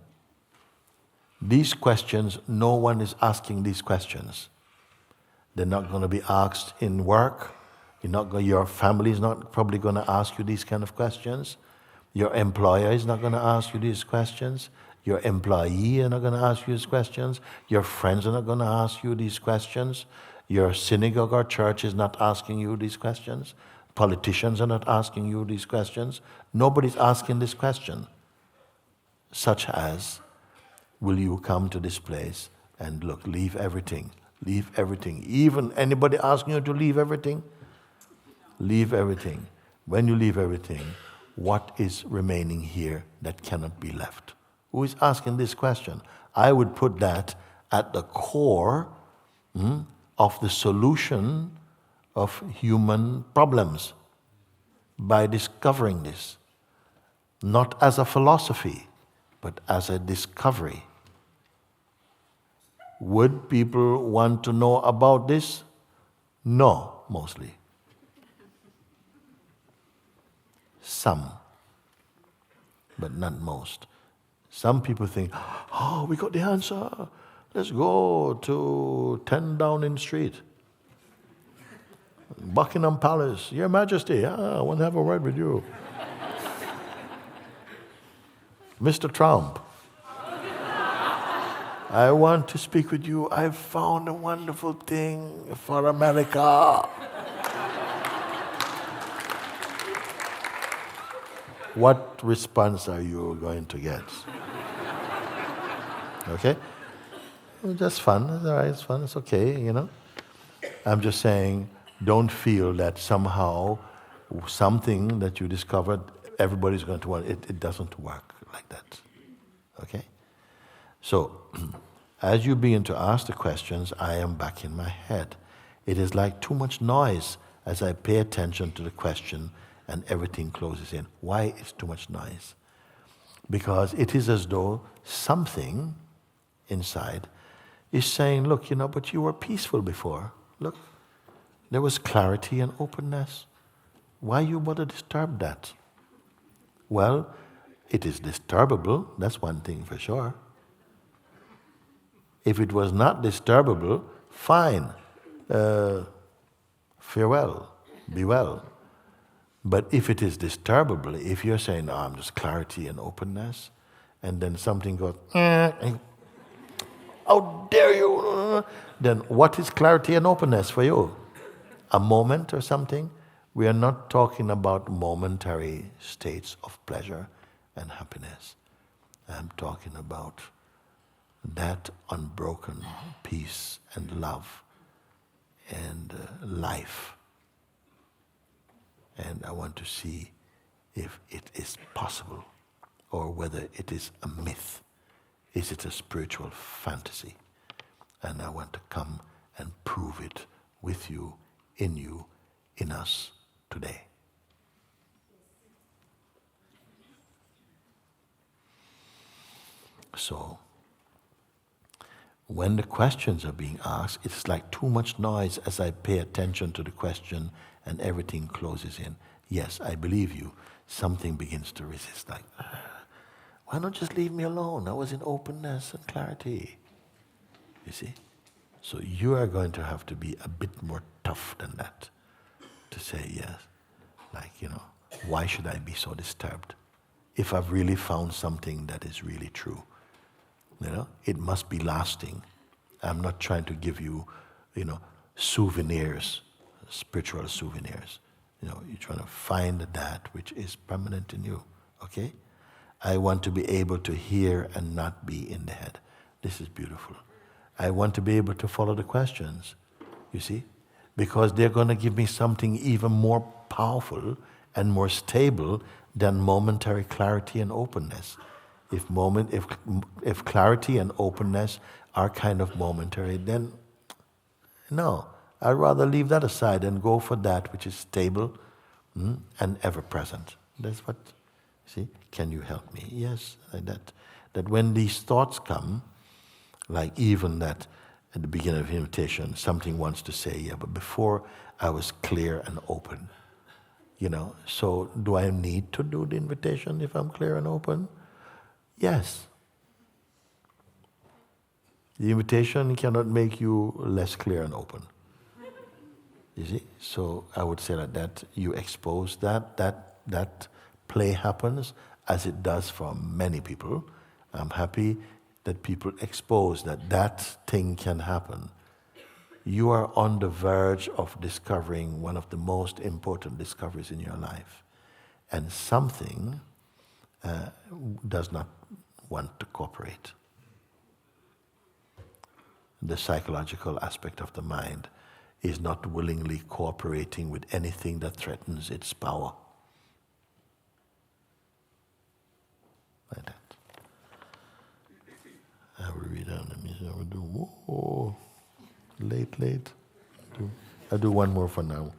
These questions, no one is asking these questions. They're not going to be asked in work. Your family is not probably going to ask you these kind of questions. Your employer is not going to ask you these questions. Your employee are not going to ask you these questions. Your friends are not going to ask you these questions. Your synagogue or church is not asking you these questions. Politicians are not asking you these questions. Nobody's asking this question. Such as, will you come to this place and look, leave everything. Leave everything. Even anybody asking you to leave everything? Leave everything. When you leave everything, what is remaining here that cannot be left? Who is asking this question? I would put that at the core of the solution of human problems by discovering this. Not as a philosophy, but as a discovery. Would people want to know about this? No, mostly. Some, but not most. Some people think, oh, we got the answer. Let's go to 10 Downing Street. Buckingham Palace. Your Majesty, I want to have a word with you. Mr. Trump, I want to speak with you. I've found a wonderful thing for America. What response are you going to get? Okay? Well, that's fun. It's all right. It's fun. It's okay, I'm just saying, don't feel that somehow something that you discovered, everybody's going to want it. It doesn't work like that. Okay? So, as you begin to ask the questions, I am back in my head. It is like too much noise as I pay attention to the question and everything closes in. Why is too much noise? Because it is as though something inside is saying, look, but you were peaceful before. Look, there was clarity and openness. Why you want to disturb that? Well, it is disturbable, that's one thing for sure. If it was not disturbable, fine. Farewell, be well. But if it is disturbable, if you're saying, no, I'm just clarity and openness, and then something goes, how dare you? Then what is clarity and openness for you? A moment or something? We are not talking about momentary states of pleasure and happiness. I'm talking about that unbroken peace and love and life. And I want to see if it is possible or whether it is a myth. Is it a spiritual fantasy? And I want to come and prove it with you, in us today. So, when the questions are being asked, it's like too much noise as I pay attention to the question and everything closes in. Yes, I believe you. Something begins to resist, like, why not just leave me alone? I was in openness and clarity. You see? So you are going to have to be a bit more tough than that to say yes. Like, why should I be so disturbed? If I've really found something that is really true, it must be lasting. I'm not trying to give you, souvenirs, spiritual souvenirs. You're trying to find that which is permanent in you, okay? I want to be able to hear and not be in the head. This is beautiful. I want to be able to follow the questions, you see? Because they're going to give me something even more powerful and more stable than momentary clarity and openness. If clarity and openness are kind of momentary, then no. I'd rather leave that aside and go for that which is stable and ever present. That's what, see? Can you help me? Yes, like that. That when these thoughts come, like even that at the beginning of the invitation, something wants to say, yeah, but before I was clear and open. So do I need to do the invitation if I'm clear and open? Yes. The invitation cannot make you less clear and open. You see? So I would say that you expose that play happens as it does for many people. I'm happy that people expose that thing can happen. You are on the verge of discovering one of the most important discoveries in your life. And something does not want to cooperate. The psychological aspect of the mind is not willingly cooperating with anything that threatens its power. Like that. I will read on the music. I will do, whoa, late. I'll do one more for now.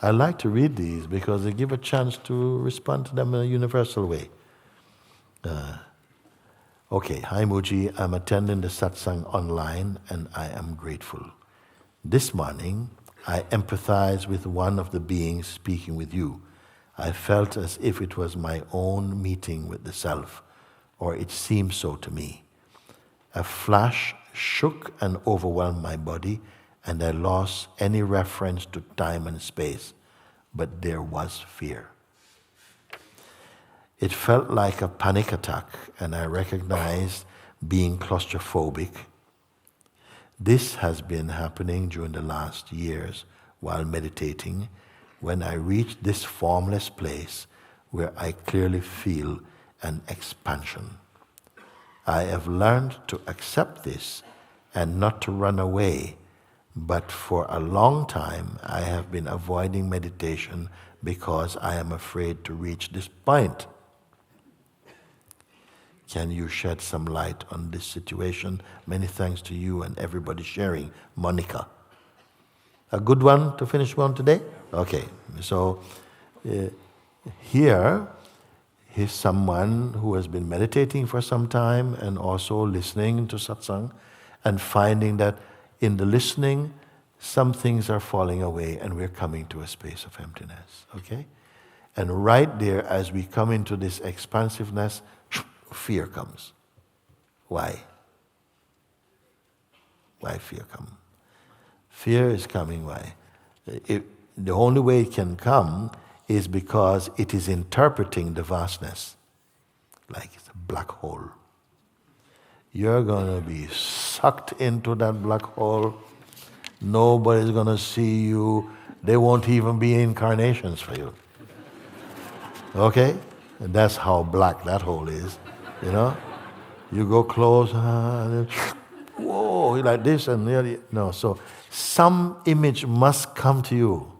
I like to read these because they give a chance to respond to them in a universal way. Okay, hi Mooji, I'm attending the Satsang online and I am grateful. This morning, I empathized with one of the beings speaking with you. I felt as if it was my own meeting with the self, or it seemed so to me. A flash shook and overwhelmed my body, and I lost any reference to time and space, but there was fear. It felt like a panic attack, and I recognized being claustrophobic. This has been happening during the last years while meditating, when I reach this formless place where I clearly feel an expansion. I have learned to accept this and not to run away, but for a long time I have been avoiding meditation because I am afraid to reach this point. Can you shed some light on this situation? Many thanks to you and everybody sharing. Monica. A good one to finish one today? Okay, so here is someone who has been meditating for some time and also listening to satsang and finding that in the listening, some things are falling away and we're coming to a space of emptiness, okay? And right there, as we come into this expansiveness, fear comes. Why? Why fear come? Fear is coming, why? The only way it can come is because it is interpreting the vastness like it's a black hole. You're going to be sucked into that black hole. Nobody's going to see you. There won't even be incarnations for you. Okay? And that's how black that hole is. You go close, whoa, like this and no. So some image must come to you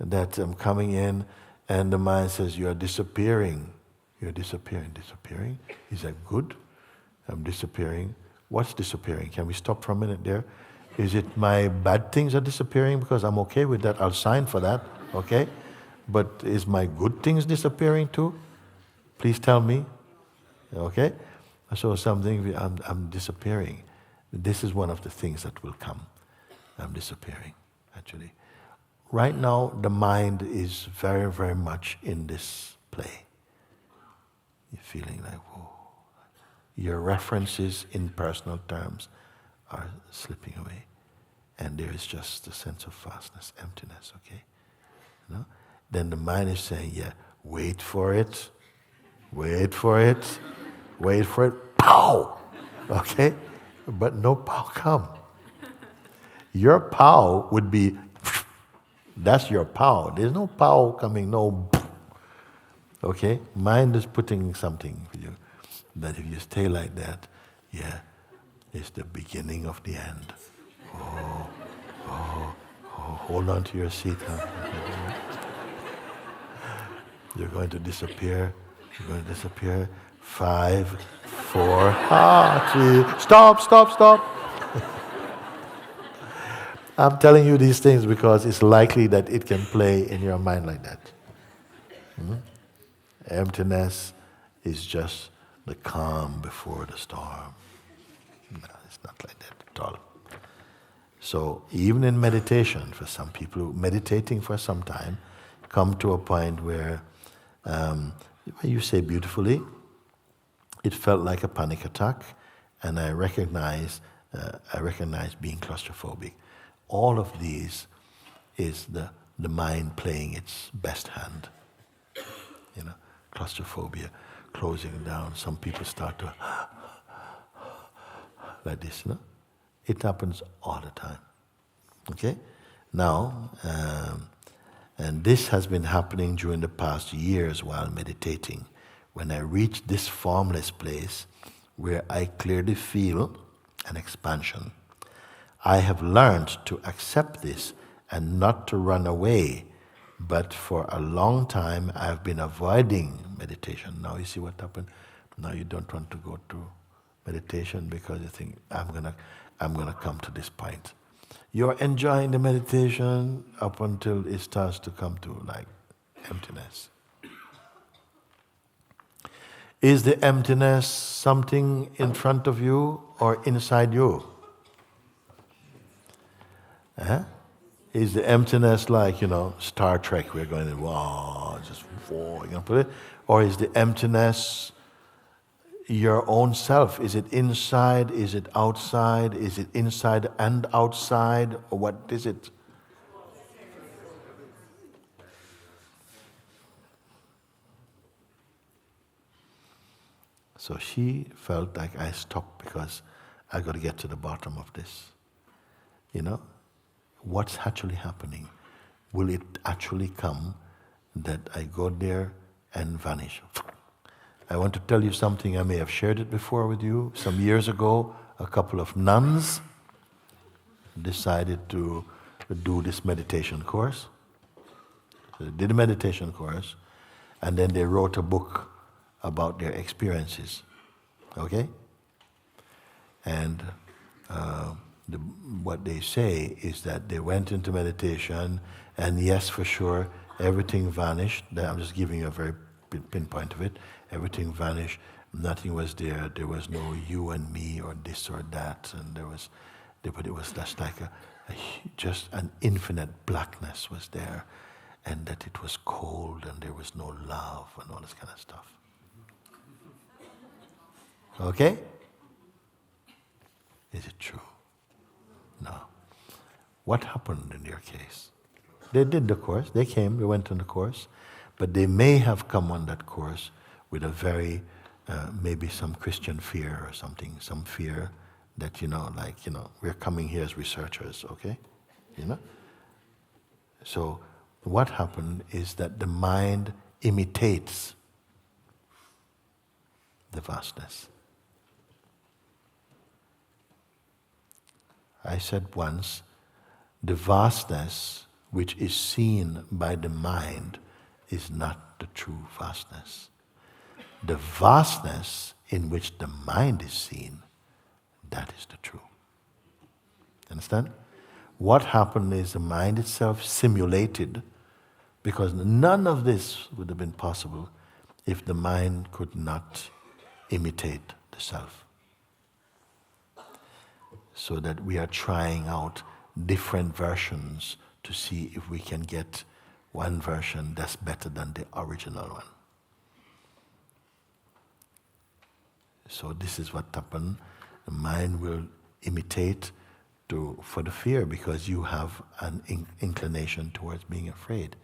that I'm coming in, and the mind says, you are disappearing. You're disappearing. Is that good? I'm disappearing. What's disappearing? Can we stop for a minute there? Is it my bad things are disappearing? Because I'm okay with that. I'll sign for that, okay? But is my good things disappearing too? Please tell me. Okay? So something, I'm disappearing. This is one of the things that will come. I'm disappearing, actually. Right now, the mind is very, very much in this play. You're feeling like, whoa. Your references in personal terms are slipping away. And there is just a sense of vastness, emptiness, okay? You know? Then the mind is saying, yeah, wait for it, wait for it, wait for it, pow! Okay? But no pow come. Your pow would be, that's your pow. There's no pow coming, no, okay? Mind is putting something for you. That if you stay like that, yeah, it's the beginning of the end. Oh, hold on to your seat, huh? You're going to disappear. You're going to disappear. 5, 4, 3. Stop. I'm telling you these things because it's likely that it can play in your mind like that. Emptiness is just the calm before the storm. No, it's not like that at all. So even in meditation, for some people meditating for some time, come to a point where you say beautifully, it felt like a panic attack, and I recognize being claustrophobic. All of these is the mind playing its best hand. You know, claustrophobia, closing down. Some people start to like this, you know. It happens all the time. Okay? Now, and this has been happening during the past years while meditating. When I reach this formless place where I clearly feel an expansion, I have learned to accept this and not to run away. But for a long time, I have been avoiding meditation. Now you see what happened? Now you don't want to go to meditation because you think, I'm gonna come to this point. You're enjoying the meditation up until it starts to come to like emptiness. Is the emptiness something in front of you or inside you? Is the emptiness like, Star Trek, we're going, wow, just whoa, put it? Or is the emptiness your own self? Is it inside? Is it outside? Is it inside and outside? Or what is it? So she felt like I stopped because I got to get to the bottom of this. What's actually happening? Will it actually come that I go there and vanish? I want to tell you something. I may have shared it before with you. Some years ago, a couple of nuns decided to do this meditation course. So they did a meditation course, and then they wrote a book about their experiences. Okay? And what they say is that they went into meditation, and yes, for sure, everything vanished. I'm just giving you a very pinpoint of it. Everything vanished. Nothing was there. There was no you and me or this or that, and but it was just like just an infinite blackness was there, and that it was cold and there was no love and all this kind of stuff. Okay? Is it true? No. What happened in your case? They did the course. They came. They went on the course, but they may have come on that course with a very maybe some Christian fear or something, some fear that we're coming here as researchers, okay? So what happened is that the mind imitates the vastness. I said once, the vastness which is seen by the mind is not the true vastness. The vastness in which the mind is seen, that is the true. Understand? What happened is the mind itself simulated, because none of this would have been possible if the mind could not imitate the self. So that we are trying out different versions to see if we can get one version that's better than the original one. So this is what happens. The mind will imitate for the fear, because you have an inclination towards being afraid.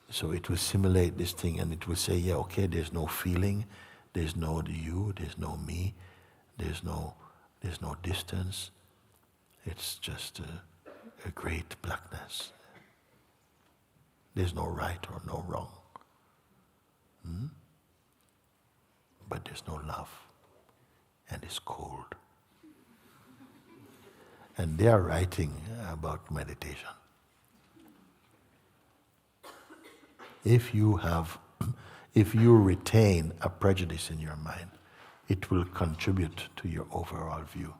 So it will simulate this thing, and it will say, yeah, okay, there's no feeling, there's no you, there's no me, there's no distance. It's just a great blackness. There's no right or no wrong. But there's no love. And it's cold. And they are writing about meditation. If you retain a prejudice in your mind, it will contribute to your overall view.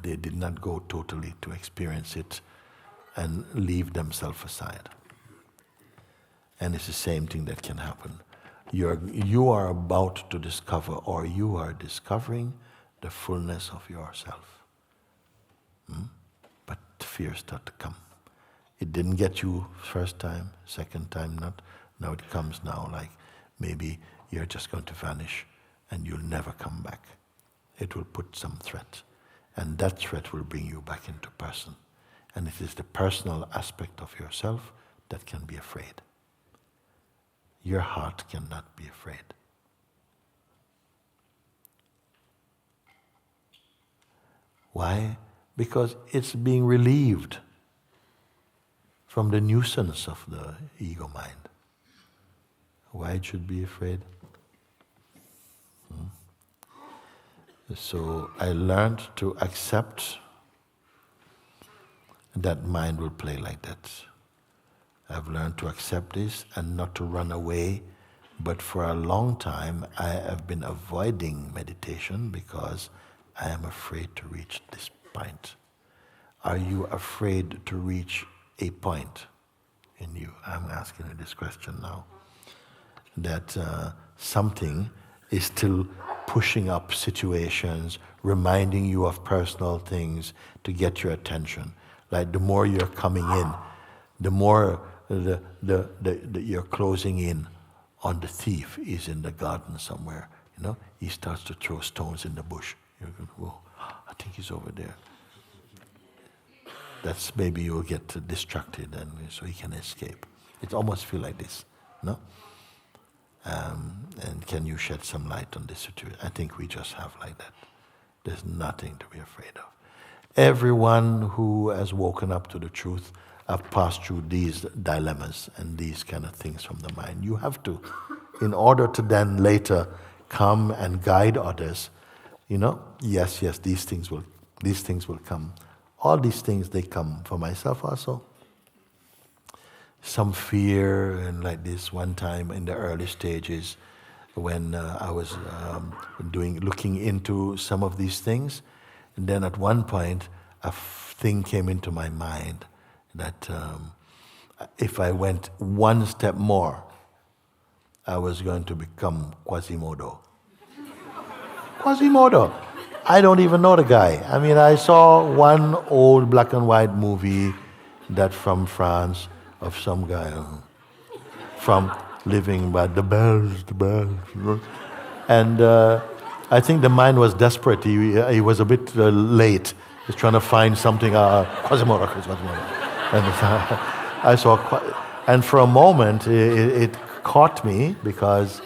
They did not go totally to experience it and leave themselves aside. And it's the same thing that can happen. You are about to discover, or you are discovering, the fullness of yourself. But fear starts to come. It didn't get you first time, second time not. Now it comes now, like maybe you're just going to vanish and you'll never come back. It will put some threat. And that threat will bring you back into person. And it is the personal aspect of yourself that can be afraid. Your heart cannot be afraid. Why? Because it's being relieved from the nuisance of the ego mind. Why it should be afraid? So I learned to accept that mind will play like that. I've learned to accept this and not to run away, but for a long time I have been avoiding meditation because I am afraid to reach this point. Are you afraid to reach a point in you? I'm asking you this question now. That something is still pushing up situations, reminding you of personal things to get your attention. Like the more you're coming in, the more you're closing in on the thief. He's in the garden somewhere. You know, he starts to throw stones in the bush. You're going, whoa, I think he's over there. That's maybe you'll get distracted, and so he can escape. It almost feels like this, no? And can you shed some light on this situation? I think we just have like that. There's nothing to be afraid of. Everyone who has woken up to the truth have passed through these dilemmas and these kind of things from the mind. You have to, in order to then later come and guide others. You know, yes, these things will come. All these things, they come for myself also. Some fear, and like this one time in the early stages when I was looking into some of these things, and then at one point a thing came into my mind that if I went one step more, I was going to become Quasimodo. Quasimodo. I don't even know the guy. I mean, I saw one old black and white movie that from France of some guy from living by the bells. And I think the mind was desperate. He was a bit late. He's trying to find something. Quasimodo. And I saw, and for a moment it caught me because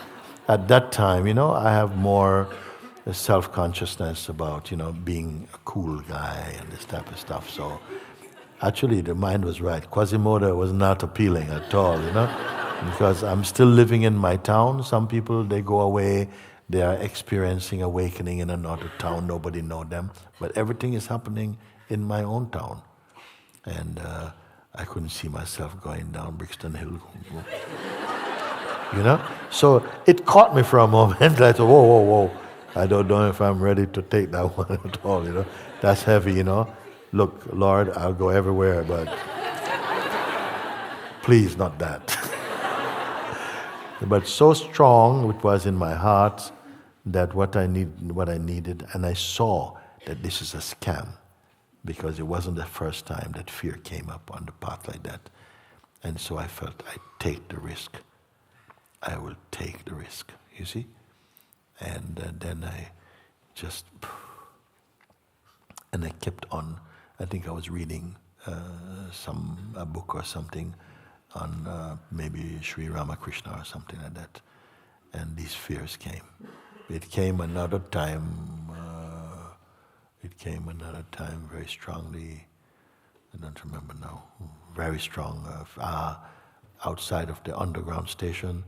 at that time, you know, I have more self-consciousness about, you know, being a cool guy and this type of stuff. So actually the mind was right. Quasimodo was not appealing at all, you know, because I'm still living in my town. Some people, they go away, they are experiencing awakening in another town, nobody know them, but everything is happening in my own town. And I couldn't see myself going down Brixton Hill. You know? So it caught me for a moment. I thought, whoa. I don't know if I'm ready to take that one at all, you know. That's heavy, you know. Look, Lord, I'll go everywhere, but please not that. But so strong it was in my heart that what I needed, and I saw that this is a scam, because it wasn't the first time that fear came up on the path like that. And so I felt, I take the risk. I will take the risk, you see? And then I just, and I kept on. I think I was reading a book or something on maybe Sri Ramakrishna or something like that. And these fears came. It came another time very strongly. I don't remember now. Very strong. Outside of the underground station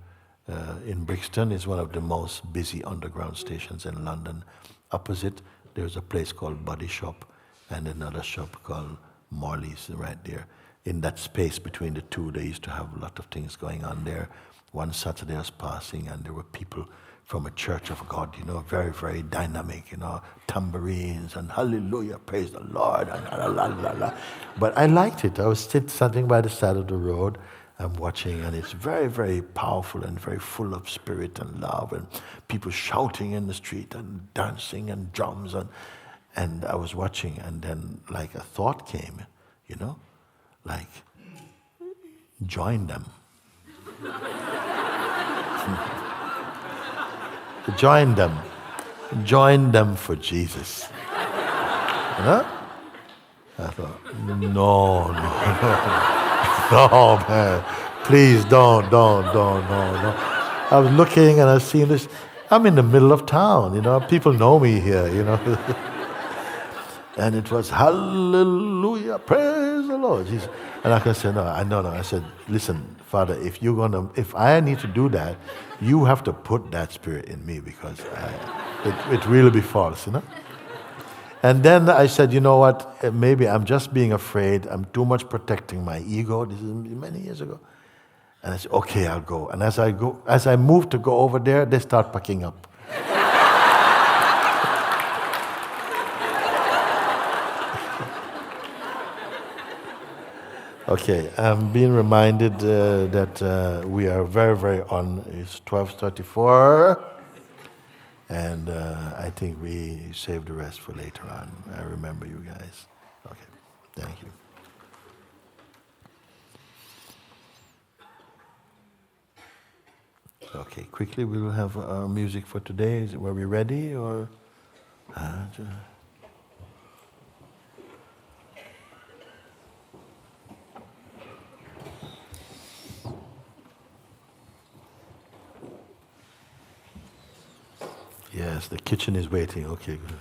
in Brixton is one of the most busy underground stations in London. Opposite, there's a place called Body Shop and another shop called Morley's right there. In that space between the two, they used to have a lot of things going on there. One Saturday I was passing and there were people from a Church of God, very, very dynamic, tambourines and hallelujah, praise the Lord, and la la la la. But I liked it. I was sitting by the side of the road, I'm watching, and it's very, very powerful and very full of spirit and love, and people shouting in the street and dancing and drums, and I was watching, and then like a thought came, like, join them. Join them for Jesus. I thought, no, man, please don't, no. I was looking and I was seeing this. I'm in the middle of town, people know me here, And it was hallelujah, praise the Lord. Jesus. And I said, no. I said, listen, Father, if I need to do that, you have to put that spirit in me, because it really be false, And then I said, you know what? Maybe I'm just being afraid. I'm too much protecting my ego. This is many years ago. And I said, okay, I'll go. And as I move to go over there, they start packing up. Okay, I'm being reminded that we are very, very on. It's 12:34, and I think we save the rest for later on. I remember you guys. Okay, thank you. Okay, quickly we will have our music for today. Were we ready or? Yes, the kitchen is waiting. Okay, good.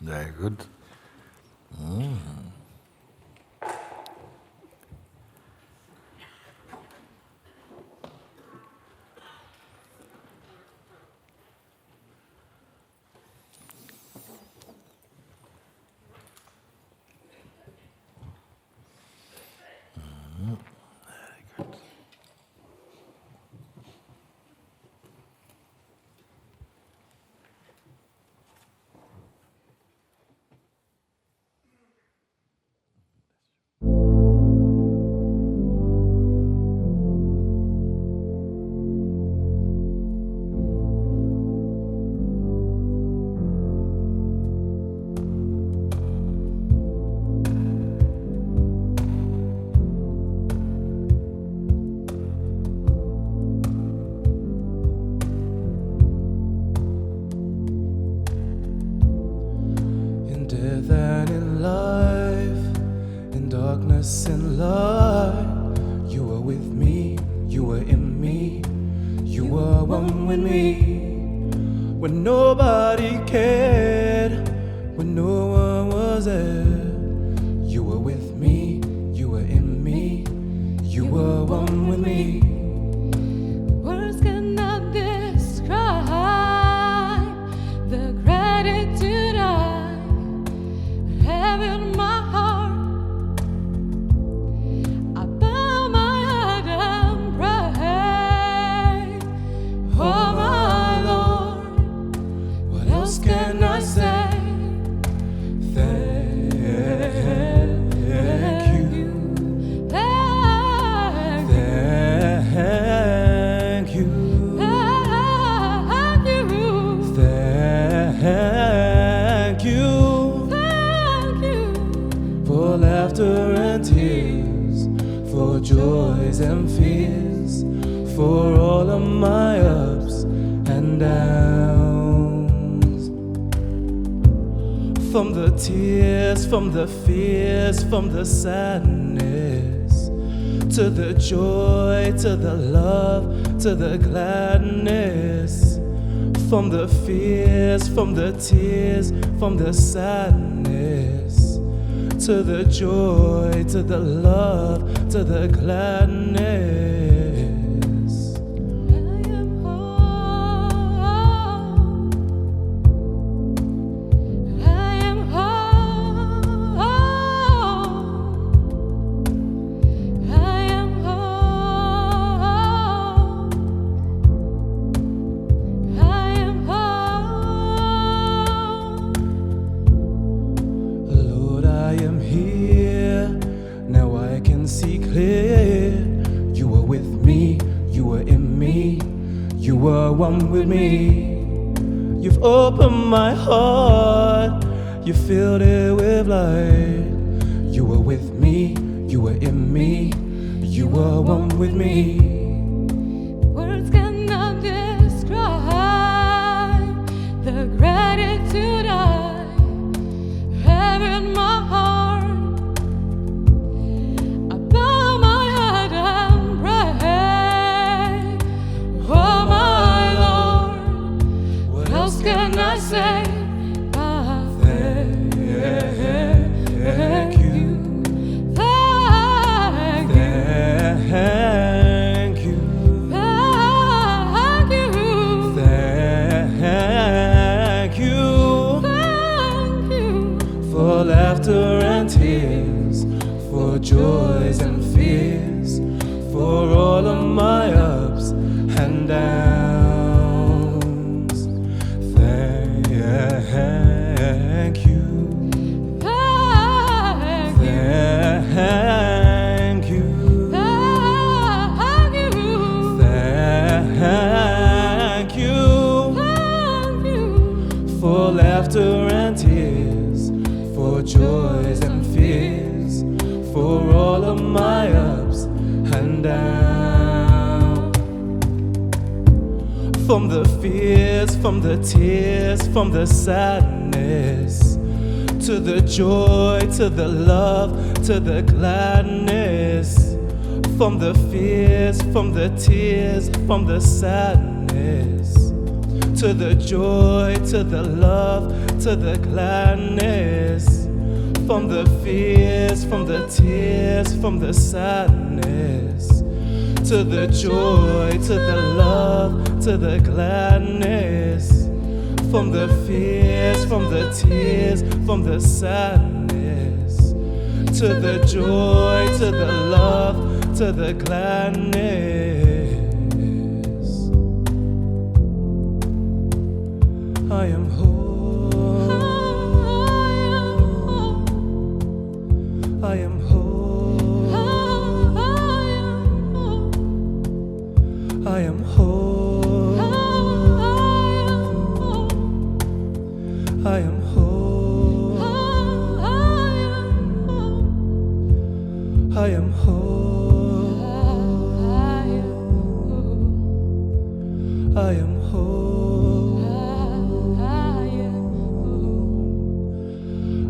Very good. In darkness and light, one with me. When nobody cared, when no one was there, you were with me, you were in me, you were one with me. Words cannot describe the gratitude I have in my heart. I bow my head and pray, oh my Lord, what else can I say? Thank you, Thank you, thank you, thank you thank you. for laughter and tears, for joys and fears, for all of my ups and downs. From the tears, from the fears, from the sadness, to the joy, to the love, to the gladness. From the fears, from the tears, from the sadness, to the joy, to the love, to the gladness. I am whole. I am whole. I am whole. I am whole. Lord, I am here. Now I can see clear. You were with me, you were in me, you were one with me. You've opened my heart, you filled it with light. You were with me, you were in me, you were one with me. Words cannot describe the gratitude I have in my heart. I bow my head and pray, oh my Lord, what else can I say? Thank you, Thank you, thank you, thank you, thank you. thank you. For laughter and tears, for joys and fears, for all of my ups and downs. Thank you, Thank you, thank you, thank you, thank you. thank you. For laughter and tears, for joys and fears, for all of my ups and downs. From the fears, from the tears, from the sadness, to the joy, to the love, to the gladness. From the fears, from the tears, from the sadness, to the joy, to the love, to the gladness. From the fears, from the tears, from the sadness, to the joy, to the love, to the gladness. From the fears, from the tears, from the sadness, to the joy, to the love, to the gladness. I am whole. I am whole. I am whole. I am whole. I am whole. I am whole.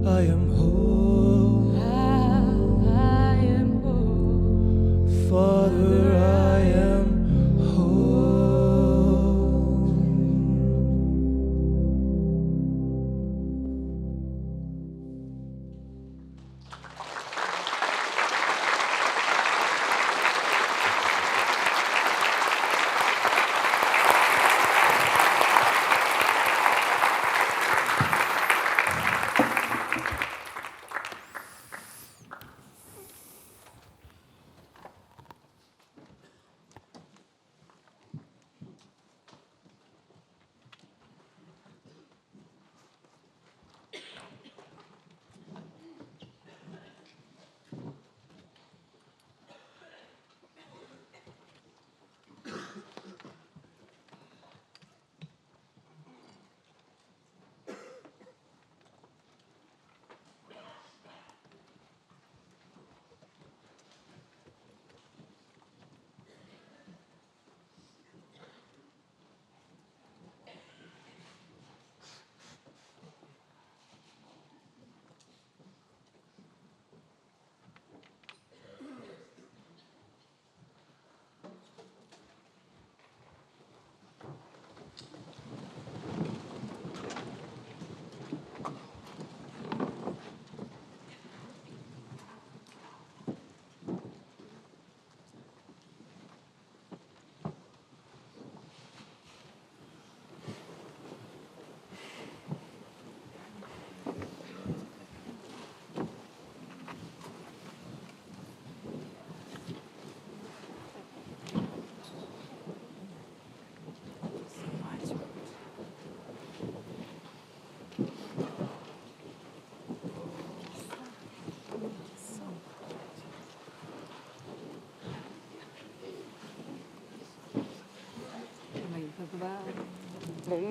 I am whole. Father, I am whole.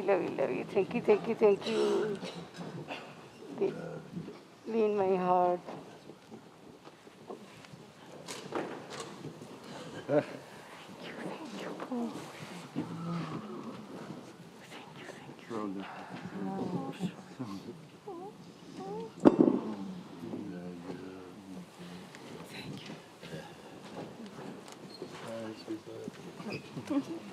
love you, love you. Thank you, thank you, thank you. Be in my heart. Thank you, thank you.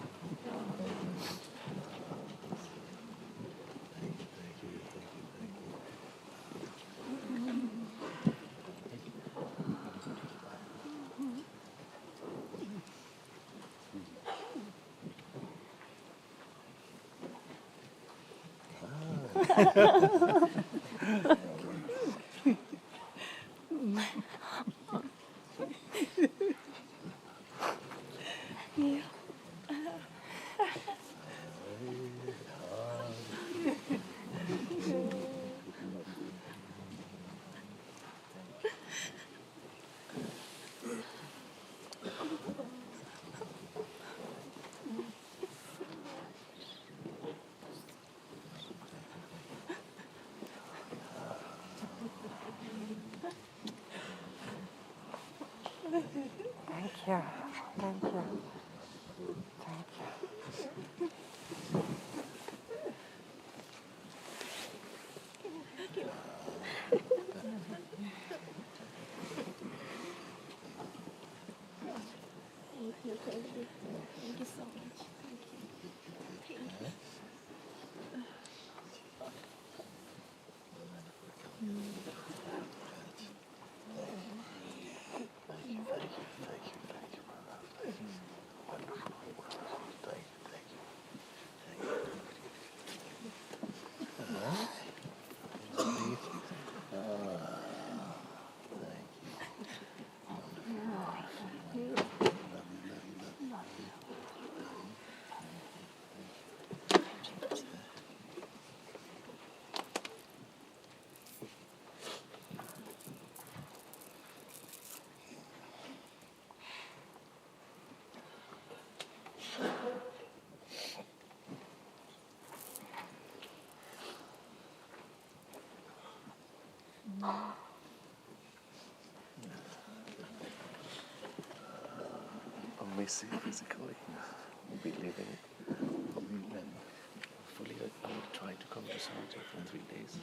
Thank you, thank you. Thank you. Thank you. Thank you. Thank you so much. Thank you. When we see physically, we living, and fully I will try to come to Satsang in 3 days.